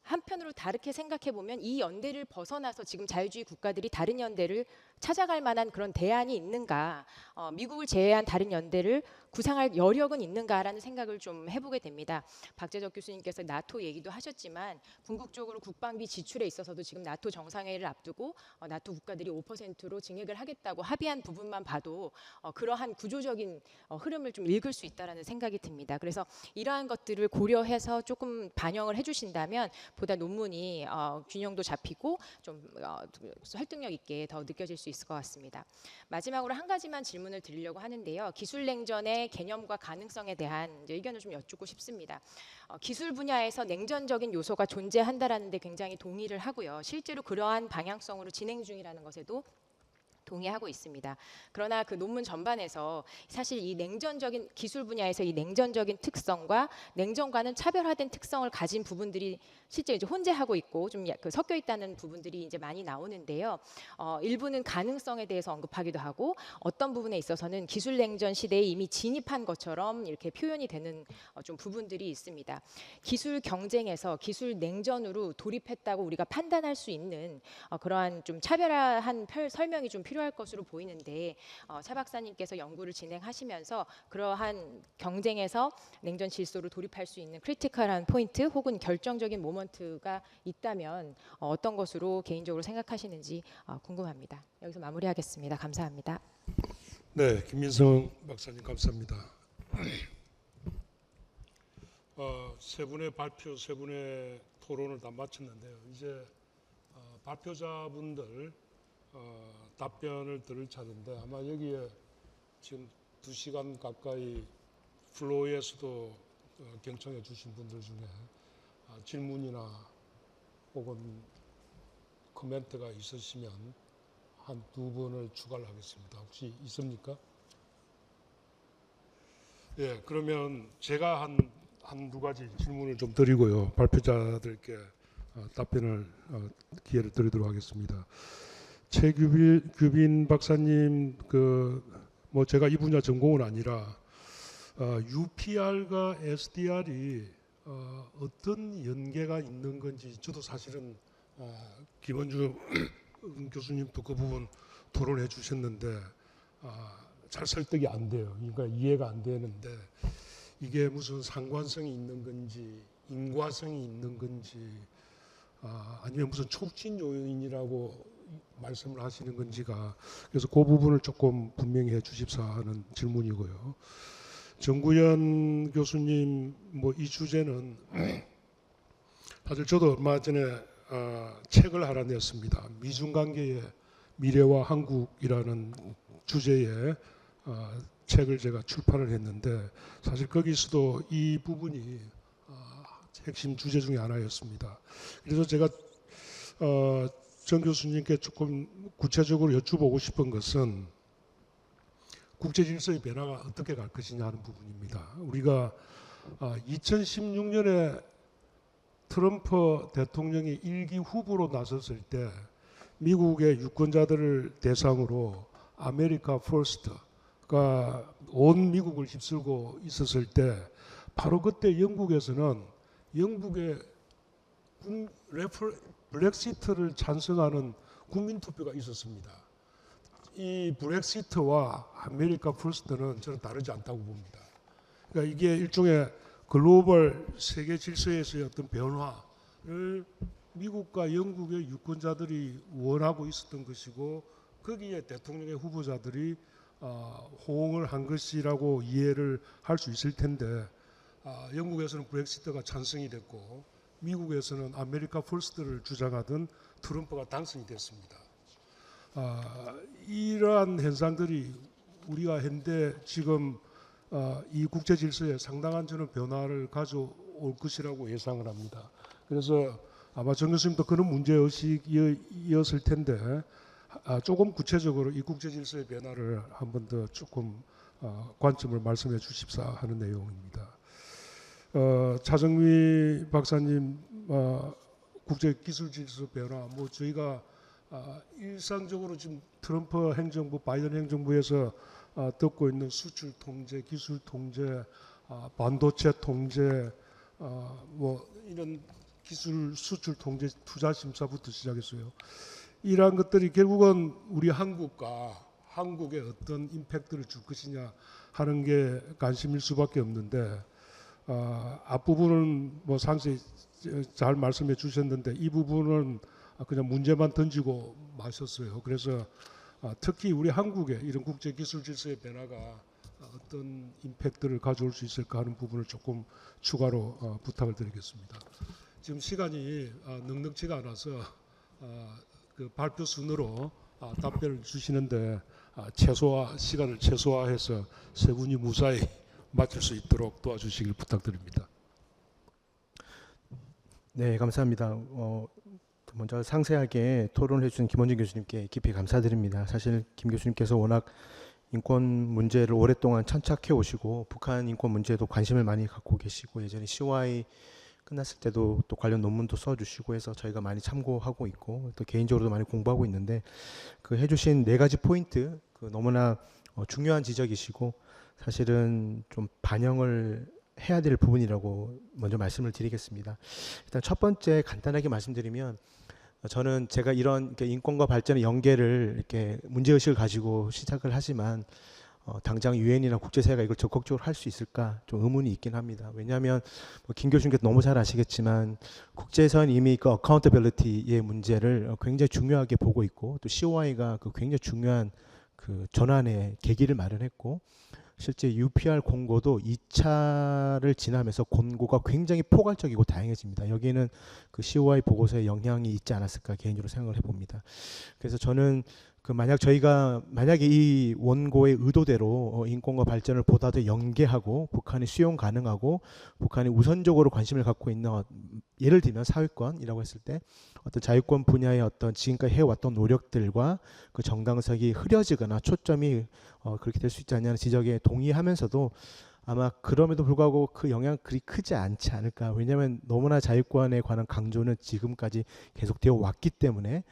한편으로 다르게 생각해 보면 이 연대를 벗어나서 지금 자유주의 국가들이 다른 연대를 찾아갈 만한 그런 대안이 있는가, 미국을 제외한 다른 연대를 구상할 여력은 있는가라는 생각을 좀 해보게 됩니다. 박재적 교수님께서 나토 얘기도 하셨지만 궁극적으로 국방비 지출에 있어서도 지금 나토 정상회의를 앞두고 나토 국가들이 5%로 증액을 하겠다고 합의한 부분만 봐도 그러한 구조적인 흐름을 좀 읽을 수 있다라는 생각이 듭니다. 그래서 이러한 것들을 고려해서 조금 반영을 해주신다면 보다 논문이 균형도 잡히고 좀 설득력 있게 더 느껴질 수 있을 것 같습니다. 마지막으로 한 가지만 질문을 드리려고 하는데요. 기술 냉전의 개념과 가능성에 대한 이제 의견을 좀 여쭙고 싶습니다. 기술 분야에서 냉전적인 요소가 존재한다라는 데 굉장히 동의를 하고요. 실제로 그러한 방향성으로 진행 중이라는 것에도 동의하고 있습니다. 그러나 그 논문 전반에서 사실 이 냉전적인 기술 분야에서 이 냉전적인 특성과 냉전과는 차별화된 특성을 가진 부분들이 실제 이제 혼재하고 있고 좀 섞여 있다는 부분들이 이제 많이 나오는데요. 일부는 가능성에 대해서 언급하기도 하고 어떤 부분에 있어서는 기술 냉전 시대에 이미 진입한 것처럼 이렇게 표현이 되는 좀 부분들이 있습니다. 기술 경쟁에서 기술 냉전으로 돌입했다고 우리가 판단할 수 있는 그러한 좀 차별화한 설명이 좀 필요할 것으로 보이는데 차 박사님께서 연구를 진행하시면서 그러한 경쟁에서 냉전 질서로 돌입할 수 있는 크리티컬한 포인트 혹은 결정적인 모먼트가 있다면 어떤 것으로 개인적으로 생각하시는지 궁금합니다. 여기서 마무리하겠습니다. 감사합니다. 네, 김민성 박사님 감사합니다. 세 분의 발표, 세 분의 토론을 다 마쳤는데요. 이제 발표자분들 답변을 들을 차례인데 아마 여기에 지금 2시간 가까이 플로어에서도 경청해 주신 분들 중에 질문이나 혹은 코멘트가 있으시면 한 2분을 추가를 하겠습니다. 혹시 있습니까? 예, 그러면 제가 한두 가지 질문을 좀 드리고요. 발표자들께 답변을 기회를 드리도록 하겠습니다. 최규빈 박사님 뭐 제가 이 분야 전공은 아니라 UPR과 SDR이 어떤 연계가 있는 건지 저도 사실은 김원주 교수님도 그 부분 토론해 주셨는데 잘 설득이 안 돼요. 그러니까 이해가 안 되는데 이게 무슨 상관성이 있는 건지 인과성이 있는 건지 아니면 무슨 촉진 요인이라고 말씀을 하시는 건지가 그래서 그 부분을 조금 분명히 해 주십사 하는 질문이고요. 정구현 교수님 뭐 이 주제는 사실 저도 얼마 전에 책을 하나 냈습니다. 미중 관계의 미래와 한국이라는 주제의 책을 제가 출판을 했는데 사실 거기서도 이 부분이 핵심 주제 중에 하나였습니다. 그래서 제가 정 교수님께 조금 구체적으로 여쭈보고 싶은 것은 국제 질서의 변화가 어떻게 갈 것이냐 하는 부분입니다. 우리가 2016년에 트럼프 대통령이 1기 후보로 나섰을 때 미국의 유권자들을 대상으로 아메리카 퍼스트가 온 미국을 휩쓸고 있었을 때 바로 그때 영국에서는 영국의 브렉시트를 찬성하는 국민투표가 있었습니다. 이 브렉시트와 아메리카 퍼스트는 저는 다르지 않다고 봅니다. 그러니까 이게 일종의 글로벌 세계 질서에서의 어떤 변화를 미국과 영국의 유권자들이 원하고 있었던 것이고 거기에 대통령의 후보자들이 호응을 한 것이라고 이해를 할 수 있을 텐데 영국에서는 브렉시트가 찬성이 됐고 미국에서는 아메리카 퍼스트를 주장하던 트럼프가 당선이 됐습니다. 이러한 현상들이 우리가 현대 지금 이 국제 질서에 상당한 저는 변화를 가져올 것이라고 예상을 합니다. 그래서 아마 정 교수님도 그런 문제의식이었을 텐데 조금 구체적으로 이 국제 질서의 변화를 한 번 더 조금 관점을 말씀해 주십사 하는 내용입니다. 차정미 박사님 국제 기술 질서 변화 뭐 저희가 일상적으로 지금 트럼프 행정부 바이든 행정부에서 듣고 있는 수출 통제, 기술 통제, 반도체 통제 뭐 이런 기술 수출 통제 투자 심사부터 시작했어요. 이러한 것들이 결국은 우리 한국과 한국에 어떤 임팩트를 줄 것이냐 하는 게 관심일 수밖에 없는데 앞부분은 뭐 상세히 잘 말씀해 주셨는데 이 부분은 그냥 문제만 던지고 마셨어요. 그래서 특히 우리 한국의 이런 국제 기술 질서의 변화가 어떤 임팩트를 가져올 수 있을까 하는 부분을 조금 추가로 부탁을 드리겠습니다. 지금 시간이 넉넉지가 않아서 그 발표 순으로 답변을 주시는데 시간을 최소화해서 세 분이 무사히 마칠 수 있도록 도와주시길 부탁드립니다. 네, 감사합니다. 먼저 상세하게 토론해 주신 김원준 교수님께 깊이 감사드립니다. 사실 김 교수님께서 워낙 인권 문제를 오랫동안 천착해 오시고 북한 인권 문제에도 관심을 많이 갖고 계시고 예전에 COI 끝났을 때도 또 관련 논문도 써주시고 해서 저희가 많이 참고하고 있고 또 개인적으로도 많이 공부하고 있는데 그 해주신 네 가지 포인트 그 너무나 중요한 지적이시고 사실은 좀 반영을 해야 될 부분이라고 먼저 말씀을 드리겠습니다. 일단 첫 번째 간단하게 말씀드리면 저는 제가 이런 인권과 발전의 연계를 이렇게 문제의식을 가지고 시작을 하지만 당장 유엔이나 국제사회가 이걸 적극적으로 할 수 있을까 좀 의문이 있긴 합니다. 왜냐하면 김 교수님께서 너무 잘 아시겠지만 국제에서는 이미 그 어카운터빌리티의 문제를 굉장히 중요하게 보고 있고 또 COI가 그 굉장히 중요한 그 전환의 계기를 마련했고 실제 UPR 공고도 2차를 지나면서 공고가 굉장히 포괄적이고 다양해집니다. 여기에는 그 COI 보고서의 영향이 있지 않았을까 개인적으로 생각을 해봅니다. 그래서 저는 만약에 이 원고의 의도대로 인권과 발전을 보다 더 연계하고 북한이 수용 가능하고 북한이 우선적으로 관심을 갖고 있는 예를 들면 사회권이라고 했을 때 어떤 자유권 분야의 어떤 지금까지 해왔던 노력들과 그 정당성이 흐려지거나 초점이 그렇게 될 수 있지 않냐는 지적에 동의하면서도 아마 그럼에도 불구하고 그 영향이 그리 크지 않지 않을까. 왜냐하면 너무나 자유권에 관한 강조는 지금까지 계속되어 왔기 때문에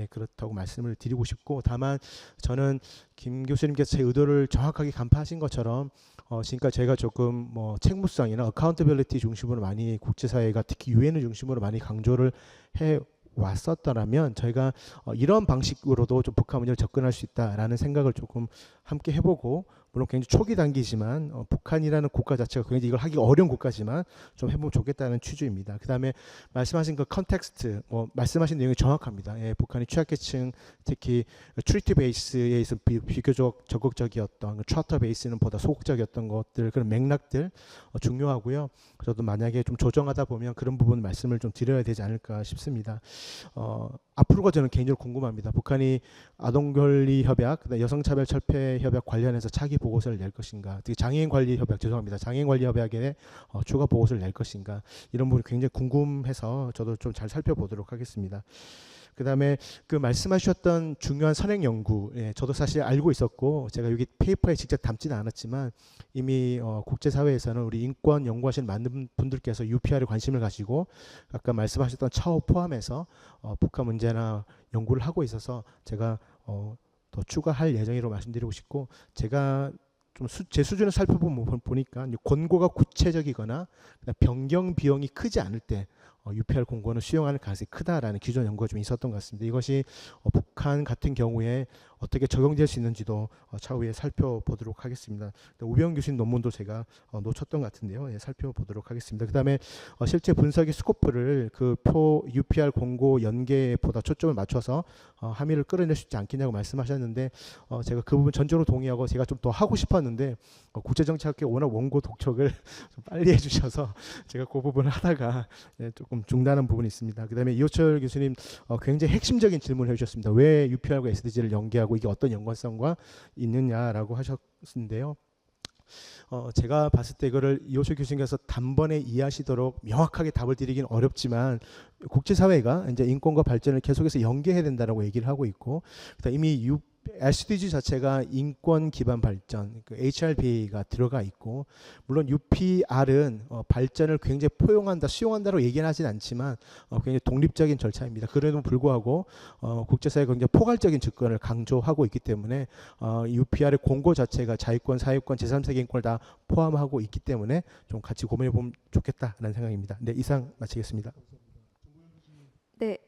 그렇다고 말씀을 드리고 싶고 다만 저는 김 교수님께서 제 의도를 정확하게 간파하신 것처럼 지금까지 저희가 조금 뭐 책무성이나 어카운터빌리티 중심으로 많이 국제사회가 특히 유엔을 중심으로 많이 강조를 해 왔었더라면 저희가 이런 방식으로도 좀 북한 문제를 접근할 수 있다라는 생각을 조금 함께 해보고, 물론 굉장히 초기 단계지만 북한이라는 국가 자체가 굉장히 이걸 하기 어려운 국가지만 좀 해보면 좋겠다는 취지입니다. 그다음에 말씀하신 그 컨텍스트, 말씀하신 내용이 정확합니다. 예, 북한이 취약계층, 특히 트리티 베이스에 있어 비교적 적극적이었던 차터 베이스는 보다 소극적이었던 것들, 그런 맥락들 중요하고요. 저도 만약에 좀 조정하다 보면 그런 부분 말씀을 좀 드려야 되지 않을까 싶습니다. 앞으로가 저는 개인적으로 궁금합니다. 북한이 아동권리 협약, 여성차별 철폐 협약 관련해서 차기 보고서를 낼 것인가, 특히 장애인 관리 협약, 죄송합니다. 장애인 관리 협약에 추가 보고서를 낼 것인가, 이런 부분이 굉장히 궁금해서 저도 좀 잘 살펴보도록 하겠습니다. 그다음에 그 말씀하셨던 중요한 선행 연구, 저도 사실 알고 있었고 제가 여기 페이퍼에 직접 담지는 않았지만 이미 국제사회에서는 우리 인권 연구하시는 많은 분들께서 UPR에 관심을 가지고 아까 말씀하셨던 차오 포함해서 북한 문제나 연구를 하고 있어서 제가 더 추가할 예정이라고 말씀드리고 싶고, 제가 좀 제 수준을 살펴보니까 권고가 구체적이거나 변경 비용이 크지 않을 때 UPR 공고는 수용하는 가능성이 크다라는 기존 연구가 좀 있었던 것 같습니다. 이것이 북한 같은 경우에 어떻게 적용될 수 있는지도 차후에 살펴보도록 하겠습니다. 우병 교수님 논문도 제가 놓쳤던 것 같은데요. 예, 살펴보도록 하겠습니다. 그다음에 실제 분석의 스코프를 그 표 UPR 공고 연계보다 초점을 맞춰서 함의를 끌어낼 수 있지 않겠냐고 말씀하셨는데, 제가 그 부분 전적으로 동의하고 제가 좀 더 하고 싶었는데 국제정치학회 워낙 원고 독촉을 좀 빨리 해주셔서 제가 그 부분을 하다가 조금 중단한 부분이 있습니다. 그다음에 이호철 교수님 굉장히 핵심적인 질문을 해주셨습니다. 왜 UPR과 SDG를 연계하고 이게 어떤 연관성과 있느냐라고 하셨는데요. 제가 봤을 때 이거를 이호철 교수님께서 단번에 이해하시도록 명확하게 답을 드리긴 어렵지만, 국제사회가 이제 인권과 발전을 계속해서 연계해야 된다라고 얘기를 하고 있고, 그다음 이미 SDG 자체가 인권 기반 발전, 그 HRBA가 들어가 있고, 물론 UPR은 발전을 굉장히 포용한다, 수용한다로 얘기는 하진 않지만 굉장히 독립적인 절차입니다. 그래도 불구하고 국제사회가 굉장히 포괄적인 접근을 강조하고 있기 때문에 UPR의 공고 자체가 자유권, 사유권, 제3세계 인권을 다 포함하고 있기 때문에 좀 같이 고민해 보면 좋겠다라는 생각입니다. 네, 이상 마치겠습니다. 네,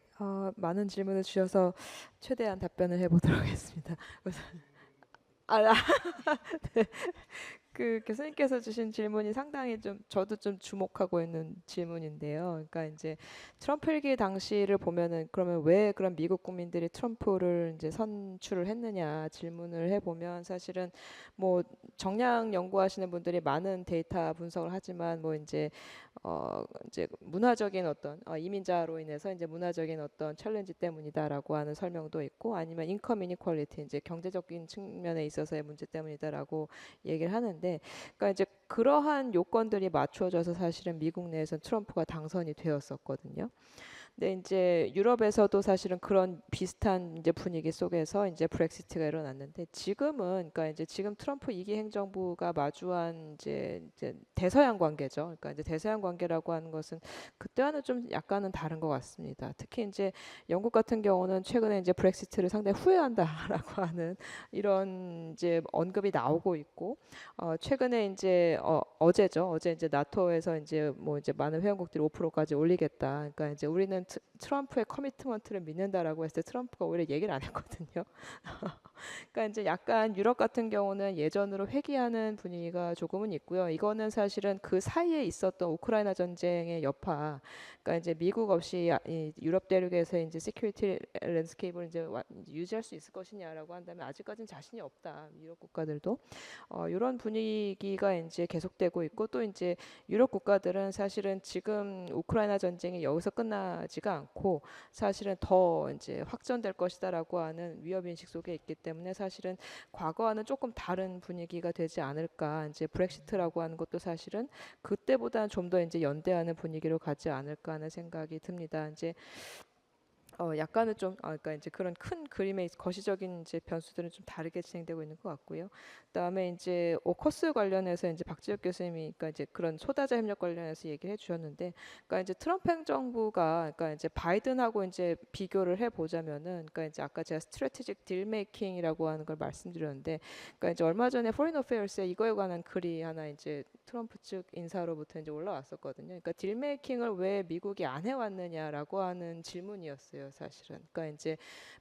많은 질문을 주셔서 최대한 답변을 해보도록 하겠습니다. 우선, 네. 그 교수님께서 주신 질문이 상당히 좀 저도 좀 주목하고 있는 질문인데요. 그러니까 이제 트럼프 일기 당시를 보면은 그러면 왜 그런 미국 국민들이 트럼프를 이제 선출을 했느냐 질문을 해보면, 사실은 뭐 정량 연구하시는 분들이 많은 데이터 분석을 하지만 뭐 이제 문화적인 어떤 이민자로 인해서 이제 문화적인 어떤 챌린지 때문이다라고 하는 설명도 있고, 아니면 인컴 이니퀄리티, 이제 경제적인 측면에 있어서의 문제 때문이다라고 얘기를 하는데, 그러니까 이제 그러한 요건들이 맞춰져서 사실은 미국 내에서 트럼프가 당선이 되었었거든요. 근데 이제 유럽에서도 사실은 그런 비슷한 이제 분위기 속에서 이제 브렉시트가 일어났는데, 지금은 그러니까 이제 지금 트럼프 2기 행정부가 마주한 이제 대서양 관계죠. 그러니까 이제 대서양 관계라고 하는 것은 그때와는 좀 약간은 다른 것 같습니다. 특히 이제 영국 같은 경우는 최근에 이제 브렉시트를 상당히 후회한다라고 하는 이런 이제 언급이 나오고 있고, 최근에 이제 어제죠. 어제 이제 나토에서 이제 뭐 이제 많은 회원국들이 5%까지 올리겠다. 그러니까 이제 우리는 트럼프의 커미트먼트를 믿는다라고 했을 때 트럼프가 오히려 얘기를 안 했거든요. 그러니까 이제 약간 유럽 같은 경우는 예전으로 회귀하는 분위기가 조금은 있고요. 이거는 사실은 그 사이에 있었던 우크라이나 전쟁의 여파, 그러니까 이제 미국 없이 이 유럽 대륙에서 이제 시큐리티 랜드스케이프를 이제 유지할 수 있을 것이냐라고 한다면 아직까지는 자신이 없다. 유럽 국가들도 이런 분위기가 이제 계속되고 있고, 또 이제 유럽 국가들은 사실은 지금 우크라이나 전쟁이 여기서 끝나지가 않고 사실은 더 이제 확전될 것이다라고 하는 위협 인식 속에 있기 때문에 사실은 과거와는 조금 다른 분위기가 되지 않을까. 이제 브렉시트라고 하는 것도 사실은 그때보다는 좀 더 이제 연대하는 분위기로 가지 않을까 하는 생각이 듭니다. 이제 약간은 좀 그러니까 이제 그런 큰 그림의 거시적인 이제 변수들은 좀 다르게 진행되고 있는 것 같고요. 그다음에 이제 오커스 관련해서 이제 박지혁 교수님이 그러니까 이제 그런 소다자 협력 관련해서 얘기를 해주셨는데, 그러니까 이제 트럼프 행정부가 그러니까 이제 바이든하고 이제 비교를 해보자면은, 그러니까 이제 아까 제가 스트래티직 딜 메이킹이라고 하는 걸 말씀드렸는데, 그러니까 이제 얼마 전에 포린 어페어스에 이거에 관한 글이 하나 이제 트럼프 측 인사로부터 이제 올라왔었거든요. 그러니까 딜 메이킹을 왜 미국이 안 해왔느냐라고 하는 질문이었어요, 사실은. 그러니까 이제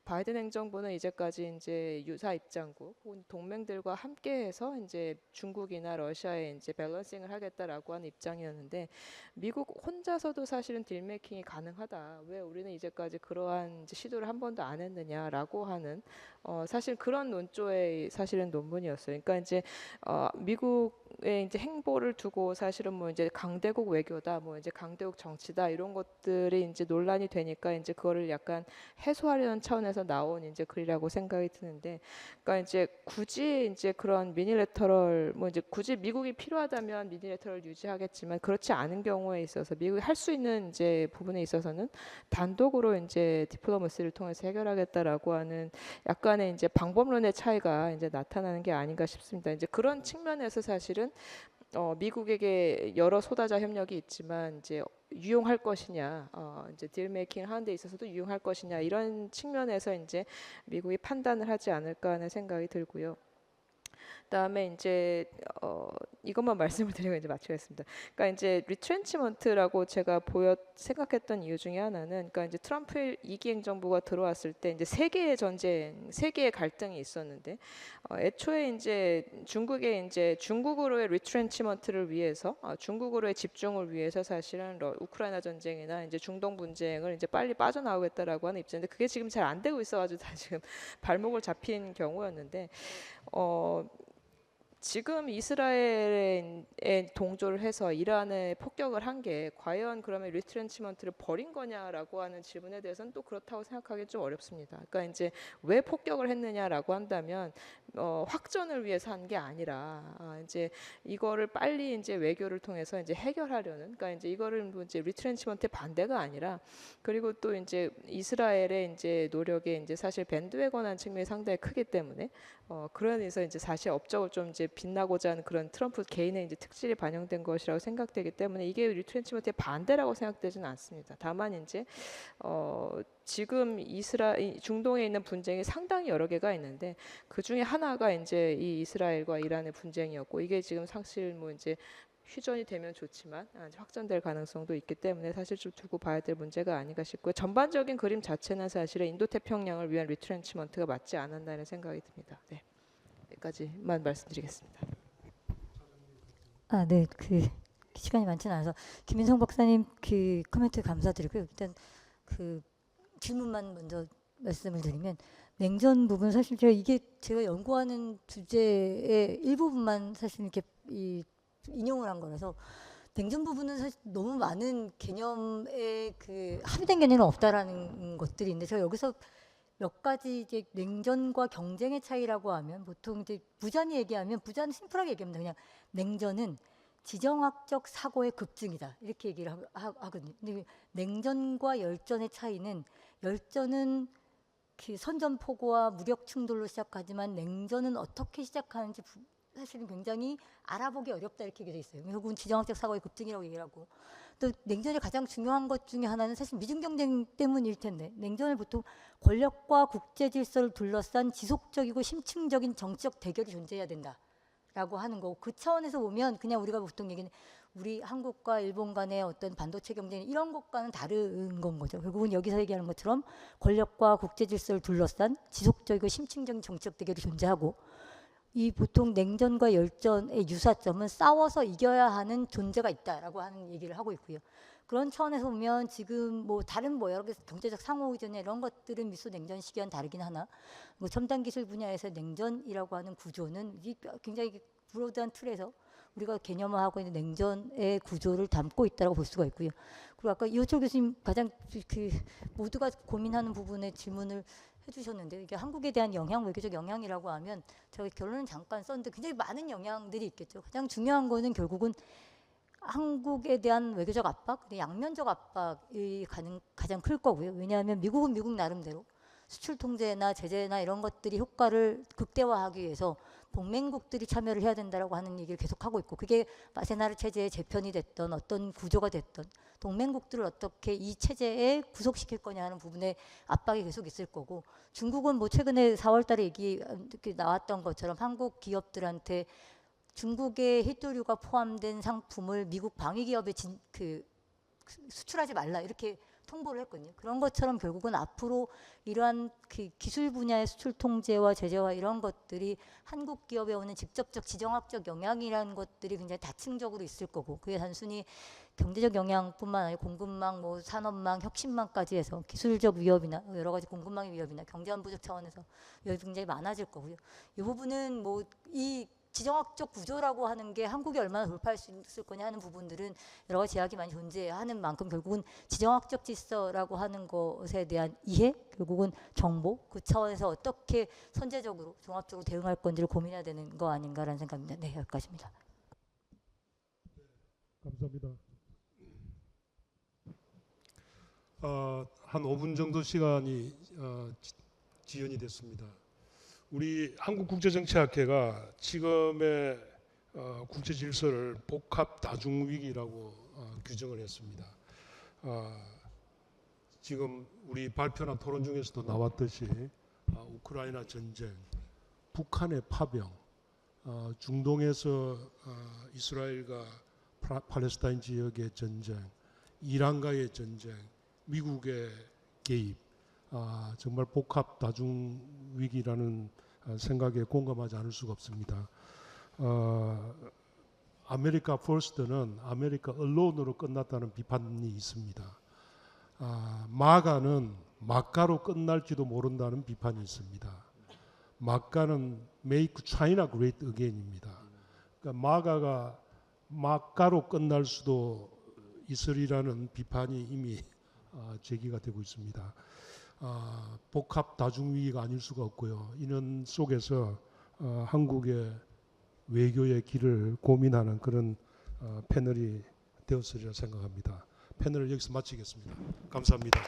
바이든 행정부는 이제까지 이제 유사 입장국 혹은 동맹들과 함께해서 이제 중국이나 러시아에 이제 밸런싱을 하겠다라고 하는 입장이었는데, 미국 혼자서도 사실은 딜 메이킹이 가능하다. 왜 우리는 이제까지 그러한 이제 시도를 한 번도 안 했느냐라고 하는 사실 그런 논조의 사실은 논문이었어요. 그러니까 이제 미국의 이제 행보를 두고 사실은 뭐 이제 강대국 외교다, 뭐 이제 강대국 정치다 이런 것들이 이제 논란이 되니까 이제 그거를 약간 해소하려는 차원에서 나온 이제 글이라고 생각이 드는데, 그러니까 이제 굳이 이제 그런 미니래터럴 뭐 이제 굳이 미국이 필요하다면 미니래터럴 유지하겠지만, 그렇지 않은 경우에 있어서 미국이 할 수 있는 이제 부분에 있어서는 단독으로 이제 디플로마시를 통해서 해결하겠다라고 하는 약간의 이제 방법론의 차이가 이제 나타나는 게 아닌가 싶습니다. 이제 그런 측면에서 사실은 미국에게 여러 소다자 협력이 있지만 이제 유용할 것이냐, 이제 딜 메이킹 하는 데 있어서도 유용할 것이냐, 이런 측면에서 이제 미국이 판단을 하지 않을까 하는 생각이 들고요. 그다음에 이제 이것만 말씀을 드리고 이제 마치겠습니다. 그러니까 이제 리트렌치먼트라고 제가 생각했던 이유 중에 하나는, 그러니까 이제 트럼프 2기 행정부가 들어왔을 때 이제 세계의 전쟁, 세계의 갈등이 있었는데, 애초에 이제 중국으로의 리트렌치먼트를 위해서, 중국으로의 집중을 위해서 사실은 우크라이나 전쟁이나 이제 중동 분쟁을 이제 빨리 빠져나오겠다라고 하는 입장인데, 그게 지금 잘 안 되고 있어가지고 다 지금 발목을 잡힌 경우였는데, 지금 이스라엘에 동조를 해서 이란에 폭격을 한 게 과연 그러면 리트렌치먼트를 버린 거냐라고 하는 질문에 대해서는 또 그렇다고 생각하기 좀 어렵습니다. 그러니까 이제 왜 폭격을 했느냐라고 한다면 확전을 위해서 한 게 아니라 이제 이거를 빨리 이제 외교를 통해서 이제 해결하려는, 그러니까 이제 이거를 뭐 이제 리트렌치먼트의 반대가 아니라, 그리고 또 이제 이스라엘의 이제 노력에 이제 사실 밴드웨건한 측면이 상당히 크기 때문에 그러면서 이제 사실 업적을 좀 이제 빛나고자 하는 그런 트럼프 개인의 이제 특질이 반영된 것이라고 생각되기 때문에 이게 리트렌치먼트의 반대라고 생각되지는 않습니다. 다만 이제 지금 중동에 있는 분쟁이 상당히 여러 개가 있는데, 그 중에 하나가 이제 이 이스라엘과 이란의 분쟁이었고, 이게 지금 사실 뭐 이제 휴전이 되면 좋지만 확전될 가능성도 있기 때문에 사실 좀 두고 봐야 될 문제가 아닌가 싶고요. 전반적인 그림 자체는 사실은 인도태평양을 위한 리트렌치먼트가 맞지 않았나는 생각이 듭니다. 네, 여기까지만 말씀드리겠습니다. 네, 시간이 많지는 않아서 김민성 박사님 코멘트 감사드리고요. 일단 질문만 먼저 말씀을 드리면, 냉전 부분 사실 제가 연구하는 주제의 일부분만 사실 이렇게 인용을 한 거라서, 냉전 부분은 사실 너무 많은 개념에 합의된 개념은 없다라는 것들이 있는데, 제가 여기서 몇 가지 이제 냉전과 경쟁의 차이라고 하면, 보통 이제 부잔이 얘기하면, 부잔은 심플하게 얘기합니다. 그냥 냉전은 지정학적 사고의 급증이다, 이렇게 얘기를 하거든요. 근데 냉전과 열전의 차이는, 열전은 선전포고와 무력 충돌로 시작하지만 냉전은 어떻게 시작하는지 사실은 굉장히 알아보기 어렵다, 이렇게 얘기돼 있어요. 결국은 지정학적 사고의 급증이라고 얘기를 하고, 또 냉전의 가장 중요한 것 중에 하나는 사실 미중 경쟁 때문일 텐데, 냉전을 보통 권력과 국제 질서를 둘러싼 지속적이고 심층적인 정치적 대결이 존재해야 된다라고 하는 거고, 그 차원에서 보면 그냥 우리가 보통 얘기는 우리 한국과 일본 간의 어떤 반도체 경쟁 이런 것과는 다른 건 거죠. 결국은 여기서 얘기하는 것처럼 권력과 국제 질서를 둘러싼 지속적이고 심층적인 정치적 대결이 존재하고, 이 보통 냉전과 열전의 유사점은 싸워서 이겨야 하는 존재가 있다라고 하는 얘기를 하고 있고요. 그런 차원에서 보면 지금 뭐 다른 여러 개 경제적 상호 의존 이런 것들은 미소 냉전 시기와는 다르긴 하나, 뭐 첨단 기술 분야에서 냉전이라고 하는 구조는 굉장히 브로드한 틀에서 우리가 개념화하고 있는 냉전의 구조를 담고 있다고 볼 수가 있고요. 그리고 아까 이호철 교수님 가장 모두가 고민하는 부분의 질문을 해주셨는데, 이게 한국에 대한 영향, 외교적 영향이라고 하면 제가 결론은 잠깐 썼는데 굉장히 많은 영향들이 있겠죠. 가장 중요한 거는 결국은 한국에 대한 외교적 압박, 양면적 압박이 가장 클 거고요. 왜냐하면 미국은 미국 나름대로 수출 통제나 제재나 이런 것들이 효과를 극대화하기 위해서 동맹국들이 참여를 해야 된다라고 하는 얘기를 계속하고 있고, 그게 마세나르 체제의 재편이 됐던 어떤 구조가 됐던 동맹국들을 어떻게 이 체제에 구속시킬 거냐 하는 부분에 압박이 계속 있을 거고, 중국은 뭐 최근에 4월 달에 얘기 나왔던 것처럼 한국 기업들한테 중국의 히토류가 포함된 상품을 미국 방위 기업에 수출하지 말라 이렇게 통보를 했거든요. 그런 것처럼 결국은 앞으로 이러한 기술 분야의 수출 통제와 제재와 이런 것들이 한국 기업에 오는 직접적 지정학적 영향이라는 것들이 굉장히 다층적으로 있을 거고, 그게 단순히 경제적 영향뿐만 아니라 공급망, 뭐 산업망, 혁신망까지 해서 기술적 위협이나 여러 가지 공급망의 위협이나 경제안보적 차원에서 위협이 굉장히 많아질 거고요. 이 부분은 뭐 이 지정학적 구조라고 하는 게 한국이 얼마나 돌파할 수 있을 거냐 하는 부분들은 여러 가지 제약이 많이 존재하는 만큼 결국은 지정학적 질서라고 하는 것에 대한 이해, 결국은 정보, 그 차원에서 어떻게 선제적으로 종합적으로 대응할 건지를 고민해야 되는 거 아닌가라는 생각입니다. 네, 여기까지입니다. 감사합니다. 한 5분 정도 시간이 지연이 됐습니다. 우리 한국국제정치학회가 지금의 국제 질서를 복합 다중 위기라고 규정을 했습니다. 지금 우리 발표나 토론 중에서도 나왔듯이 우크라이나 전쟁, 북한의 파병, 중동에서 이스라엘과 팔레스타인 지역의 전쟁, 이란과의 전쟁, 미국의 개입, 정말 복합 다중 위기라는 생각에 공감하지 않을 수가 없습니다. 아메리카 퍼스트는 아메리카 언론으로 끝났다는 비판이 있습니다. 마가는 마가로 끝날지도 모른다는 비판이 있습니다. 마가는 Make China Great Again입니다. 그러니까 마가가 마가로 끝날 수도 있으리라는 비판이 이미 제기가 되고 있습니다. 복합 다중위기가 아닐 수가 없고요. 이는 속에서 한국의 외교의 길을 고민하는 그런 패널이 되었으리라 생각합니다. 패널을 여기서 마치겠습니다. 감사합니다.